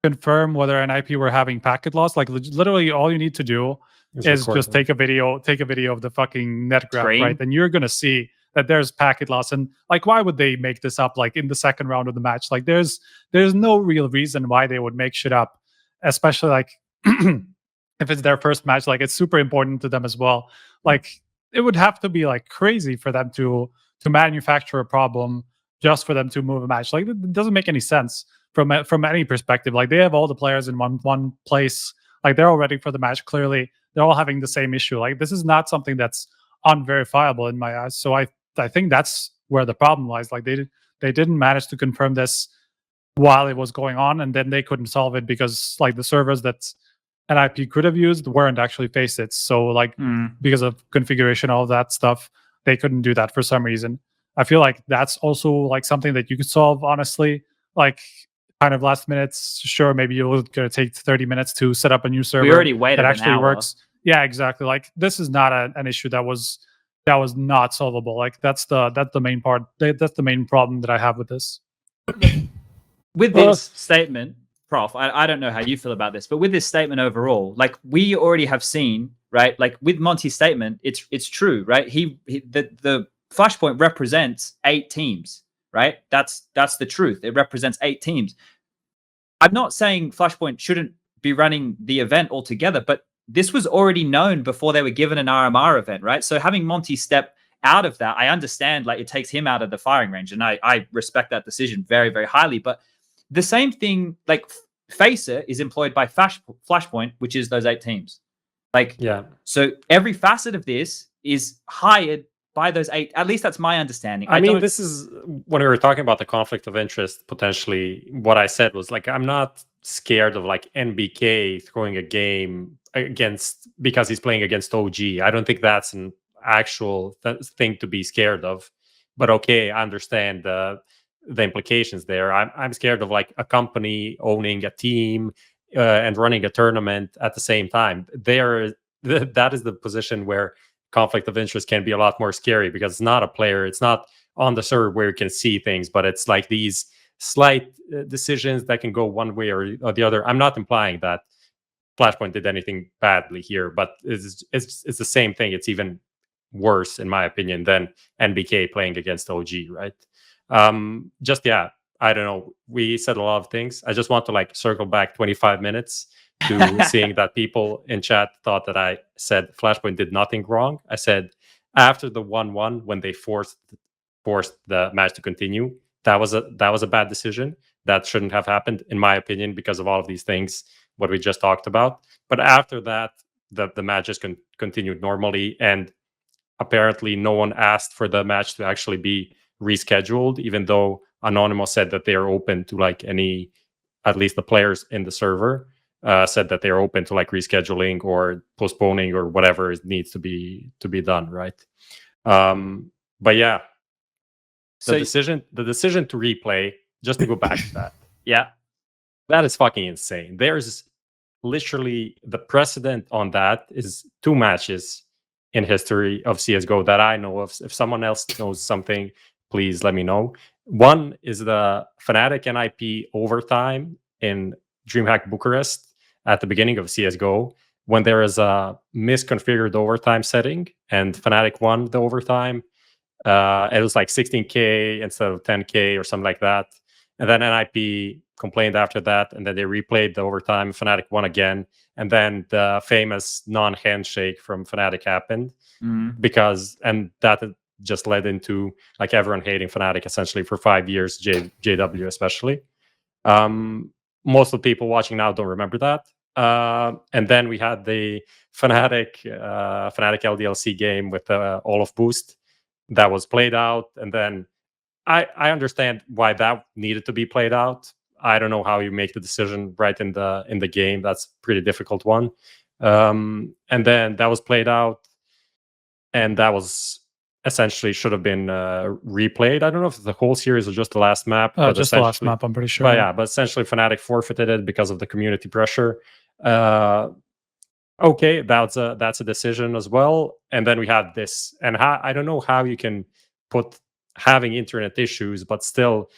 confirm whether an IP were having packet loss? Like literally, all you need to do is record just them. take a video of the fucking net graph, Screen. right? And you're gonna see that there's packet loss. And like, why would they make this up like in the second round of the match? Like, there's no real reason why they would make shit up, especially like if it's their first match. Like, it's super important to them as well. Like, it would have to be like crazy for them to manufacture a problem just for them to move a match. Like, it doesn't make any sense from any perspective. Like, they have all the players in one place. Like, they're all ready for the match. Clearly, they're all having the same issue. Like, this is not something that's unverifiable in my eyes. So I think that's where the problem lies. Like, they didn't manage to confirm this while it was going on, and then they couldn't solve it because like the servers that an IP could have used weren't actually faced. So like because of configuration, all of that stuff, they couldn't do that for some reason. I feel like that's also like something that you could solve, honestly. Like, kind of last minutes, sure, maybe you're gonna take 30 minutes to set up a new server. We already waited that an actually hour. works. Yeah, exactly. Like, this is not an issue that was not solvable. Like, that's the main part. That's the main problem that I have with this. With this statement, Prof, I don't know how you feel about this, but with this statement overall, like, we already have seen, right? Like, with Monty's statement, it's true, right? The Flashpoint represents 8 teams, right? That's the truth. It represents 8 teams. I'm not saying Flashpoint shouldn't be running the event altogether, but this was already known before they were given an RMR event, right? So having Monty step out of that, I understand, like, it takes him out of the firing range, and I respect that decision very, very highly. But the same thing, like, Facer is employed by Flashpoint, which is those 8 teams. Like, Yeah. so every facet of this is hired by those 8. At least that's my understanding. I mean, don't- this is when we were talking about the conflict of interest, potentially what I said was like, I'm not scared of like NBK throwing a game because he's playing against OG. I don't think that's an actual thing to be scared of. But okay, I understand the implications there. I'm scared of like a company owning a team and running a tournament at the same time. That is the position where conflict of interest can be a lot more scary, because it's not a player, it's not on the server where you can see things, but it's like these slight decisions that can go one way or the other. I'm not implying that Flashpoint did anything badly here, but it's the same thing. It's even worse, in my opinion, than NBK playing against OG, right? I don't know. We said a lot of things. I just want to like circle back 25 minutes to seeing that people in chat thought that I said Flashpoint did nothing wrong. I said after the 1-1, when they forced the match to continue, that was a bad decision. That shouldn't have happened, in my opinion, because of all of these things what we just talked about. But after that, the match just continued normally, and apparently no one asked for the match to actually be rescheduled, even though Anonymous said that they are open to like at least the players in the server said that they're open to like rescheduling or postponing or whatever needs to be done, right? But yeah, the decision to replay, just to go back to that, yeah, that is fucking insane. There's literally the precedent on that is 2 matches in history of CSGO that I know of. If someone else knows something, please let me know. One is the Fnatic and IP overtime in DreamHack Bucharest at the beginning of CSGO, when there is a misconfigured overtime setting and Fnatic won the overtime. It was like 16K instead of 10K or something like that. And then NIP complained after that, and then they replayed the overtime. Fnatic won again. And then the famous non-handshake from Fnatic happened and that just led into like everyone hating Fnatic essentially for 5 years, JW especially. Most of the people watching now don't remember that. And then we had the Fnatic LDLC game with Olaf Boost that was played out. And then I understand why that needed to be played out. I don't know how you make the decision right in the game. That's a pretty difficult one. And then that was played out, and that was essentially should have been replayed. I don't know if it's the whole series or just the last map. Just the last map, I'm pretty sure. But essentially Fnatic forfeited it because of the community pressure. Okay, that's a decision as well. And then we had this, and I don't know how you can put having internet issues, but still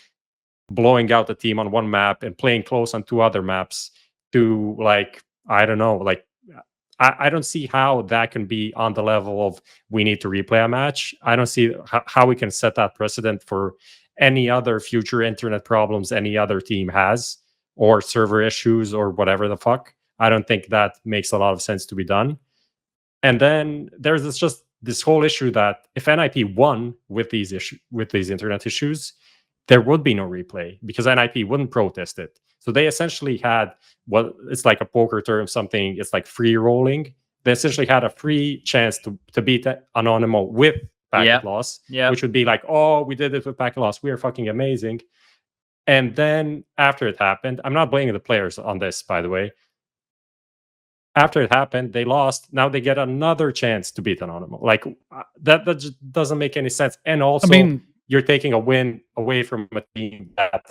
blowing out the team on one map and playing close on 2 other maps to like, I don't know, like I don't see how that can be on the level of we need to replay a match. I don't see how we can set that precedent for any other future internet problems any other team has, or server issues or whatever the fuck. I don't think that makes a lot of sense to be done. And then there's this whole issue that if NIP won with these internet issues, there would be no replay because NIP wouldn't protest it. So they essentially had what it's like a poker term, something it's like free rolling. They essentially had a free chance to beat Anonymous with packet loss, which would be like, oh, we did it with packet loss. We are fucking amazing. And then after it happened, I'm not blaming the players on this, by the way. After it happened, they lost. Now they get another chance to beat Anonymous. Like that just doesn't make any sense. And also, I mean, you're taking a win away from a team that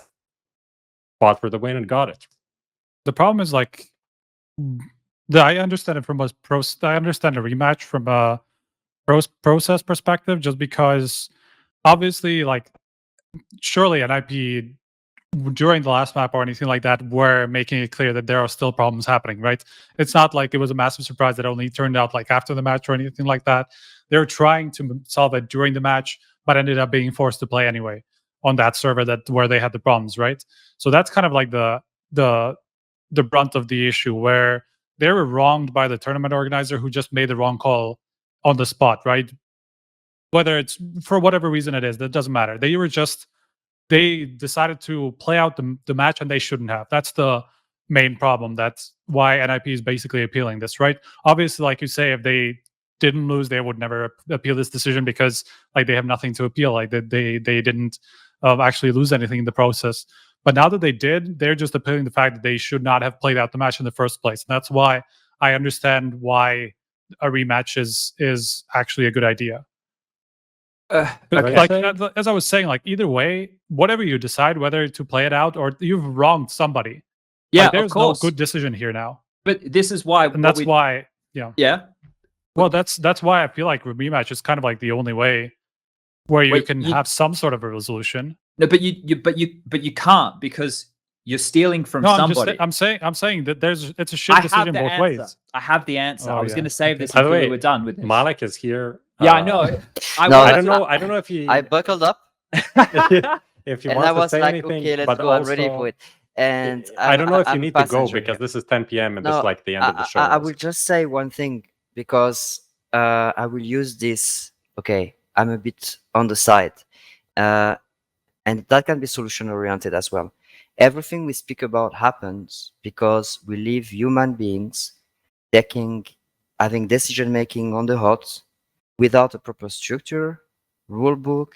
fought for the win and got it. The problem is like, I understand it from I understand a rematch from a process perspective, just because obviously, like, surely NIP during the last map or anything like that were making it clear that there are still problems happening, right? It's not like it was a massive surprise that only turned out like after the match or anything like that. They were trying to solve it during the match, but ended up being forced to play anyway on that server where they had the problems, right? So that's kind of like the brunt of the issue, where they were wronged by the tournament organizer who just made the wrong call on the spot, right? Whether it's for whatever reason it is, that doesn't matter. They decided to play out the match and they shouldn't have. That's the main problem. That's why NIP is basically appealing this, right? Obviously, like you say, if they didn't lose, they would never appeal this decision because like they have nothing to appeal. Like they didn't actually lose anything in the process. But now that they did, they're just appealing the fact that they should not have played out the match in the first place. And that's why I understand why a rematch is actually a good idea. Like as I was saying, like either way, whatever you decide, whether to play it out or you've wronged somebody. Yeah, like, there's of course. no good decision here now. But this is why, and that's why, yeah. Well, that's why I feel like rematch is kind of like the only way where you can have some sort of a resolution. No, but you can't, because you're stealing from somebody. I'm saying that it's a shit decision both ways. I have the answer. I was going to save this By the until way, we were done with this. Malik is here. Yeah, I know. I don't know if he. I buckled up. If you and want I was to say like, anything, okay, let's but go. I'm ready for it. And I don't know if you I'm need to go passenger because here. this is 10 p.m. and No, it's like the end of the show. I will just say one thing, because I will use this. Okay, I'm a bit on the side, and that can be solution oriented as well. Everything we speak about happens because we leave human beings having decision making on the hot without a proper structure, rule book,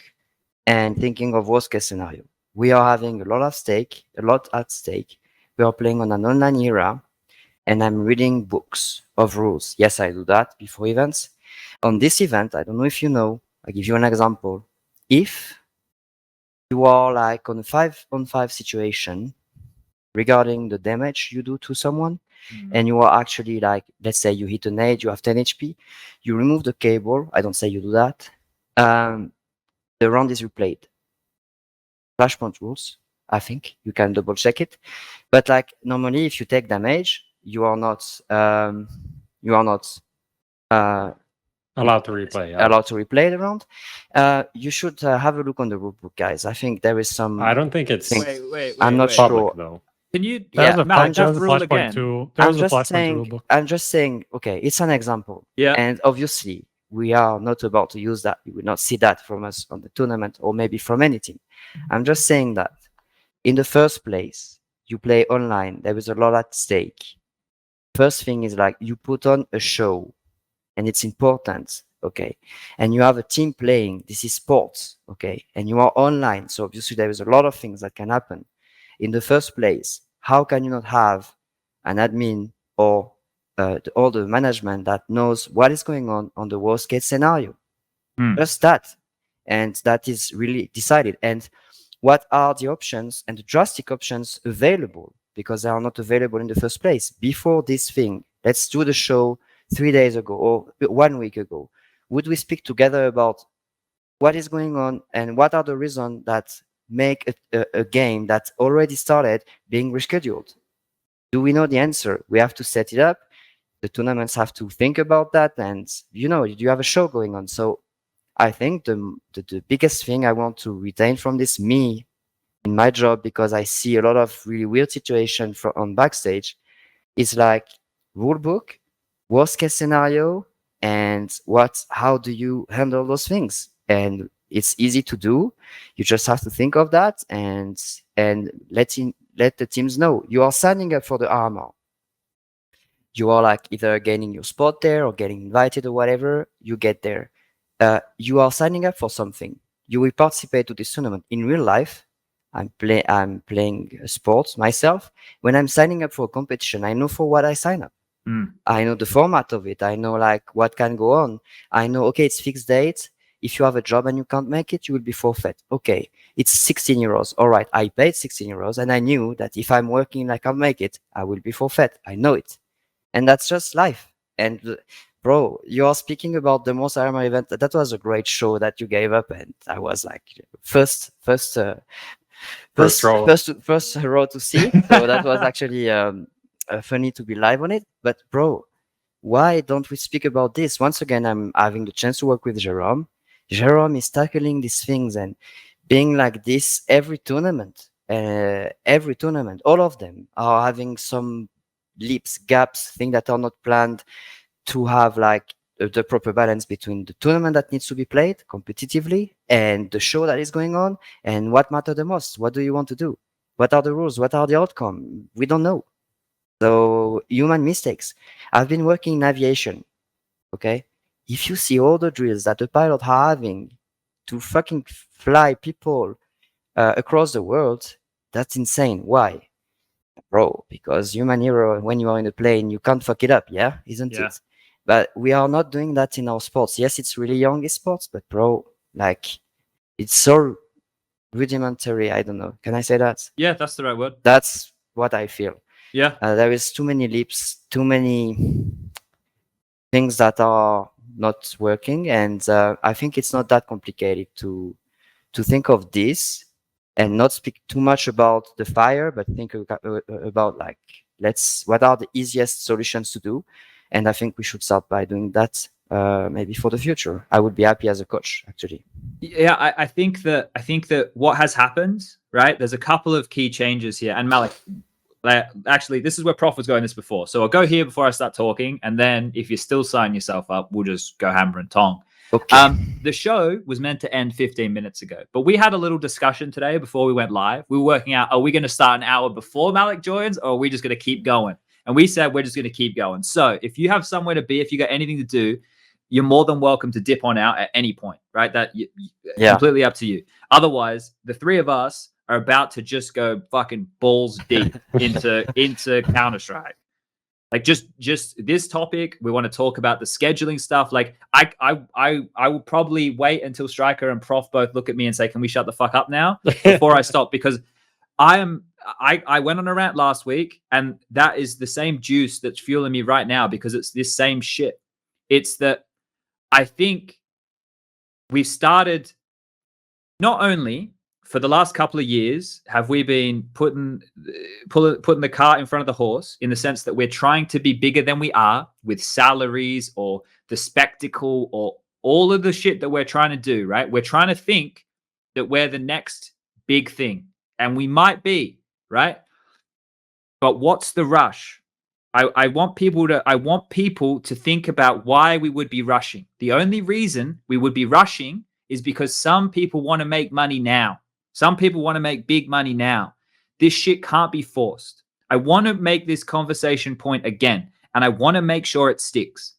and thinking of worst case scenario. We are having a lot at stake. We are playing on an online era, and I'm reading books of rules. Yes, I do that before events. On this event, I don't know if you know, I'll give you an example. If you are like on a 5-on-5 situation regarding the damage you do to someone, and you are actually like, let's say you hit a nade, you have 10 HP, you remove the cable. I don't say you do that. The round is replayed. Flashpoint rules, I think you can double check it. But like normally, if you take damage, you are not allowed to replay. Allowed to replay the round. You should have a look on the rulebook, guys. I think there is some. I don't think it's. Wait, I'm not sure. Though. Can you? I'm just saying. Okay, it's an example. Yeah. And obviously, we are not about to use that. You will not see that from us on the tournament, or maybe from any team. I'm just saying that in the first place, you play online. There is a lot at stake. First thing is like you put on a show, and it's important. Okay, and you have a team playing. This is sports. Okay, and you are online, so obviously there is a lot of things that can happen. In the first place, how can you not have an admin or all the management that knows what is going on the worst case scenario? Just that. And that is really decided. And what are the options and the drastic options available? Because they are not available in the first place. Before this thing, let's do the show 3 days ago or 1 week ago. Would we speak together about what is going on and what are the reasons that make a game that's already started being rescheduled? Do we know the answer? We have to set it up. The tournaments have to think about that, and you have a show going on. So I think the biggest thing I want to retain from this, me in my job, because I see a lot of really weird situations on backstage, is like rule book, worst case scenario, and how do you handle those things? And it's easy to do. You just have to think of that and let the teams know you are signing up for the armor. You are like either gaining your spot there or getting invited or whatever. You get there. You are signing up for something. You will participate to this tournament. In real life, I'm playing sports myself. When I'm signing up for a competition, I know for what I sign up. I know the format of it. I know like what can go on. I know, okay, it's fixed date. If you have a job and you can't make it, you will be forfeit. Okay, it's 16 euros. All right, I paid 16 euros and I knew that if I'm working and I can't make it, I will be forfeit. I know it. And that's just life. And bro, you are speaking about the Monster Armor event. That was a great show that you gave up. And I was like first row to see. So that was actually funny to be live on it. But bro, why don't we speak about this? Once again, I'm having the chance to work with Jerome. Jerome is tackling these things and being like this every tournament. All of them are having some leaps, gaps, things that are not planned, to have like the proper balance between the tournament that needs to be played competitively and the show that is going on, and what matters the most. What do you want to do? What are the rules? What are the outcomes? We don't know. So human mistakes. I've been working in aviation. Okay. If you see all the drills that the pilot are having to fucking fly people across the world, that's insane. Why? Bro, because human error, when you are in a plane, you can't fuck it up. Yeah. Isn't it? But we are not doing that in our sports. Yes, it's really young sports, but bro, like it's so rudimentary. I don't know. Can I say that? Yeah, that's the right word. That's what I feel. Yeah. There is too many leaps, too many things that are not working. And I think it's not that complicated to think of this and not speak too much about the fire, but think about like, what are the easiest solutions to do? And I think we should start by doing that maybe for the future. I would be happy as a coach, actually. Yeah, I think that what has happened, right? There's a couple of key changes here. And Malik, actually, this is where Prof was going this before. So I'll go here before I start talking. And then if you're still signing yourself up, we'll just go hammer and tong. Okay. The show was meant to end 15 minutes ago, but we had a little discussion today before we went live. We were working out, are we going to start an hour before Malik joins, or are we just going to keep going? And we said we're just going to keep going. So if you have somewhere to be, if you got anything to do, you're more than welcome to dip on out at any point, right? Completely up to you. Otherwise, the three of us are about to just go fucking balls deep into Counter-Strike. Like just this topic, we want to talk about the scheduling stuff. Like I will probably wait until Striker and Prof both look at me and say, "Can we shut the fuck up now?" before I stop, because I went on a rant last week, and that is the same juice that's fueling me right now, because it's this same shit. It's that I think we've started, not only for the last couple of years have we been putting the cart in front of the horse, in the sense that we're trying to be bigger than we are with salaries or the spectacle or all of the shit that we're trying to do, right? We're trying to think that we're the next big thing, and we might be, right? But what's the rush? I want people to think about why we would be rushing. The only reason we would be rushing is because some people want to make money now. Some people want to make big money now. This shit can't be forced. I want to make this conversation point again, and I want to make sure it sticks.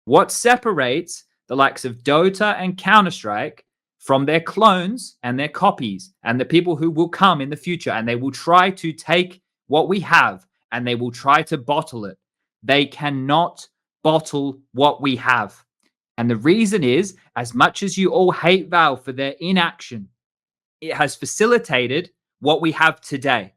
What separates the likes of Dota and Counter-Strike from their clones and their copies and the people who will come in the future, and they will try to take what we have and they will try to bottle it. They cannot bottle what we have. And the reason is, as much as you all hate Valve for their inaction, it has facilitated what we have today.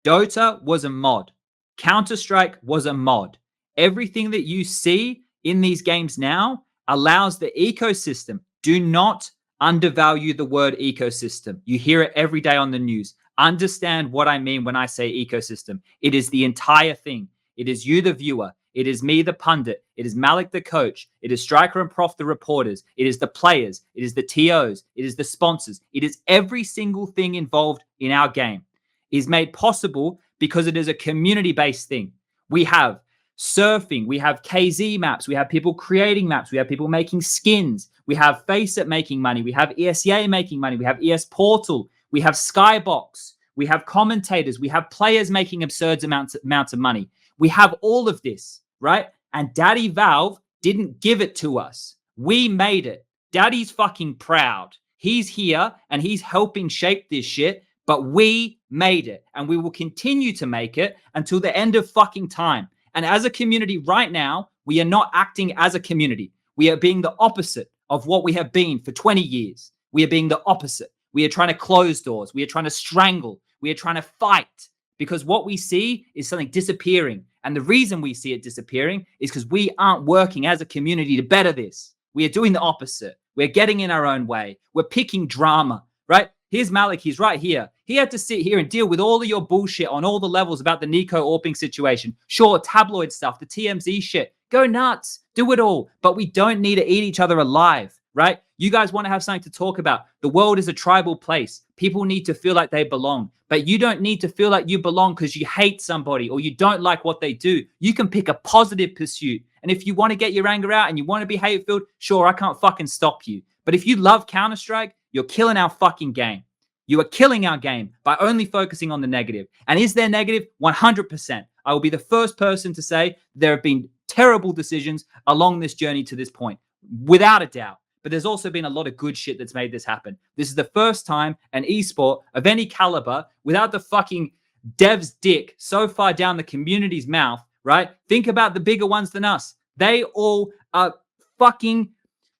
Dota was a mod. Counter-Strike was a mod. Everything that you see in these games now allows the ecosystem. Do not undervalue the word ecosystem. You hear it every day on the news. Understand what I mean when I say ecosystem. It is the entire thing. It is you, the viewer. It is me, the pundit. It is Malik, the coach. It is Striker and Prof, the reporters. It is the players. It is the TOs. It is the sponsors. It is every single thing involved in our game. It is made possible because it is a community-based thing. We have surfing. We have KZ maps. We have people creating maps. We have people making skins. We have Faceit making money. We have ESEA making money. We have ES Portal. We have Skybox. We have commentators. We have players making absurd amounts of money. We have all of this, right? And Daddy Valve didn't give it to us. We made it. Daddy's fucking proud. He's here and he's helping shape this shit, but we made it and we will continue to make it until the end of fucking time. And as a community right now, we are not acting as a community. We are being the opposite of what we have been for 20 years. We are being the opposite. We are trying to close doors. We are trying to strangle. We are trying to fight because what we see is something disappearing. And the reason we see it disappearing is because we aren't working as a community to better this. We are doing the opposite. We're getting in our own way. We're picking drama, right? Here's Malik. He's right here. He had to sit here and deal with all of your bullshit on all the levels about the Nico Orping situation. Sure, tabloid stuff, the TMZ shit. Go nuts. Do it all. But we don't need to eat each other alive, right? You guys want to have something to talk about. The world is a tribal place. People need to feel like they belong. But you don't need to feel like you belong because you hate somebody or you don't like what they do. You can pick a positive pursuit. And if you want to get your anger out and you want to be hate-filled, sure, I can't fucking stop you. But if you love Counter-Strike, you're killing our fucking game. You are killing our game by only focusing on the negative. And is there negative? 100%. I will be the first person to say there have been terrible decisions along this journey to this point, without a doubt. But there's also been a lot of good shit that's made this happen. This is the first time an esport of any caliber, without the fucking dev's dick so far down the community's mouth, right? Think about the bigger ones than us. They all are fucking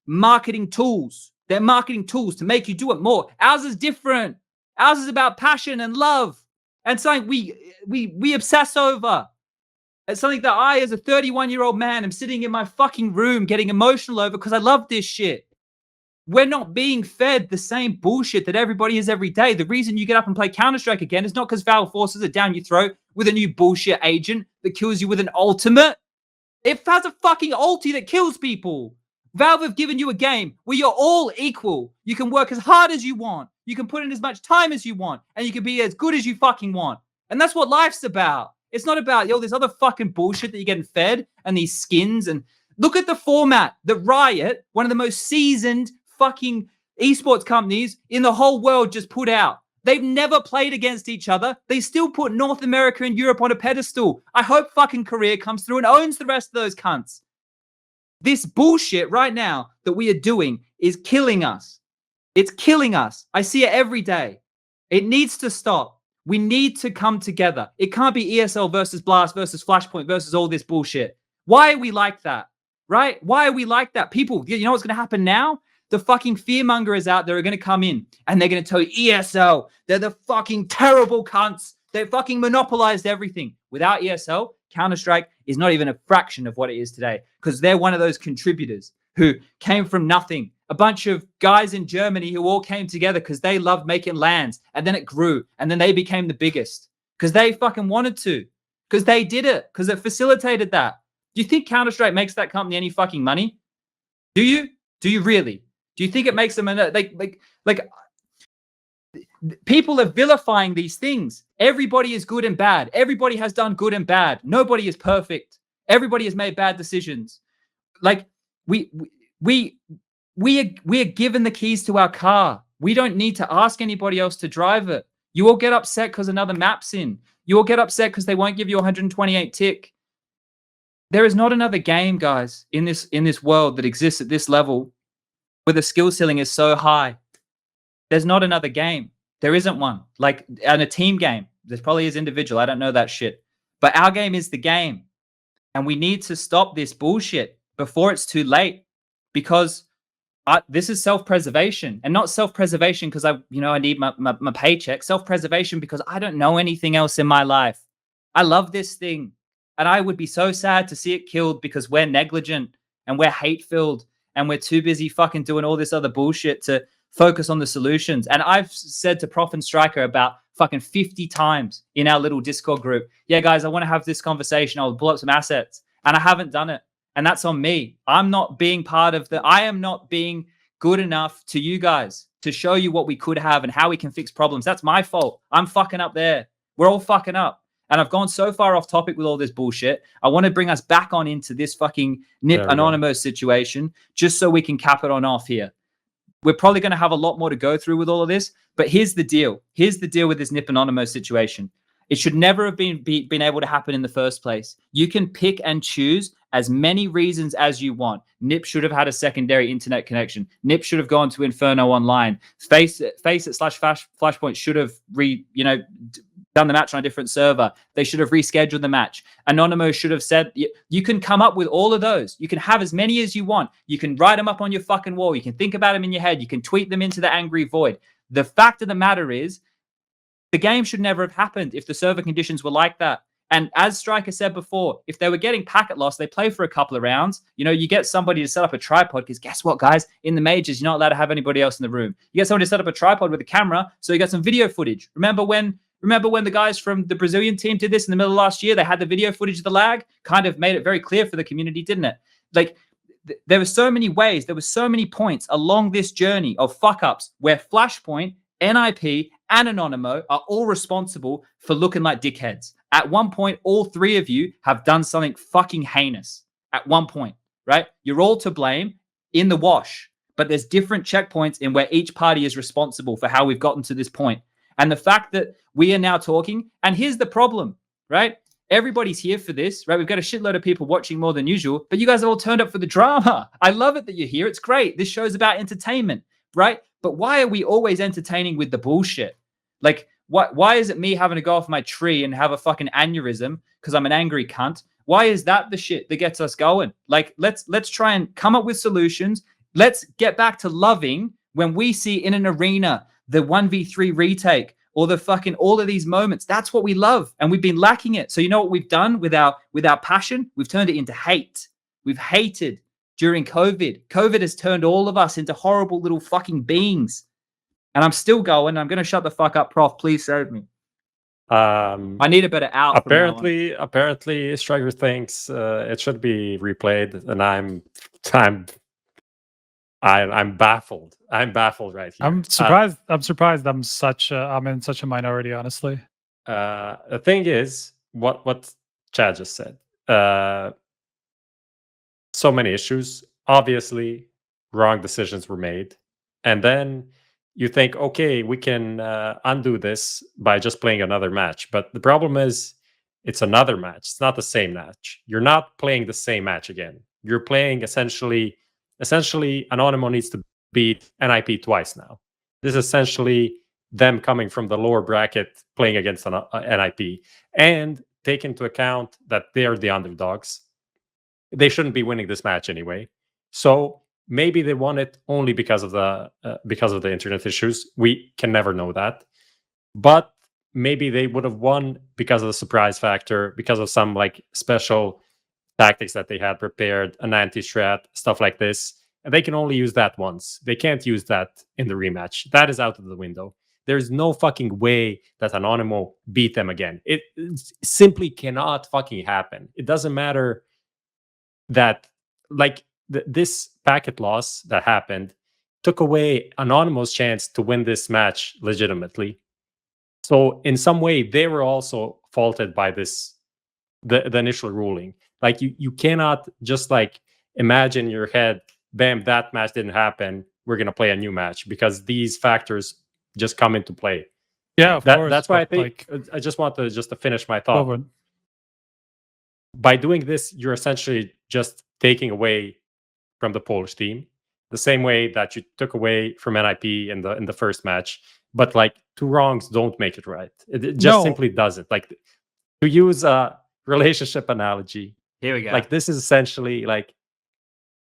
marketing tools. They're marketing tools to make you do it more. Ours is different. Ours is about passion and love and something we obsess over. It's something that I, as a 31-year-old man, am sitting in my fucking room getting emotional over because I love this shit. We're not being fed the same bullshit that everybody is every day. The reason you get up and play Counter-Strike again is not because Valve forces it down your throat with a new bullshit agent that kills you with an ultimate. It has a fucking ulti that kills people. Valve have given you a game where you're all equal. You can work as hard as you want. You can put in as much time as you want. And you can be as good as you fucking want. And that's what life's about. It's not about, this other fucking bullshit that you're getting fed and these skins. And look at the format that Riot, one of the most seasoned fucking esports companies in the whole world, just put out. They've never played against each other. They still put North America and Europe on a pedestal. I hope fucking Korea comes through and owns the rest of those cunts. This bullshit right now that we are doing is killing us. It's killing us. I see it every day. It needs to stop. We need to come together. It can't be ESL versus Blast versus Flashpoint versus all this bullshit. Why are we like that? Right? Why are we like that? People, you know what's going to happen now? The fucking fearmongers out there are going to come in and they're going to tell you ESL, they're the fucking terrible cunts. They fucking monopolized everything. Without ESL, Counter-Strike is not even a fraction of what it is today because they're one of those contributors who came from nothing. A bunch of guys in Germany who all came together because they loved making LANs and then it grew and then they became the biggest because they fucking wanted to, because they did it, because it facilitated that. Do you think Counter-Strike makes that company any fucking money? Do you? Do you really? Do you think it makes them like people are vilifying these things? Everybody is good and bad. Everybody has done good and bad. Nobody is perfect. Everybody has made bad decisions. Like we are given the keys to our car. We don't need to ask anybody else to drive it. You all get upset because another map's in. You all get upset because they won't give you 128 tick. There is not another game, guys, in this world that exists at this level where the skill ceiling is so high. There's not another game. There isn't one. Like, and a team game. There probably is individual. I don't know that shit. But our game is the game. And we need to stop this bullshit before it's too late. Because this is self-preservation. And not self-preservation because I need my paycheck. Self-preservation because I don't know anything else in my life. I love this thing. And I would be so sad to see it killed because we're negligent and we're hate-filled and we're too busy fucking doing all this other bullshit to focus on the solutions. And I've said to Prof and Striker about fucking 50 times in our little Discord group, yeah, guys, I want to have this conversation. I'll pull up some assets. And I haven't done it. And that's on me. I am not being good enough to you guys to show you what we could have and how we can fix problems. That's my fault. I'm fucking up there. We're all fucking up. And I've gone so far off topic with all this bullshit. I want to bring us back on into this fucking Nip Anonymous situation just so we can cap it on off here. We're probably going to have a lot more to go through with all of this. But here's the deal. Here's the deal with this Nip Anonymous situation. It should never have been able to happen in the first place. You can pick and choose as many reasons as you want. Nip should have had a secondary internet connection. Nip should have gone to Inferno Online. Face it / Flashpoint should have done the match on a different server. They should have rescheduled the match. Anonymous should have said, you can come up with all of those. You can have as many as you want. You can write them up on your fucking wall. You can think about them in your head. You can tweet them into the angry void. The fact of the matter is, the game should never have happened if the server conditions were like that. And as Striker said before, if they were getting packet loss, they play for a couple of rounds. You get somebody to set up a tripod because guess what, guys? In the majors, you're not allowed to have anybody else in the room. You get somebody to set up a tripod with a camera, so you got some video footage. Remember when the guys from the Brazilian team did this in the middle of last year? They had the video footage of the lag, kind of made it very clear for the community, didn't it? Like, there were so many ways, there were so many points along this journey of fuck-ups where Flashpoint, NIP, and Anonymo are all responsible for looking like dickheads. At one point, all three of you have done something fucking heinous. At one point, right? You're all to blame in the wash, but there's different checkpoints in where each party is responsible for how we've gotten to this point. And the fact that we are now talking, and here's the problem, right? Everybody's here for this, right? We've got a shitload of people watching more than usual, but you guys have all turned up for the drama. I love it that you're here. It's great. This show's about entertainment, right? But why are we always entertaining with the bullshit? Like, why is it me having to go off my tree and have a fucking aneurysm because I'm an angry cunt? Why is that the shit that gets us going? Like, let's try and come up with solutions. Let's get back to loving when we see in an arena the 1v3 retake or the fucking all of these moments. That's what we love, and we've been lacking it. So you know what we've done with our passion? We've turned it into hate. We've hated during COVID. COVID has turned all of us into horrible little fucking beings. And I'm still going. I'm going to shut the fuck up, Prof. Please save me. I need a better out. Apparently, Striker thinks it should be replayed, and I'm baffled. I'm baffled right here. I'm surprised. I'm in such a minority, honestly. The thing is, what Chad just said. So many issues. Obviously, wrong decisions were made, and then you think, okay, we can undo this by just playing another match. But the problem is, it's another match. It's not the same match. You're not playing the same match again. You're playing essentially, Anonymo needs to beat NIP twice now. This is essentially them coming from the lower bracket playing against NIP. And take into account that they're the underdogs. They shouldn't be winning this match anyway. So maybe they won it only because of the internet issues. We can never know that. But maybe they would have won because of the surprise factor, because of some like special tactics that they had prepared, an anti-strat, stuff like this. And they can only use that once. They can't use that in the rematch. That is out of the window. There's no fucking way that Anonymo beat them again. It simply cannot fucking happen. It doesn't matter that, like, this packet loss that happened took away Anonymo's chance to win this match legitimately. So in some way, they were also faulted by this, the initial ruling. Like, you cannot just like imagine in your head, bam, that match didn't happen, we're going to play a new match, because these factors just come into play. Yeah, of course. That's why I think, I just want to finish my thought. Forward. By doing this, you're essentially just taking away from the Polish team, the same way that you took away from NIP in the first match. But like, two wrongs don't make it right. It just simply doesn't. Like, to use a relationship analogy, here we go. Like, this is essentially like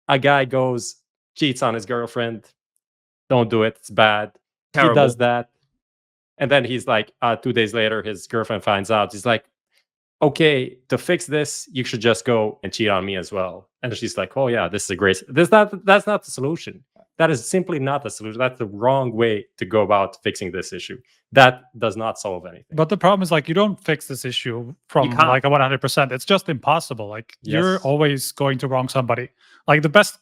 a guy goes, cheats on his girlfriend. Don't do it. It's bad. Terrible. He does that. And then he's like, 2 days later, his girlfriend finds out. He's like, okay, to fix this, you should just go and cheat on me as well. And she's like, oh yeah, this is a great. That's not the solution. That is simply not the solution. That's the wrong way to go about fixing this issue. That does not solve anything. But the problem is, like, you don't fix this issue from can't. like a 100%. It's just impossible. Like, you're Yes. always going to wrong somebody. Like, the best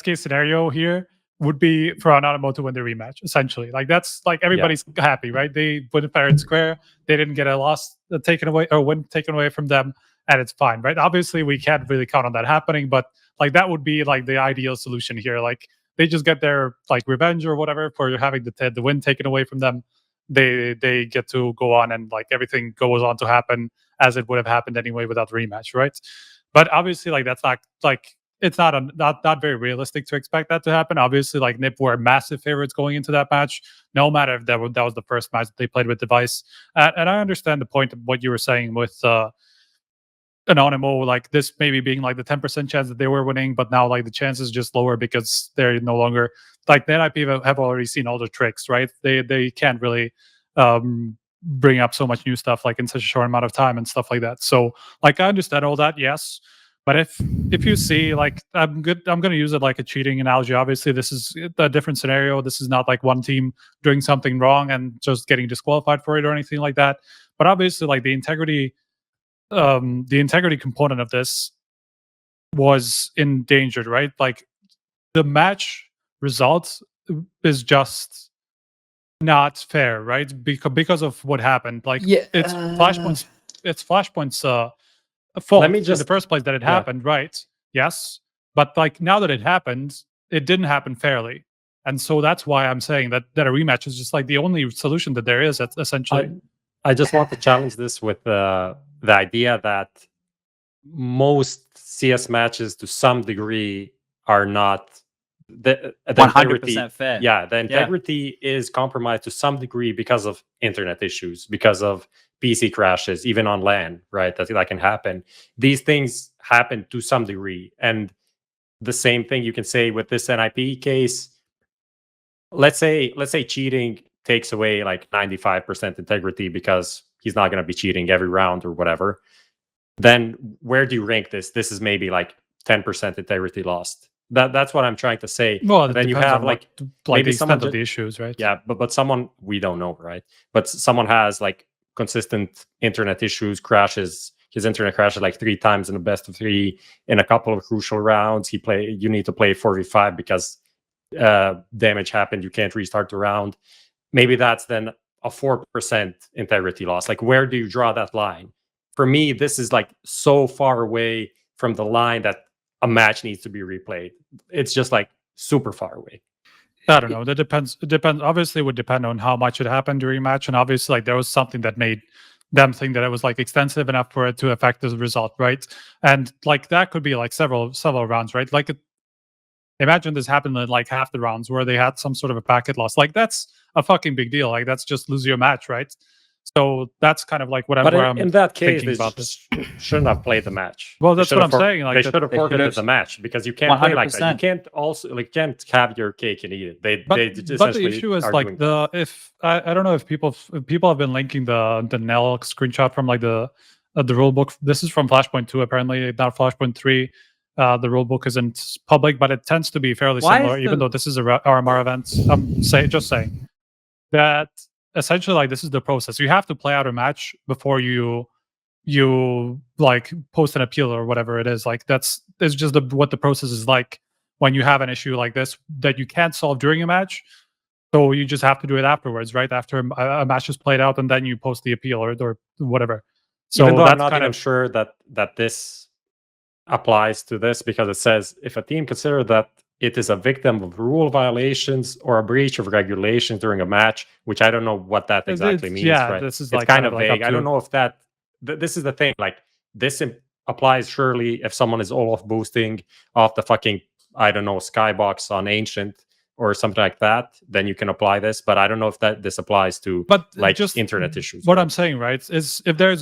case scenario here would be for Anonymous to win the rematch, essentially. Like, that's like everybody's happy, right? They win fair and square. They didn't get a loss taken away or win taken away from them, and it's fine, right? Obviously, we can't really count on that happening, but like that would be like the ideal solution here. Like, they just get their like revenge or whatever for having the win taken away from them. They get to go on, and like everything goes on to happen as it would have happened anyway without the rematch, right? But obviously, like, that's not like it's not very realistic to expect that to happen. Obviously, like, NiP were massive favorites going into that match, no matter if that was the first match that they played with Device. And I understand the point of what you were saying with Anonymous, like this maybe being like the 10% chance that they were winning, but now like the chance is just lower because they're no longer like the NIP have already seen all the tricks, right? They can't really bring up so much new stuff like in such a short amount of time and stuff like that. So like I understand all that, yes. But if you see, like, I'm going to use it like a cheating analogy. Obviously, this is a different scenario. This is not like one team doing something wrong and just getting disqualified for it or anything like that. But obviously, like the integrity component of this was endangered, right? Like the match result is just not fair, right? Because of what happened. Like it's Flashpoint's fault Let me in just- the first place that it happened, right? Yes, but like now that it happened, it didn't happen fairly, and so that's why I'm saying that a rematch is just like the only solution that there is. Essentially, I just want to challenge this with the idea that most CS matches, to some degree, are not the 100% fair. Yeah, the integrity is compromised to some degree because of internet issues, because of PC crashes, even on LAN, right? That can happen. These things happen to some degree, and the same thing you can say with this NIP case. Let's say cheating takes away like 95% integrity because he's not going to be cheating every round or whatever. Then where do you rank this? This is maybe like 10% integrity lost. That's what I'm trying to say. well, And then you depends have on like the maybe extent someone of the issues, right? yeah, but someone, we don't know, right? But someone has like consistent internet issues, crashes. His internet crashed like 3 times in a best of 3 in a couple of crucial rounds. You need to play 4v5 because damage happened. You can't restart the round. Maybe that's then a 4% integrity loss. Like, where do you draw that line? For me, this is like so far away from the line that a match needs to be replayed. It's just like super far away. I don't know. That depends. It depends. Obviously, it would depend on how much it happened during match, and obviously, like there was something that made them think that it was like extensive enough for it to affect the result, right? And like that could be like several rounds, right? Like, imagine this happened in like half the rounds where they had some sort of a packet loss. Like that's a fucking big deal. Like that's just lose your match, right? So that's kind of like what But I'm in that case, thinking they about this. shouldn't have played the match. Well, They that's should what have I'm saying. Like they should have forfeited the match because you can't play like that. You 100%. can't also can't have your cake and eat it. But they the essentially issue is are like doing the if I don't know if people have been linking the Nell screenshot from like the rule book. This is from Flashpoint 2 apparently, not Flashpoint 3. The rule book isn't public, but it tends to be fairly Why similar, is even though this is a RMR event. I'm just saying that essentially like this is the process. You have to play out a match before you like post an appeal or whatever it is. Like it's just what the process is like when you have an issue like this that you can't solve during a match. So you just have to do it afterwards, right? After a match is played out, and then you post the appeal or whatever. So Even though that's I'm not kind even of sure that this applies to this, because it says if a team considers that it is a victim of rule violations or a breach of regulations during a match, which I don't know what that exactly means. Yeah, right? this is It's like kind of like vague. up I don't to- know if that. This is the thing. Like this applies surely if someone is all off boosting off the fucking I don't know skybox on Ancient or something like that, then you can apply this. But I don't know if this applies to But like just internet issues. What right? I'm saying, right, is if there's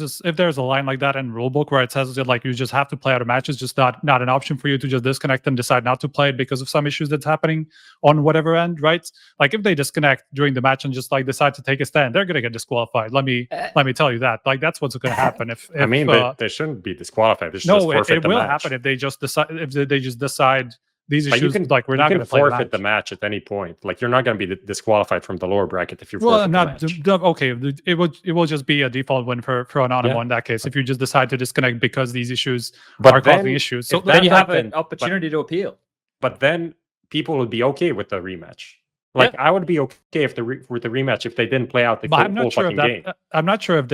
a line like that in rulebook where it says that like you just have to play out a match, it's just not an option for you to just disconnect and decide not to play it because of some issues that's happening on whatever end, right? Like if they disconnect during the match and just like decide to take a stand, they're gonna get disqualified. Let me tell you that. Like that's what's gonna happen if I mean, they shouldn't be disqualified. They should no, just forfeit it the will match. happen if they just decide these But you issues, can like we're you not can going to play forfeit the match at any point. Like you're not going to be disqualified from the lower bracket if you Well, forfeit not the match. okay. It will just be a default win for Anonymous in that case. If you just decide to disconnect because these issues are causing issues, so if Then you have an happened, opportunity to appeal. But then people would be okay with the rematch. Like I would be okay if with the rematch if they didn't play out the But I'm whole not sure fucking if game. I'm not sure if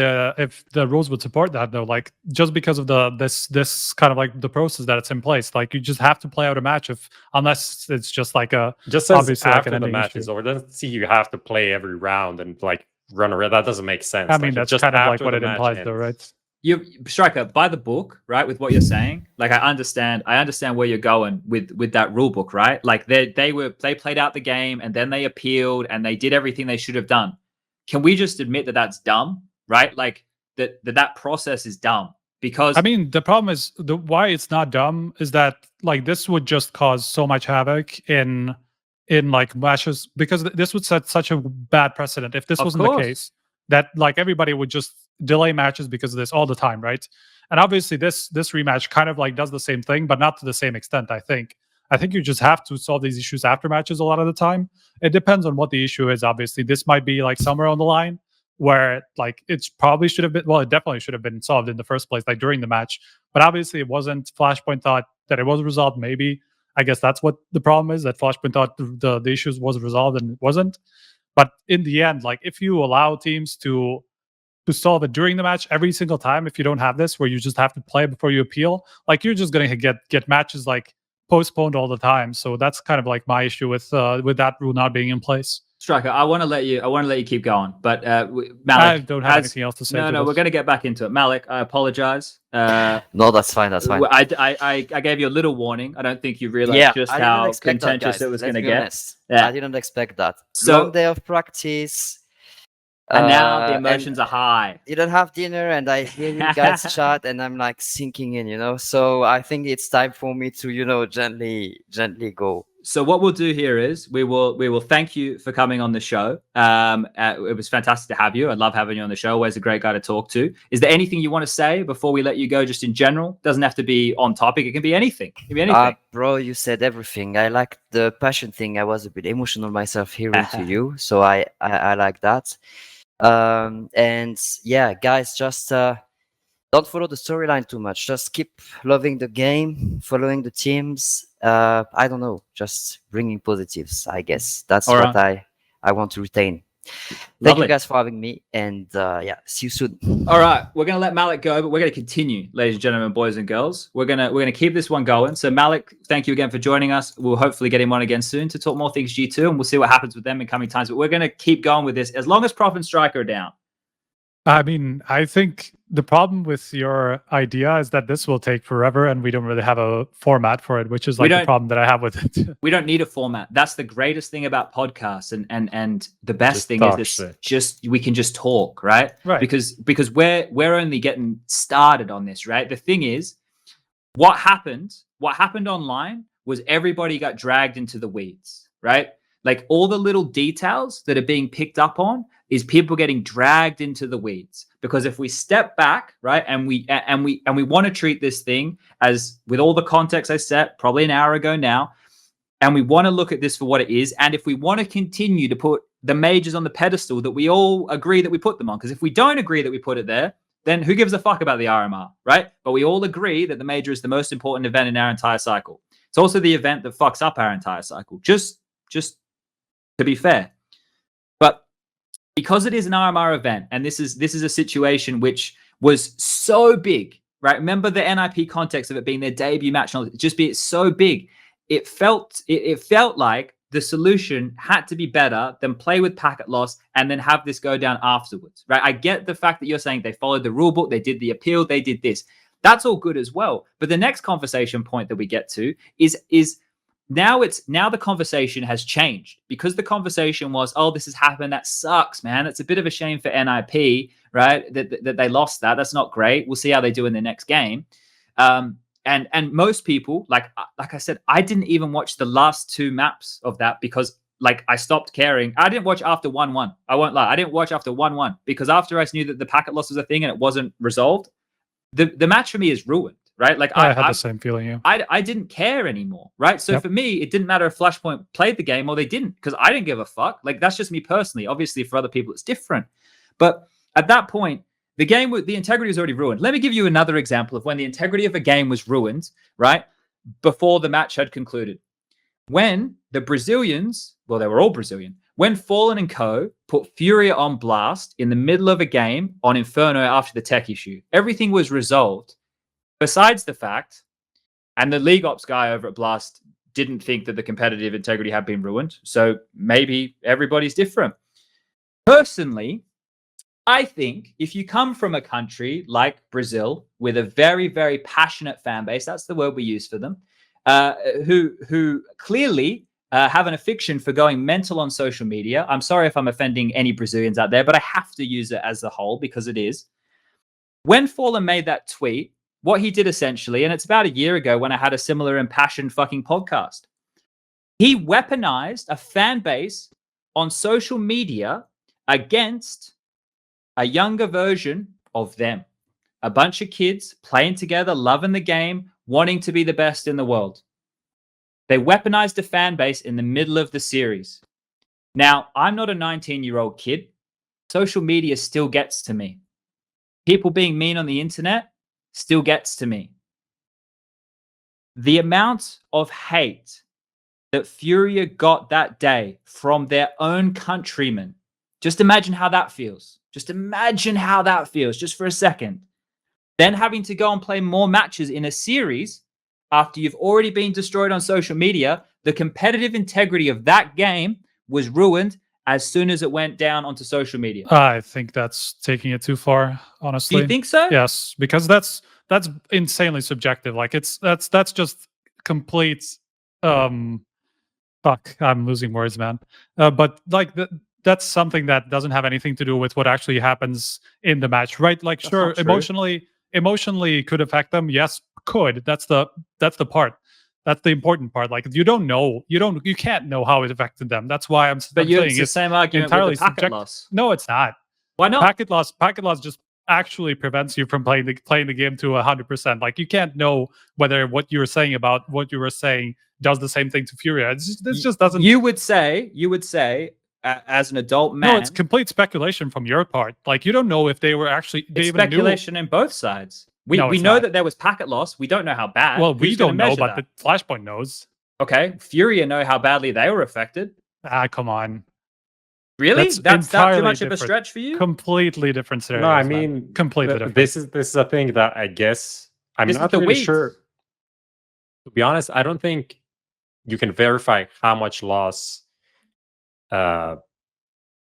the rules would support that though. Like just because of this kind of like the process that it's in place, like you just have to play out a match unless it's just like a Just says obviously like after an the ending match issue. is over. It doesn't see you have to play every round and like run around. That doesn't make sense. I Like, mean, it's that's just kind of like after what the it match implies though, ends. right? You Striker, by the book, right? With what you're saying, like I understand where you're going with that rule book, right? Like they played out the game and then they appealed and they did everything they should have done. Can we just admit that that's dumb, right? Like that process is dumb because I mean, the problem is why it's not dumb is that like this would just cause so much havoc in like matches because this would set such a bad precedent if this Of wasn't course. the case that like everybody would just delay matches because of this all the time, right? And obviously this rematch kind of like does the same thing, but not to the same extent. I think you just have to solve these issues after matches a lot of the time. It depends on what the issue is. Obviously, this might be like somewhere on the line where like it's probably should have been. Well, it definitely should have been solved in the first place, like during the match. But obviously, it wasn't. Flashpoint thought that it was resolved. Maybe I guess that's what the problem is. That Flashpoint thought the issues was resolved and it wasn't. But in the end, like if you allow teams to solve it during the match every single time, if you don't have this where you just have to play before you appeal, like you're just gonna get matches like postponed all the time. So that's kind of like my issue with that rule not being in place. Striker, I want to let you keep going, but Malik, I don't have anything else to say. No, we're going to get back into it. Malik, I apologize. No, that's fine. That's fine. I gave you a little warning. I don't think you realized just how contentious it was going to get. Yeah. I didn't expect that. So, long day of practice. And now the emotions are high. You don't have dinner, and I hear you guys chat, and I'm like sinking in, So I think it's time for me to, gently go. So what we'll do here is we will thank you for coming on the show. It was fantastic to have you. I love having you on the show. Always a great guy to talk to. Is there anything you want to say before we let you go, just in general? Doesn't have to be on topic. It can be anything. It can be anything. Bro, you said everything. I like the passion thing. I was a bit emotional myself hearing to you, so I like that. And yeah, guys, just don't follow the storyline too much. Just keep loving the game, following the teams. I don't know, just bringing positives, I guess. That's what I want to retain. Thank you guys for having me, and yeah, see you soon. All right, we're gonna let Malik go, but we're gonna continue, ladies and gentlemen, boys and girls. We're gonna keep this one going. So Malik, thank you again for joining us. We'll hopefully get him on again soon to talk more things G2, and we'll see what happens with them in coming times. But we're gonna keep going with this as long as Prof and Striker are down. I mean, I think the problem with your idea is that this will take forever and we don't really have a format for it, which is like the problem that I have with it. We don't need a format. That's the greatest thing about podcasts, and the best thing is this we can just talk, right? Right. Because we're only getting started on this, right? The thing is, what happened online was everybody got dragged into the weeds, right? Like all the little details that are being picked up on is people getting dragged into the weeds. Because if we step back, right, and we want to treat this thing as, with all the context I set probably an hour ago now, and we want to look at this for what it is, and if we want to continue to put the majors on the pedestal that we all agree that we put them on, because if we don't agree that we put it there, then who gives a fuck about the RMR, right? But we all agree that the major is the most important event in our entire cycle. It's also the event that fucks up our entire cycle, just to be fair. But because it is an RMR event, and this is a situation which was so big, right? Remember the NIP context of it being their debut match, and just be so big. It felt like the solution had to be better than play with packet loss and then have this go down afterwards, right? I get the fact that you're saying they followed the rule book, they did the appeal, they did this. That's all good as well. But the next conversation point that we get to is now the conversation has changed, because the conversation was, oh, this has happened. That sucks, man. It's a bit of a shame for NIP, right? That they lost that. That's not great. We'll see how they do in the next game. And most people, like I said, I didn't even watch the last two maps of that because like I stopped caring. I didn't watch after 1-1. I won't lie. I didn't watch after 1-1 because after I knew that the packet loss was a thing and it wasn't resolved, the match for me is ruined. right? Like I had the same feeling. Yeah. I didn't care anymore, right? So Yep. for me, it didn't matter if Flashpoint played the game or they didn't, because I didn't give a fuck. Like, that's just me personally. Obviously, for other people, it's different. But at that point, the integrity was already ruined. Let me give you another example of when the integrity of a game was ruined, right? Before the match had concluded. When the Brazilians, well, they were all Brazilian, when Fallen and Co. put Furia on blast in the middle of a game on Inferno after the tech issue, everything was resolved. Besides the fact, and the League Ops guy over at Blast didn't think that the competitive integrity had been ruined. So maybe everybody's different. Personally, I think if you come from a country like Brazil with a very, very passionate fan base, that's the word we use for them, who clearly have an affection for going mental on social media. I'm sorry if I'm offending any Brazilians out there, but I have to use it as a whole because it is. When Fallen made that tweet, what he did essentially, and it's about a year ago when I had a similar impassioned fucking podcast, he weaponized a fan base on social media against a younger version of them. A bunch of kids playing together, loving the game, wanting to be the best in the world. They weaponized a fan base in the middle of the series. Now, I'm not a 19-year-old kid. Social media still gets to me. People being mean on the internet still gets to me. The amount of hate that Furia got that day from their own countrymen, just imagine how that feels. Just imagine how that feels, just for a second. Then having to go and play more matches in a series after you've already been destroyed on social media, the competitive integrity of that game was ruined as soon as it went down onto social media. I think that's taking it too far, honestly. Do you think so? Yes, because that's insanely subjective. Like that's just complete fuck, I'm losing words, man. But like that's something that doesn't have anything to do with what actually happens in the match, right? Like, That's sure, not true. emotionally could affect them. Yes, could. That's the part. That's the important part. Like, you can't know how it affected them. That's why I'm But saying it's the it's same argument entirely with the packet subjective. loss. No, it's not. Why not? Packet loss just actually prevents you from playing the game to 100%. Like, you can't know whether what you were saying about what you were saying does the same thing to Furia. This just doesn't. You would say, as an adult man. No, it's complete speculation from your part. Like, you don't know if they were actually. They It's even knew. speculation in both sides. We No, it's know not. that there was packet loss. We don't know how bad. Well, we Who's gonna don't know, measure but that? the Flashpoint knows. Okay, Furia know how badly they were affected. Come on. Really? That's That's that too entirely much of a different. stretch for you? Completely different scenarios. No, I man. mean, completely different. this is a thing that I guess I'm This is not the really weeds. sure. To be honest, I don't think you can verify how much loss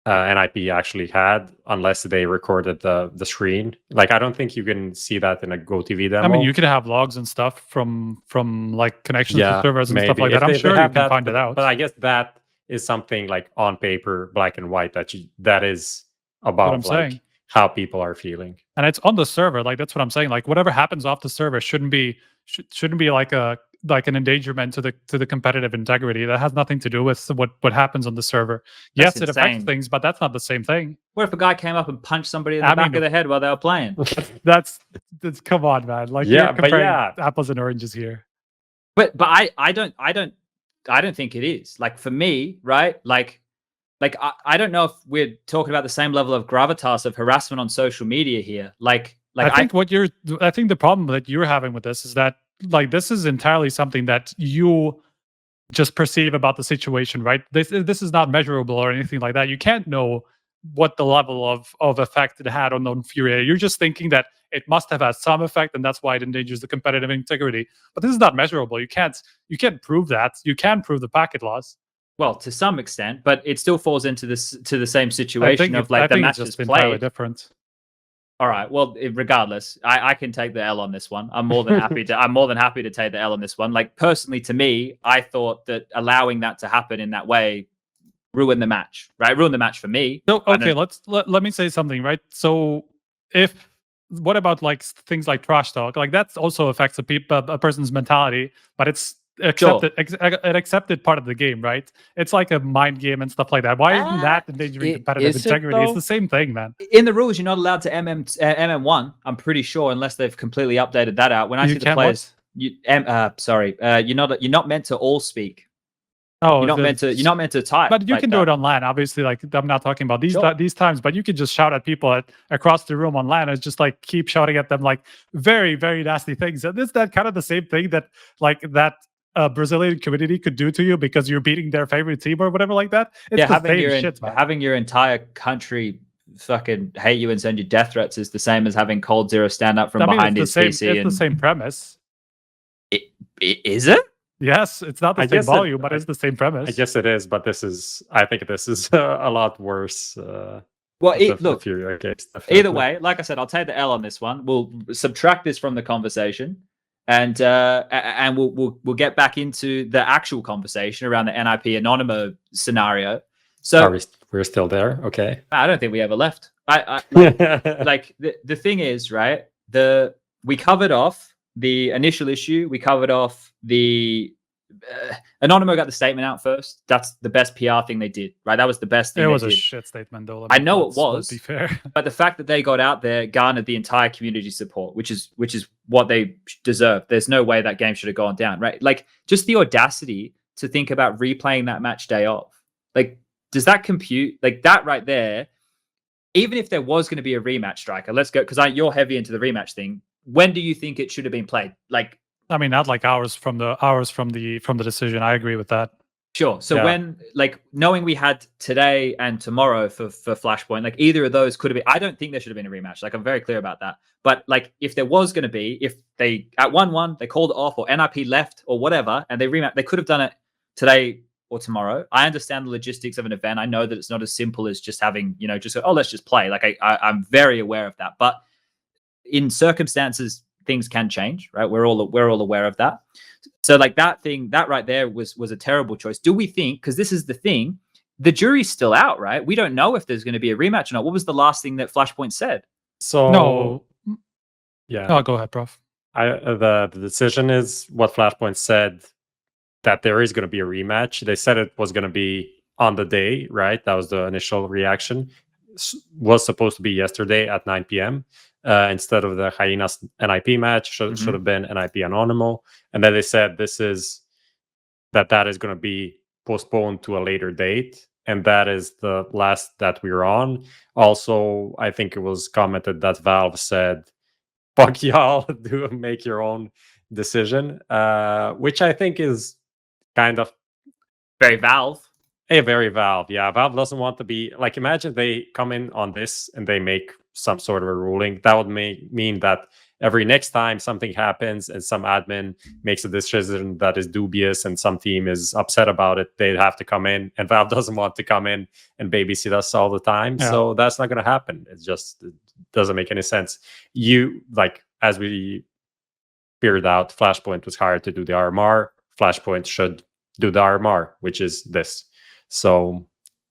NIP actually had unless they recorded the screen. Like, I don't think you can see that in a GoTV demo. I mean, you can have logs and stuff from like connections to servers and stuff like If that. I'm they sure you have can that, find it out. But I guess that is something like on paper, black and white, that is about I'm saying. how people are feeling. And it's on the server. Like, that's what I'm saying. Like, whatever happens off the server shouldn't be like an endangerment to the competitive integrity. That has nothing to do with what happens on the server. That's Yes, it affects insane. things, but that's not the same thing. What if a guy came up and punched somebody in the I back mean- of the head while they were playing? That's come on, man. Like, Yeah, you're but comparing yeah. apples and oranges here. But I don't think it is. Like, for me, right? Like I don't know if we're talking about the same level of gravitas of harassment on social media here. Like I think the problem that you're having with this is that, like, this is entirely something that you just perceive about the situation, right? This is not measurable or anything like that. You can't know what the level of effect it had on Furia. You're just thinking that it must have had some effect, and that's why it endangers the competitive integrity. But this is not measurable. You can't prove that. You can prove the packet loss. well, to some extent, but it still falls into the same I situation think of like the it's matches just entirely played. different. All right. Well, regardless, I can take the L on this one. I'm more than happy to. I'm more than happy to take the L on this one. Like, personally, to me, I thought that allowing that to happen in that way ruined the match. Right, ruined the match for me. So I okay, don't- let me say something, right? So what about like things like trash talk? Like, that also affects a person's mentality, but it's an accepted part of the game, right? It's like a mind game and stuff like that. Why isn't that endangering competitive is it, integrity? It's though? the same thing, man. In the rules, you're not allowed to MM1. I'm pretty sure, unless they've completely updated that out. When I You see the can't what? players, you're not meant to all speak. Oh, You're not meant to type. But you like can that. do it on LAN. Obviously, like I'm not talking about Sure. these times, but you can just shout at people across the room on LAN and just like keep shouting at them like very, very nasty things. And is that kind of the same thing that Brazilian community could do to you because you're beating their favorite team or whatever like that? It's the same shit, man. having your entire country fucking hate you and send you death threats is the same as having Cold Zero stand up from behind his PC. It's the same premise. Is it? Yes, it's not the same volume, but it's the same premise. I guess it is, but I think this is a lot worse. Well, look, either way, like I said, I'll take the L on this one. We'll subtract this from the conversation, and we'll get back into the actual conversation around the NIP Anonymous scenario. So we're still there. Okay. I don't think we ever left. Like the thing is, right? We covered off the initial issue. We covered off the Anonymous got the statement out first. That's the best PR thing they did, right? That was the best thing. It was they a did. shit statement, though. I know it was. Let's be fair. But the fact that they got out there garnered the entire community support, which is what they deserve. There's no way that game should have gone down, right? Like just the audacity to think about replaying that match day off. Like, does that compute? Like that right there? Even if there was going to be a rematch, Striker, let's go because you're heavy into the rematch thing. When do you think it should have been played? Like, I mean, not like hours from the decision. I agree with that. Sure. So when, like, knowing we had today and tomorrow for Flashpoint, like either of those could have been. I don't think there should have been a rematch. Like, I'm very clear about that. But like, if there was going to be, if they at 1-1 they called it off or NIP left or whatever, and they rematch, they could have done it today or tomorrow. I understand the logistics of an event. I know that it's not as simple as just having, let's just play. Like, I'm very aware of that. But in circumstances, things can change, right? We're all aware of that. So like that right there was a terrible choice. Do we think, because this is the thing, the jury's still out, right? We don't know if there's going to be a rematch or not. What was the last thing that Flashpoint said? So no. Yeah. No, go ahead, Prof. The decision is what Flashpoint said, that there is going to be a rematch. They said it was going to be on the day, right? That was the initial reaction. Was supposed to be yesterday at 9 p.m. Instead of the Hyenas NIP match. Should have been NIP Anonymous. And then they said that is going to be postponed to a later date. And that is the last that we're on. Also, I think it was commented that Valve said, fuck y'all, make your own decision. Which I think is kind of very Valve. Very Valve. Yeah, Valve doesn't want to be like, imagine they come in on this and they make some sort of a ruling. That would mean that every next time something happens and some admin makes a decision that is dubious and some team is upset about it, they'd have to come in, and Valve doesn't want to come in and babysit us all the time. Yeah. So that's not going to happen. It doesn't make any sense. As we figured out, Flashpoint was hired to do the RMR. Flashpoint should do the RMR, which is this. So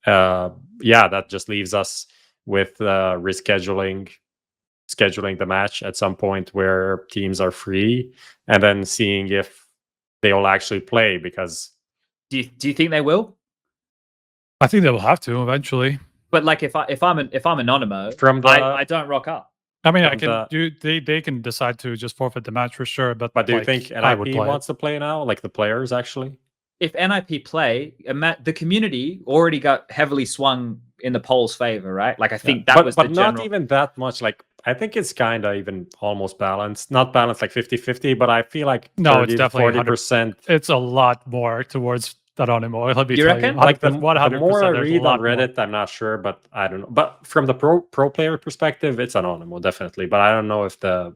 that just leaves us with scheduling the match at some point where teams are free, and then seeing if they will actually play. Because do you think they will? I think they will have to eventually. But like, if I'm Anonymous, I don't rock up. I mean, they can decide to just forfeit the match for sure. But do you think NIP wants to play now? Like the players actually? If NIP play, the community already got heavily swung in the polls' favor, right? Like I think that was the general... not even that much. Like I think it's kind of even almost balanced. Not balanced like 50-50, but I feel like it's definitely 40%. It's a lot more towards Anonymous. Let me you tell reckon? you. Like the more I read on Reddit, I'm not sure, but I don't know. But from the pro player perspective, it's Anonymous definitely. But I don't know if the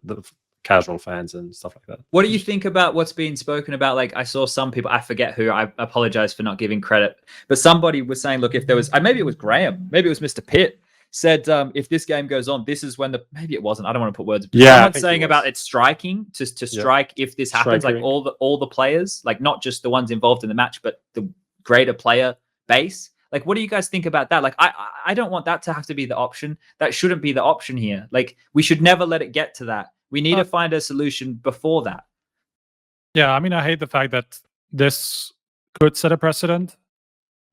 casual fans and stuff like that. What do you think about what's being spoken about? Like I saw some people, I forget who, I apologize for not giving credit, but somebody was saying, look, if there was, maybe it was Graham, maybe it was Mr. Pitt, said if this game goes on, this is when maybe it wasn't, I don't want to put words, but someone's saying about it striking, to strike if this happens, like all the players, like not just the ones involved in the match, but the greater player base. Like, what do you guys think about that? Like, I don't want that to have to be the option. That shouldn't be the option here. Like, we should never let it get to that. We need to find a solution before that. Yeah, I mean, I hate the fact that this could set a precedent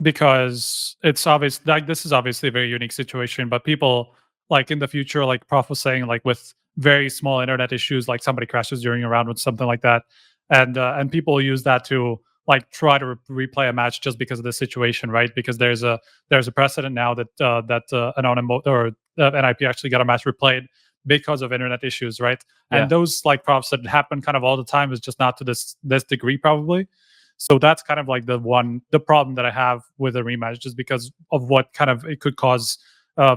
because it's obvious like this is obviously a very unique situation, but people like in the future, like Prof was saying, like with very small internet issues, like somebody crashes during a round with something like that, and people use that to like try to replay a match just because of the situation, right? Because there's a precedent now that NIP actually got a match replayed because of internet issues, right? Yeah. And those like props that happen kind of all the time is just not to this degree probably. So that's kind of like the problem that I have with a rematch, just because of what kind of it could cause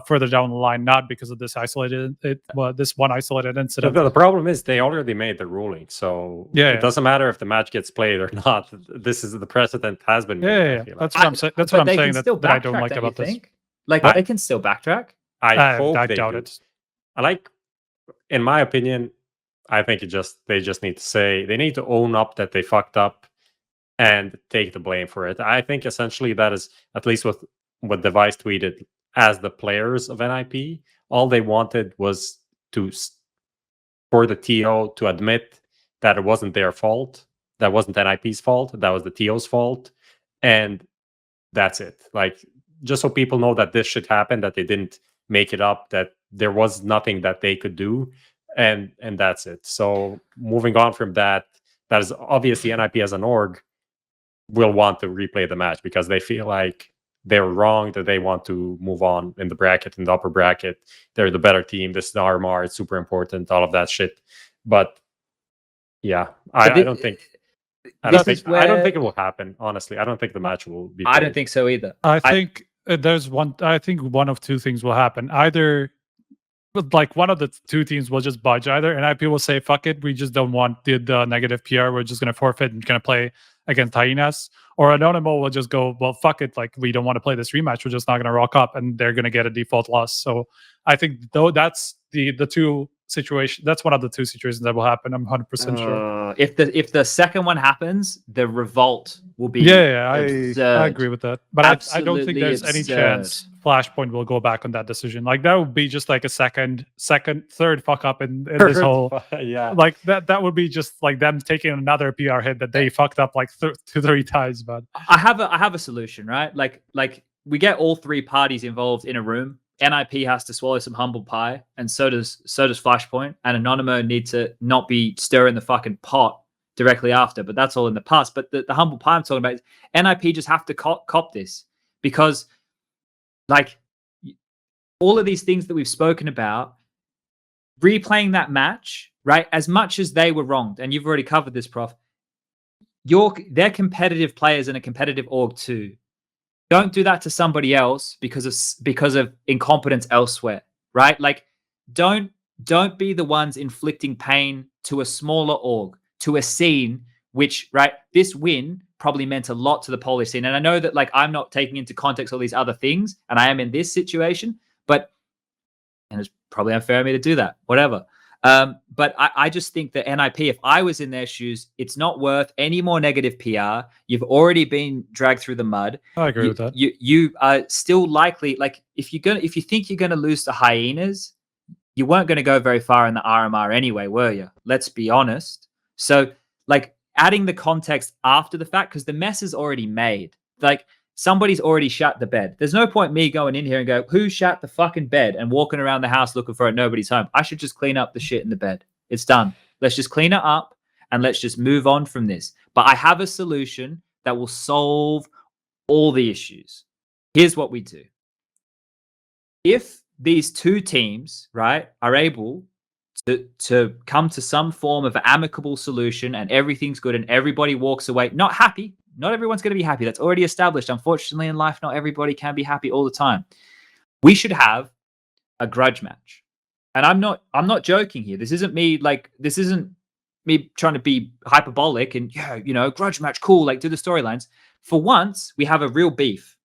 further down the line, not because of this this one isolated incident. The problem is they already made the ruling, so it doesn't matter if the match gets played or not. This is the precedent has been made. Yeah. That's what I'm saying. That's what I'm saying that I don't like about this. Like they can still backtrack. I hope they doubt do. it. I like, in my opinion, I think they just need to say they need to own up that they fucked up and take the blame for it. I think essentially that is at least what Device tweeted as the players of NIP. All they wanted was for the TO to admit that it wasn't their fault, that wasn't NIP's fault, that was the TO's fault, and that's it. Like, just so people know that this shit happened, that they didn't make it up, that there was nothing that they could do, and that's it. So moving on from that is obviously NIP as an org will want to replay the match because they feel like they're wrong, that they want to move on in the bracket, in the upper bracket. They're the better team. This is the RMR. It's super important, all of that shit. But yeah, I don't think it will happen. Honestly, I don't think the match will be played. I don't think so either. I think one of two things will happen. Either like one of the two teams will just budge. Either NIP will say, fuck it, we just don't want the negative PR, we're just going to forfeit and going to play against Hyenas. Or Anonymous will just go, well, fuck it, like we don't want to play this rematch, we're just not going to rock up, and they're going to get a default loss. So I think though that's the two situation. That's one of the two situations that will happen. I'm 100% sure. If the second one happens, the revolt will be I agree with that. But I don't think there's any chance Flashpoint will go back on that decision. Like that would be just like a third fuck up in this whole like that would be just like them taking another PR hit that they fucked up like 2-3 times. But I have a solution, right? Like we get all three parties involved in a room. NIP has to swallow some humble pie, and so does Flashpoint. And Anonymous need to not be stirring the fucking pot directly after. But that's all in the past. But the humble pie I'm talking about is NIP just have to cop this, because like all of these things that we've spoken about, replaying that match, right? As much as they were wronged, and you've already covered this, Prof. They're competitive players in a competitive org too. Don't do that to somebody else because of incompetence elsewhere, right? Like, don't be the ones inflicting pain to a smaller org, to a scene which, right, this win probably meant a lot to the Polish scene. And I know that, like, I'm not taking into context all these other things, and I am in this situation, and it's probably unfair of me to do that, whatever. But I just think that NIP, if I was in their shoes, it's not worth any more negative PR. You've already been dragged through the mud. I agree with that. You are still likely, like, if you think you're gonna lose to Hyenas, you weren't gonna go very far in the RMR anyway, were you? Let's be honest. So, like, adding the context after the fact, because the mess is already made. Like, somebody's already shut the bed. There's no point me going in here and go, who shut the fucking bed, and walking around the house looking for it. Nobody's home. I should just clean up the shit in the bed. It's done. Let's just clean it up and let's just move on from this. But I have a solution that will solve all the issues. Here's what we do. If these two teams, right, are able to come to some form of an amicable solution and everything's good and everybody walks away not happy. Not everyone's going to be happy. That's already established. Unfortunately, in life, not everybody can be happy all the time. We should have a grudge match. And I'm not joking here. This isn't me trying to be hyperbolic and, grudge match, cool, like, do the storylines. For once, we have a real beef.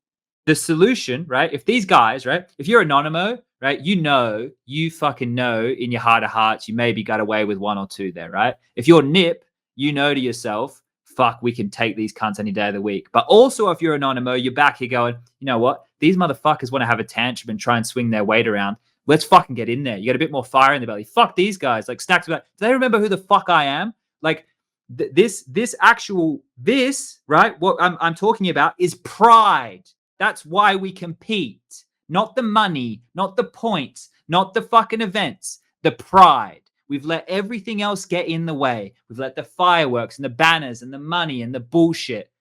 The solution, right? If these guys, right? If you're Anonymous, right? You fucking know in your heart of hearts, you maybe got away with one or two there, right? If you're Nip, you know to yourself, fuck, we can take these cunts any day of the week. But also, if you're Anonymous, you're back here going, you know what? These motherfuckers want to have a tantrum and try and swing their weight around. Let's fucking get in there. You got a bit more fire in the belly. Fuck these guys. Like, Snacks about, do they remember who the fuck I am? Like, This right? What I'm talking about is pride. That's why we compete. Not the money, not the points, not the fucking events, the pride. We've let everything else get in the way. We've let the fireworks and the banners and the money and the bullshit.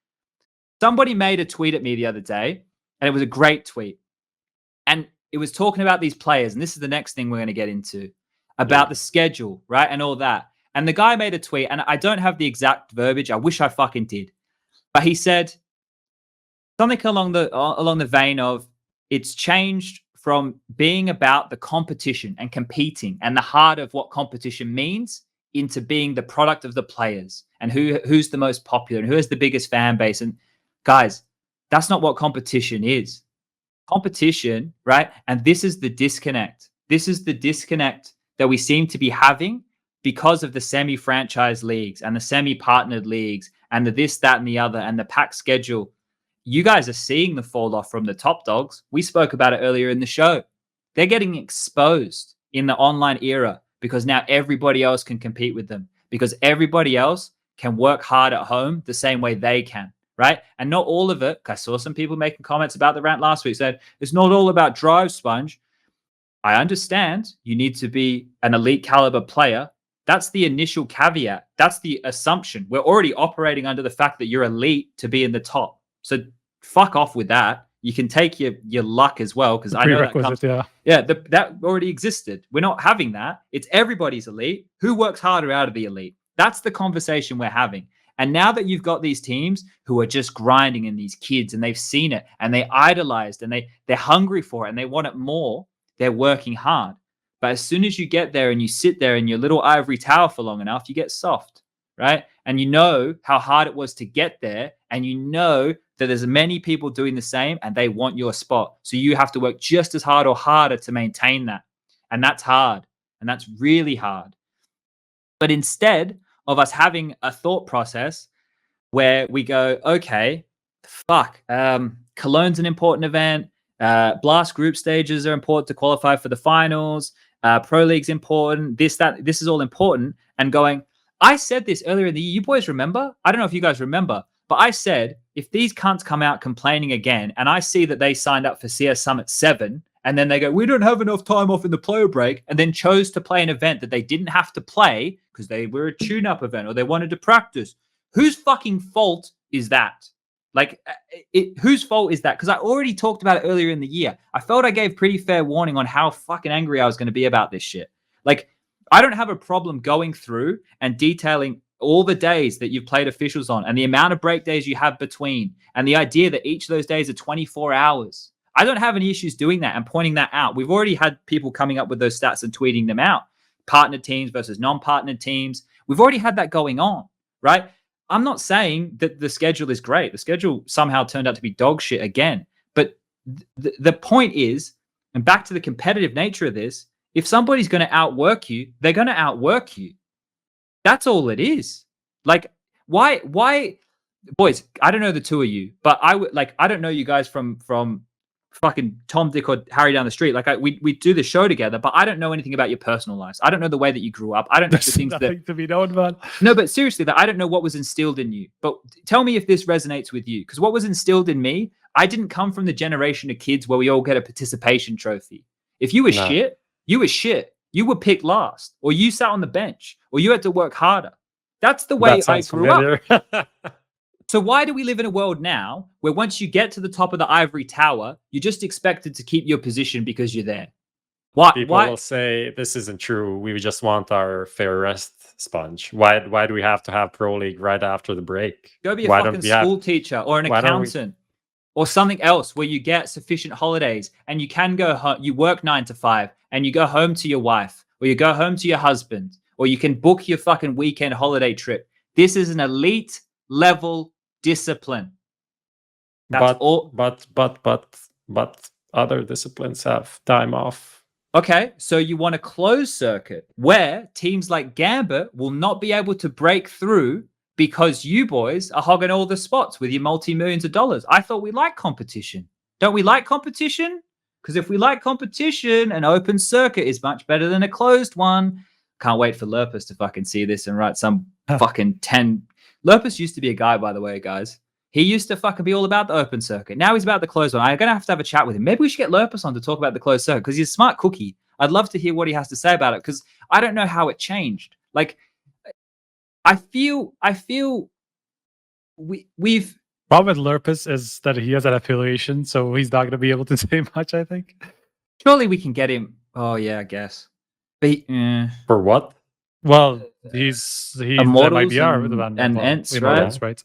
Somebody made a tweet at me the other day, and it was a great tweet. And it was talking about these players, and this is the next thing we're going to get into, about the schedule, right? And all that. And the guy made a tweet, and I don't have the exact verbiage. I wish I fucking did. But he said something along the vein of, it's changed from being about the competition and competing and the heart of what competition means into being the product of the players and who's the most popular and who has the biggest fan base. And guys, that's not what competition is. Competition, right? And this is the disconnect. This is the disconnect that we seem to be having because of the semi-franchise leagues and the semi-partnered leagues and the this, that, and the other and the pack schedule. You guys are seeing the fall off from the top dogs. We spoke about it earlier in the show. They're getting exposed in the online era because now everybody else can compete with them, because everybody else can work hard at home the same way they can, right? And not all of it. I saw some people making comments about the rant last week, said it's not all about drive, Sponge. I understand you need to be an elite caliber player. That's the initial caveat. That's the assumption. We're already operating under the fact that you're elite to be in the top. So fuck off with that. You can take your luck as well, because I know that comes, that already existed. We're not having that. It's everybody's elite. Who works harder out of the elite? That's the conversation we're having. And now that you've got these teams who are just grinding and these kids, and they've seen it and they idolized and they're hungry for it and they want it more, they're working hard. But as soon as you get there and you sit there in your little ivory tower for long enough, you get soft, right? And you know how hard it was to get there, and you know that there's many people doing the same and they want your spot. So you have to work just as hard or harder to maintain that. And that's hard. And that's really hard. But instead of us having a thought process where we go, okay, fuck, Cologne's an important event. Blast group stages are important to qualify for the finals. Pro League's important. This is all important. And going, I said this earlier in the year. You boys remember? I don't know if you guys remember, but I said, if these cunts come out complaining again, and I see that they signed up for CS Summit 7, and then they go, we don't have enough time off in the player break, and then chose to play an event that they didn't have to play because they were a tune-up event or they wanted to practice. Whose fucking fault is that? Like, whose fault is that? Because I already talked about it earlier in the year. I felt I gave pretty fair warning on how fucking angry I was going to be about this shit. Like, I don't have a problem going through and detailing all the days that you've played officials on and the amount of break days you have between, and the idea that each of those days are 24 hours. I don't have any issues doing that and pointing that out. We've already had people coming up with those stats and tweeting them out. Partnered teams versus non-partnered teams. We've already had that going on, right? I'm not saying that the schedule is great. The schedule somehow turned out to be dog shit again. But the point is, and back to the competitive nature of this, if somebody's going to outwork you, they're going to outwork you. That's all it is. Like, why, boys? I don't know the two of you, but I don't know you guys from fucking Tom, Dick, or Harry down the street. Like, we do the show together, but I don't know anything about your personal lives. I don't know the way that you grew up. I don't know the things that to be known, man. No, but seriously, that I don't know what was instilled in you. But tell me if this resonates with you, because what was instilled in me, I didn't come from the generation of kids where we all get a participation trophy. If you were shit, you were shit. You were picked last, or you sat on the bench, or you had to work harder. That's the way I grew up. So why do we live in a world now where once you get to the top of the ivory tower, you're just expected to keep your position because you're there? People will say this isn't true. We just want our fair rest, Sponge. Why do we have to have Pro League right after the break? Go be a fucking school teacher or an accountant or something else where you get sufficient holidays and you can go home. You work 9 to 5 and you go home to your wife, or you go home to your husband, or you can book your fucking weekend holiday trip. This is an elite level discipline. That's all. But other disciplines have time off. Okay, so you want a closed circuit where teams like Gambit will not be able to break through because you boys are hogging all the spots with your multi-millions of dollars. I thought we like competition. Don't we like competition? Because if we like competition, an open circuit is much better than a closed one. Can't wait for Lurpus to fucking see this and write some fucking 10. Lurpus used to be a guy, by the way, guys. He used to fucking be all about the open circuit. Now he's about the closed one. I'm going to have a chat with him. Maybe we should get Lurpus on to talk about the closed circuit because he's a smart cookie. I'd love to hear what he has to say about it because I don't know how it changed. Like, I feel we've... Problem with Lurpus is that he has an affiliation, so he's not going to be able to say much, I think. Surely we can get him. Oh, yeah, I guess. But For what? Well, he's Immortals MIBR and Ents, right? Immortals, right?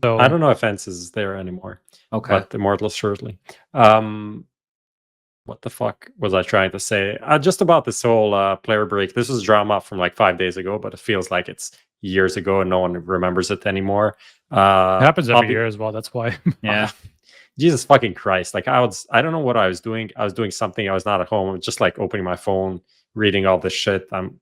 So I don't know if Ents is there anymore. Okay. But Immortals surely. What the fuck was I trying to say? Just about this whole player break. This was drama from like 5 days ago, but it feels like it's years ago and no one remembers it anymore. it happens every year as well. That's why. Yeah. Jesus fucking Christ. Like I don't know what I was doing. I was doing something. I was not at home. I was just like opening my phone, reading all this shit. I'm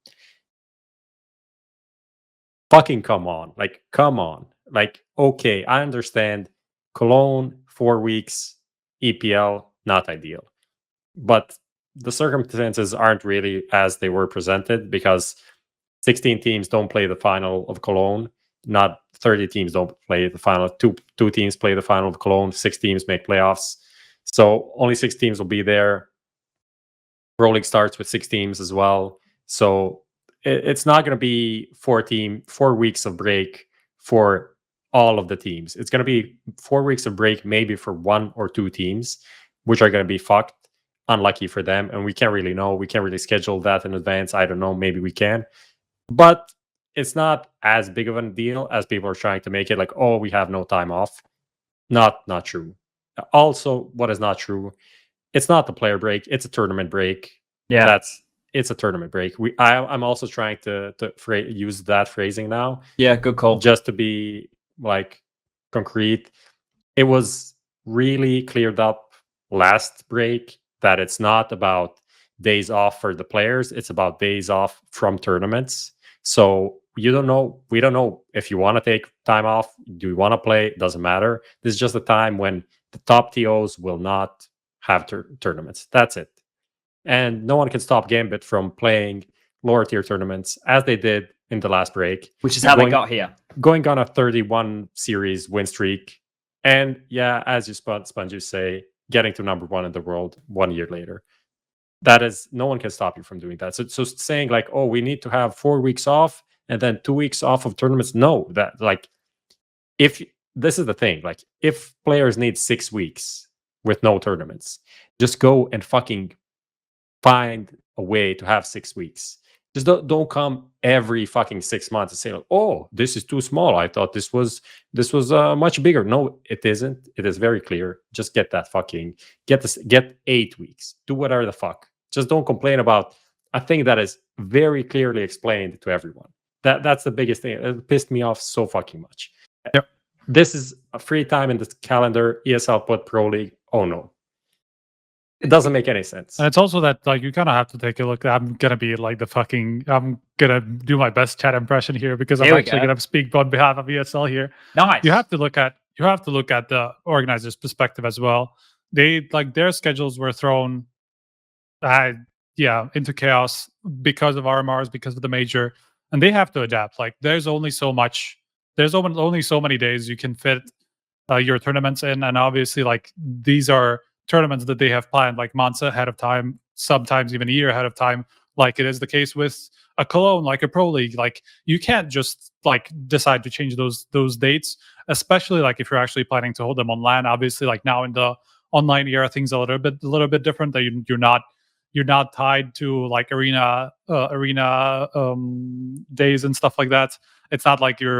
fucking come on. Like, come on. Like, okay, I understand. Cologne, 4 weeks, EPL, not ideal. But the circumstances aren't really as they were presented because 16 teams don't play the final of Cologne. Not 30 teams don't play the final. Two teams play the final of Cologne. 6 teams make playoffs. So only 6 teams will be there. Pro League starts with 6 teams as well. So it's not going to be 4 weeks of break for all of the teams. It's going to be 4 weeks of break maybe for 1 or 2 teams, which are going to be fucked. Unlucky for them. And we can't really know. We can't really schedule that in advance. I don't know. Maybe we can. But it's not as big of a deal as people are trying to make it like, oh, we have no time off. Not true. Also, what is not true, it's not the player break, it's a tournament break. Yeah. It's a tournament break. I'm also trying to use that phrasing now. Yeah, good call. Just to be like concrete. It was really cleared up last break that it's not about days off for the players, it's about days off from tournaments. So we don't know if you want to take time off. Do you want to play? It doesn't matter. This is just a time when the top TOs will not have tournaments. That's it. And no one can stop Gambit from playing lower tier tournaments as they did in the last break. Which is how they got here. Going on a 31 series win streak. And yeah, as you Sponge say, getting to number 1 in the world 1 year later. That is, no one can stop you from doing that. So saying like, oh, we need to have 4 weeks off and then 2 weeks off of tournaments. No, that like, if this is the thing, like if players need 6 weeks with no tournaments, just go and fucking find a way to have 6 weeks. Just don't come every fucking 6 months and say, like, oh, this is too small. I thought this was much bigger. No, it isn't. It is very clear. Just get 8 weeks. Do whatever the fuck. Just don't complain about a thing that is very clearly explained to everyone. That's the biggest thing. It pissed me off so fucking much. Yep. This is a free time in the calendar. ESL put Pro League. Oh no. It doesn't make any sense. And it's also that like you kind of have to take a look. I'm gonna be like I'm gonna do my best chat impression here because I'm actually gonna speak on behalf of ESL here. Nice. You have to look at the organizer's perspective as well. They like their schedules were thrown into chaos because of RMRs, because of the major, and they have to adapt. Like there's only so many days you can fit your tournaments in, and obviously like these are tournaments that they have planned like months ahead of time, sometimes even a year ahead of time, like it is the case with a Cologne, like a Pro League. Like you can't just like decide to change those dates, especially like if you're actually planning to hold them on LAN. Obviously, like now in the online era, things are a little bit different. That you're not tied to like arena days and stuff like that. It's not like you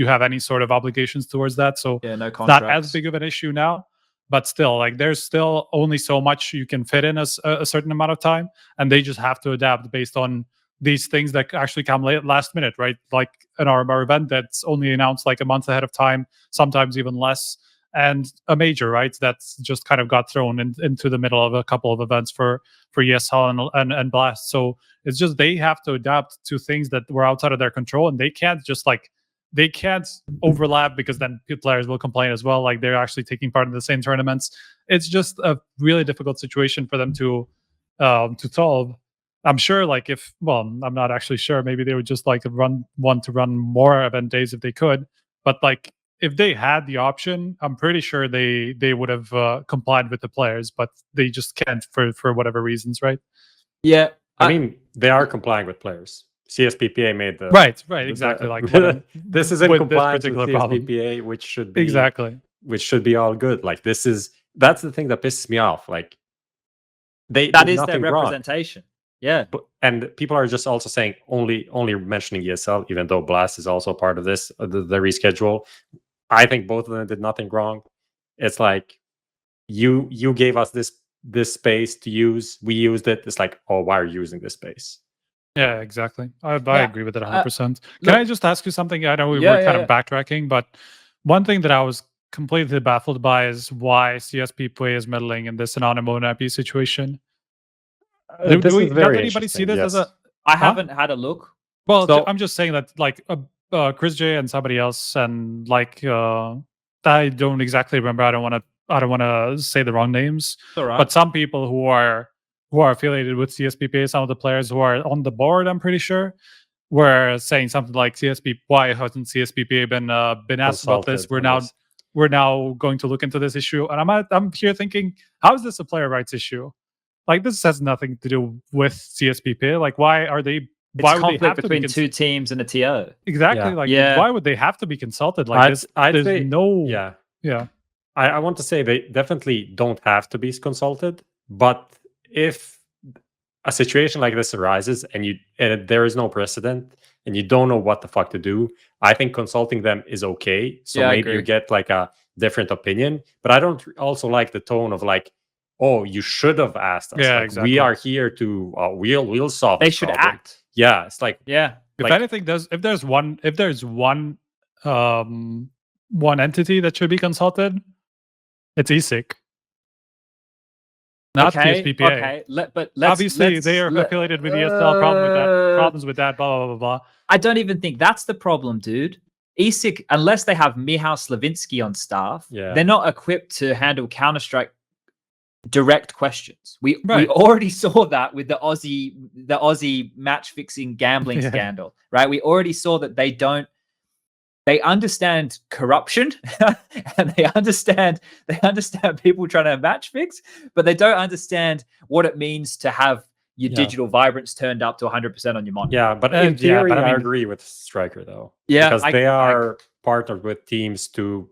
have any sort of obligations towards that. So yeah, no contracts. Not as big of an issue now. But still, like there's still only so much you can fit in a certain amount of time, and they just have to adapt based on these things that actually come last minute, right? Like an RMR event that's only announced like a month ahead of time, sometimes even less, and a major, right? That's just kind of got thrown into the middle of a couple of events for ESL and Blast. So it's just they have to adapt to things that were outside of their control, and they can't overlap because then players will complain as well. Like they're actually taking part in the same tournaments. It's just a really difficult situation for them to solve. I'm sure, like, I'm not actually sure. Maybe they would just like to want to run more event days if they could. But like, if they had the option, I'm pretty sure they would have complied with the players, but they just can't for whatever reasons, right? Yeah. I mean, they are complying with players. CSPPA made the Right, exactly. Like this is in with this compliance with particular problem. CSPPA, which should be all good. Like that's the thing that pisses me off. Like that is is their representation. Yeah, and people are just also saying only mentioning ESL, even though Blast is also part of this the reschedule. I think both of them did nothing wrong. It's like you gave us this space to use. We used it. It's like, oh, why are you using this space? Yeah, exactly. I agree with it 100%. Can look- I just ask you something? I know we Yeah, were kind yeah, of backtracking, but one thing that I was completely baffled by is why CSPPA is meddling in this Anonymous and IP situation. This is Does very anybody see interesting, this as yes. a? I haven't had a look. Well, So- I'm just saying that, like, Chris J and somebody else, and like, I don't exactly remember. I don't want to say the wrong names, It's all right. but some people who are affiliated with CSPPA, some of the players who are on the board, I'm pretty sure, were saying something like, why hasn't CSPPA been asked about this? Consulted We're now going to look into this issue, and I'm here thinking, how is this a player rights issue? Like, this has nothing to do with CSPPA. Like, why are they? It's Why would they conflict have to be between two teams and a TO. exactly? Yeah. Like, Yeah. why would they have to be consulted? Like, I'd there's say no. yeah. I want to say they definitely don't have to be consulted, but if a situation like this arises and there is no precedent and you don't know what the fuck to do, I think consulting them is okay. So Yeah, I maybe you agree. get like a different opinion. But I don't also like the tone of like, oh, you should have asked us. Yeah, Like, exactly. we are here to we'll solve. They the should problem. act. Yeah, it's like Yeah. If like- anything, if there's one one entity that should be consulted, it's ESIC, not CSPPA. Okay. Obviously, they are affiliated with ESL. Problems with that. Blah blah blah blah. I don't even think that's the problem, dude. ESIC, unless they have Michał Slavinsky on staff, Yeah. they're not equipped to handle Counter-Strike direct questions. We Right. already saw that with the Aussie match fixing gambling Yeah. scandal, right? We already saw that they understand corruption and they understand people trying to match fix, but they don't understand what it means to have your Yeah. digital vibrance turned up to 100% on your monitor. Yeah, but in And theory, but I I mean- agree with Striker though. Yeah, because they are partnered with teams to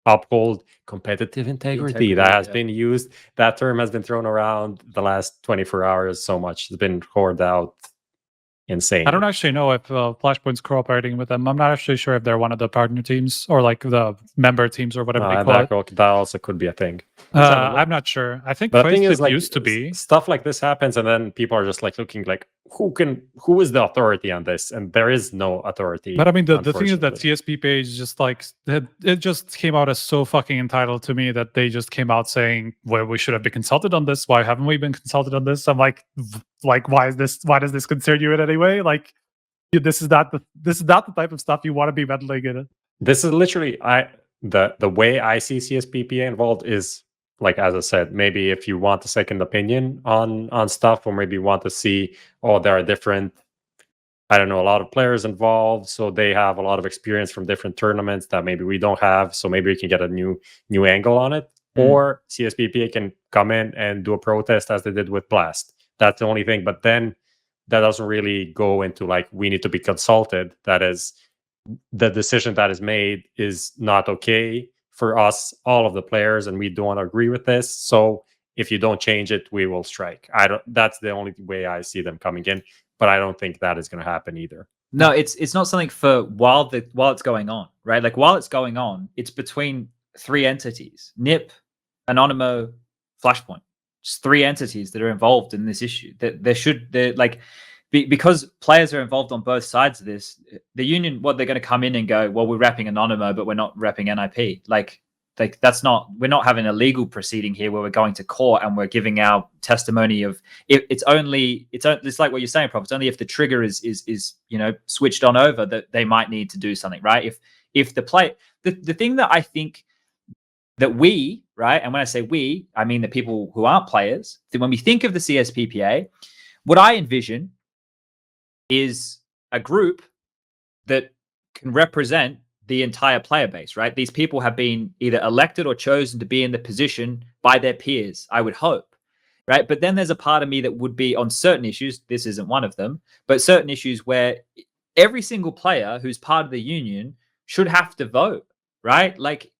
uphold competitive integrity. That has yeah. been used. That term has been thrown around the last 24 hours so much. It's been poured out. Insane. I don't actually know if Flashpoint's cooperating with them. I'm not actually sure if they're one of the partner teams or like the member teams or whatever they call it. That also could be a thing. I'm not sure. I think But the thing first is, it like, used to be. stuff like this happens, and then people are just like looking like, who is the authority on this? And there is no authority. But I mean, the thing is that unfortunately. CSPPA is just like, it just came out as so fucking entitled to me that they just came out saying, well, we should have been consulted on this. Why haven't we been consulted on this? I'm like, why does this concern you in any way? Like, this is not the type of stuff you want to be meddling in. This is literally the way I see CSPPA involved is, like, as I said, maybe if you want a second opinion on stuff, or maybe you want to see, oh, there are different, I don't know, a lot of players involved, so they have a lot of experience from different tournaments that maybe we don't have, so maybe we can get a new angle on it. Or CSPPA can come in and do a protest as they did with Blast. That's the only thing. But then that doesn't really go into like, we need to be consulted. That is, the decision that is made is not okay for us, all of the players, and we don't agree with this. So if you don't change it, we will strike. That's the only way I see them coming in, but I don't think that is going to happen either. No, it's not something for while it's going on, right? Like, while it's going on, it's between three entities: NIP, Anonymo, Flashpoint. Just three entities that are involved in this issue. That because players are involved on both sides of this, the union, they're going to come in and go, well, we're repping Anonymo, but we're not repping NIP. Like that's not, we're not having a legal proceeding here where we're going to court and we're giving our testimony of it's like what you're saying, Prof. It's only if the trigger is switched on over that they might need to do something, right? If the thing that I think that we, right, and when I say we, I mean the people who aren't players, when we think of the CSPPA, what I envision is a group that can represent the entire player base, right? These people have been either elected or chosen to be in the position by their peers, I would hope, right? But then there's a part of me that would be on certain issues, this isn't one of them, but certain issues where every single player who's part of the union should have to vote, right? Like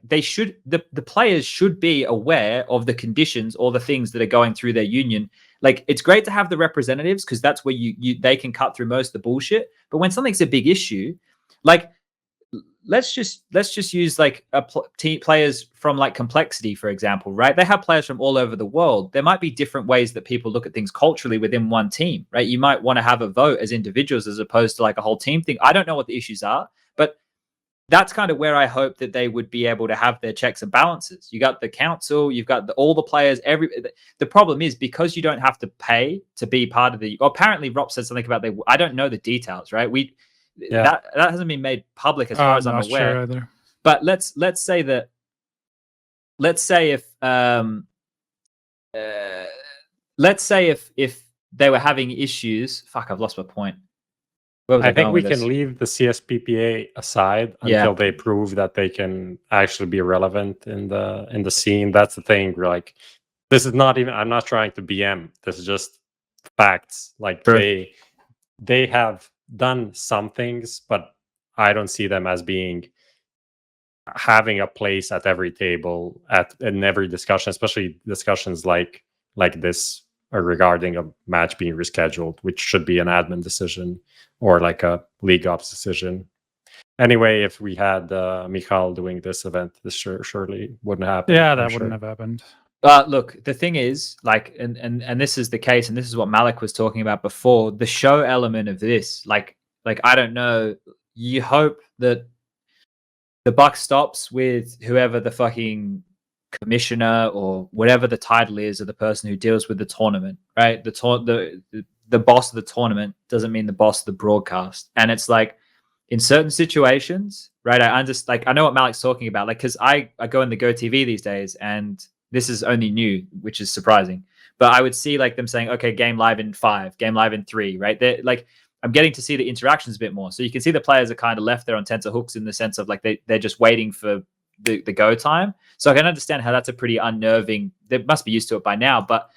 they should, the players should be aware of the conditions or the things that are going through their union. Like, it's great to have the representatives because that's where they can cut through most of the bullshit. But when something's a big issue, like, let's just use like players from like Complexity, for example, right? They have players from all over the world. There might be different ways that people look at things culturally within one team, right? You might want to have a vote as individuals as opposed to like a whole team thing. I don't know what the issues are, but that's kind of where I hope that they would be able to have their checks and balances. You got the council, you've got all the players. The problem is, because you don't have to pay to be part of the. Well, apparently, Rob said something about I don't know the details, right? That hasn't been made public as far as I'm aware. Sure either. But let's say that. Let's say if they were having issues. Fuck, I've lost my point. I think we can leave the CSPPA aside until they prove that they can actually be relevant in the scene. That's the thing. We're like, this is not even. I'm not trying to BM. This is just facts. Like they have done some things, but I don't see them as having a place at every table in every discussion, especially discussions like this regarding a match being rescheduled, which should be an admin decision or like a league ops decision. Anyway, if we had Michal doing this event, this surely wouldn't happen. Yeah, that wouldn't have happened. Look, the thing is, like, and this is the case, and this is what Malik was talking about before, the show element of this, like I don't know, you hope that the buck stops with whoever the fucking commissioner or whatever the title is of the person who deals with the tournament, right? The boss of the tournament doesn't mean the boss of the broadcast. And it's like, in certain situations, right? I know what Malik's talking about, like, because I go in the Go TV these days, and this is only new, which is surprising. But I would see like them saying, okay, game live in 5, game live in 3, right? They're like, I'm getting to see the interactions a bit more. So you can see the players are kind of left there on tenter hooks in the sense of like they're just waiting for the go time. So I can understand how that's a pretty unnerving. They must be used to it by now. But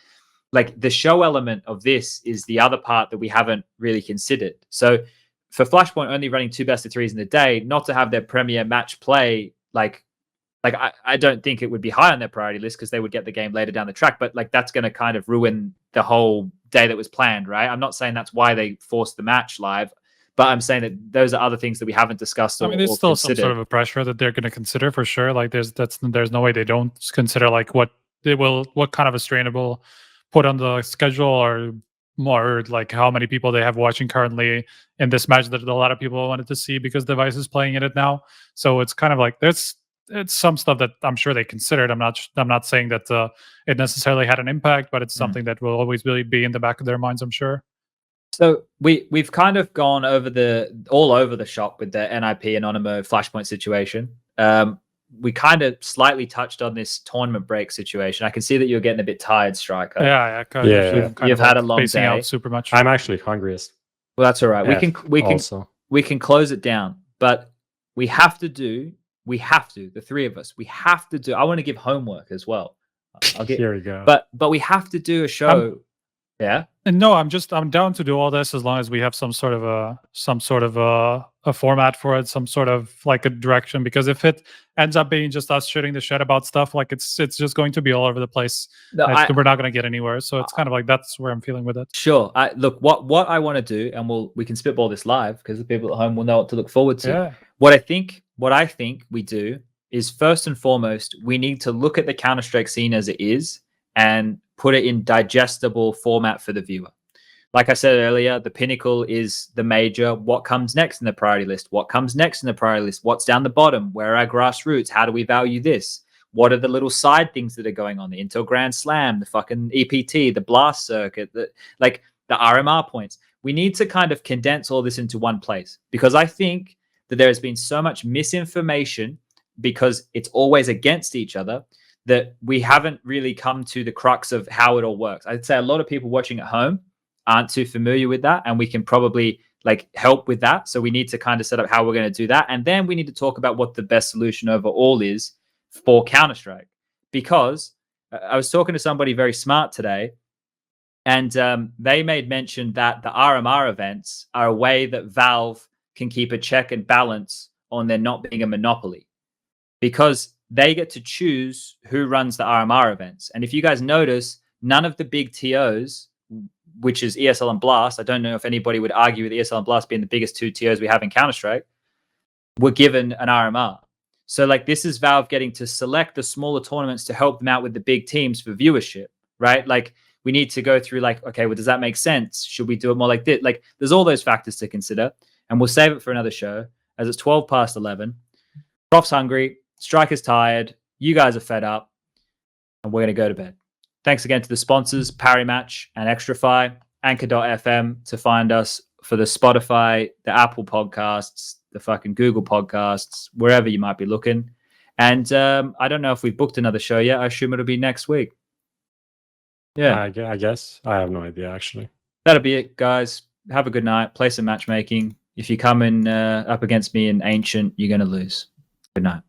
like, the show element of this is the other part that we haven't really considered. So for Flashpoint only running 2 best of 3s in the day, not to have their premier match play, like I don't think it would be high on their priority list because they would get the game later down the track. But like, that's going to kind of ruin the whole day that was planned, right? I'm not saying that's why they forced the match live, but I'm saying that those are other things that we haven't discussed. I mean, there's still some sort of a pressure that they're going to consider for sure. Like, there's no way they don't consider like what kind of a strain it will put on the schedule, or more like how many people they have watching currently in this match that a lot of people wanted to see because Device is playing in it now. So it's kind of like it's some stuff that I'm sure they considered. I'm not saying that it necessarily had an impact, but it's something that will always really be in the back of their minds, I'm sure. So we've kind of gone all over the shop with the NIP Anonymous Flashpoint situation. We kind of slightly touched on this tournament break situation. I can see that you're getting a bit tired, Striker. You've had a long day. Out super much. I'm actually hungriest. Well, that's all right. Yeah, we can close it down, but we have to, the three of us, I want to give homework as well. Here we go. But we have to do a show. Yeah. And no, I'm down to do all this as long as we have some sort of a format for it, some sort of like a direction. Because if it ends up being just us shooting the shit about stuff, like it's just going to be all over the place. No, we're not going to get anywhere. So it's kind of like that's where I'm feeling with it. Sure. Look, what I want to do, and we can spitball this live because the people at home will know what to look forward to. Yeah. What I think we do is, first and foremost, we need to look at the Counter-Strike scene as it is and put it in digestible format for the viewer. Like I said earlier, the pinnacle is the major. What comes next in the priority list? What comes next in the priority list? What's down the bottom? Where are our grassroots? How do we value this? What are the little side things that are going on? The Intel Grand Slam, the fucking EPT, the Blast Circuit, the RMR points. We need to kind of condense all this into one place, because I think that there has been so much misinformation because it's always against each other that we haven't really come to the crux of how it all works. I'd say a lot of people watching at home aren't too familiar with that, and we can probably like help with that. So we need to kind of set up how we're going to do that, and then we need to talk about what the best solution overall is for Counter-Strike. Because I was talking to somebody very smart today, and they made mention that the RMR events are a way that Valve can keep a check and balance on there not being a monopoly, because they get to choose who runs the RMR events. And if you guys notice, none of the big TOs, which is ESL and Blast, I don't know if anybody would argue with ESL and Blast being the biggest two TOs we have in Counter-Strike, were given an RMR. So like this is Valve getting to select the smaller tournaments to help them out with the big teams for viewership, right? Like we need to go through like, okay, well, does that make sense? Should we do it more like this? Like there's all those factors to consider, and we'll save it for another show as it's 12 past 11. Prof's hungry. Striker's tired. You guys are fed up, and we're going to go to bed. Thanks again to the sponsors, Parry Match and Extrafy, Anchor.fm to find us for the Spotify, the Apple Podcasts, the fucking Google Podcasts, wherever you might be looking. And I don't know if we've booked another show yet. I assume it'll be next week. Yeah. I guess. I have no idea, actually. That'll be it, guys. Have a good night. Play some matchmaking. If you come in up against me in Ancient, you're going to lose. Good night.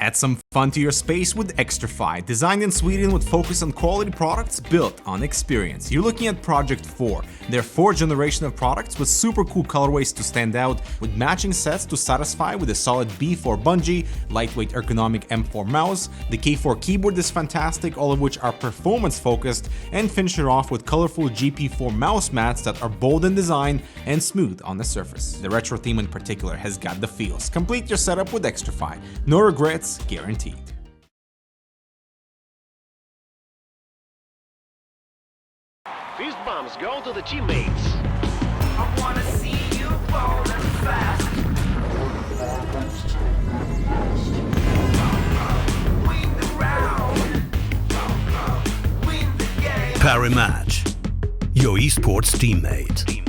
Add some fun to your space with Extrafy, designed in Sweden with focus on quality products built on experience. You're looking at Project 4, their 4th generation of products with super cool colorways to stand out, with matching sets to satisfy with a solid B4 bungee, lightweight ergonomic M4 mouse, the K4 keyboard is fantastic, all of which are performance focused, and finish it off with colorful GP4 mouse mats that are bold in design and smooth on the surface. The retro theme in particular has got the feels. Complete your setup with Extrafy. No regrets guaranteed. Fist bumps go to the teammates. I wanna see you rolling fast. Win the round. Win the game. Parry Match, your esports teammate.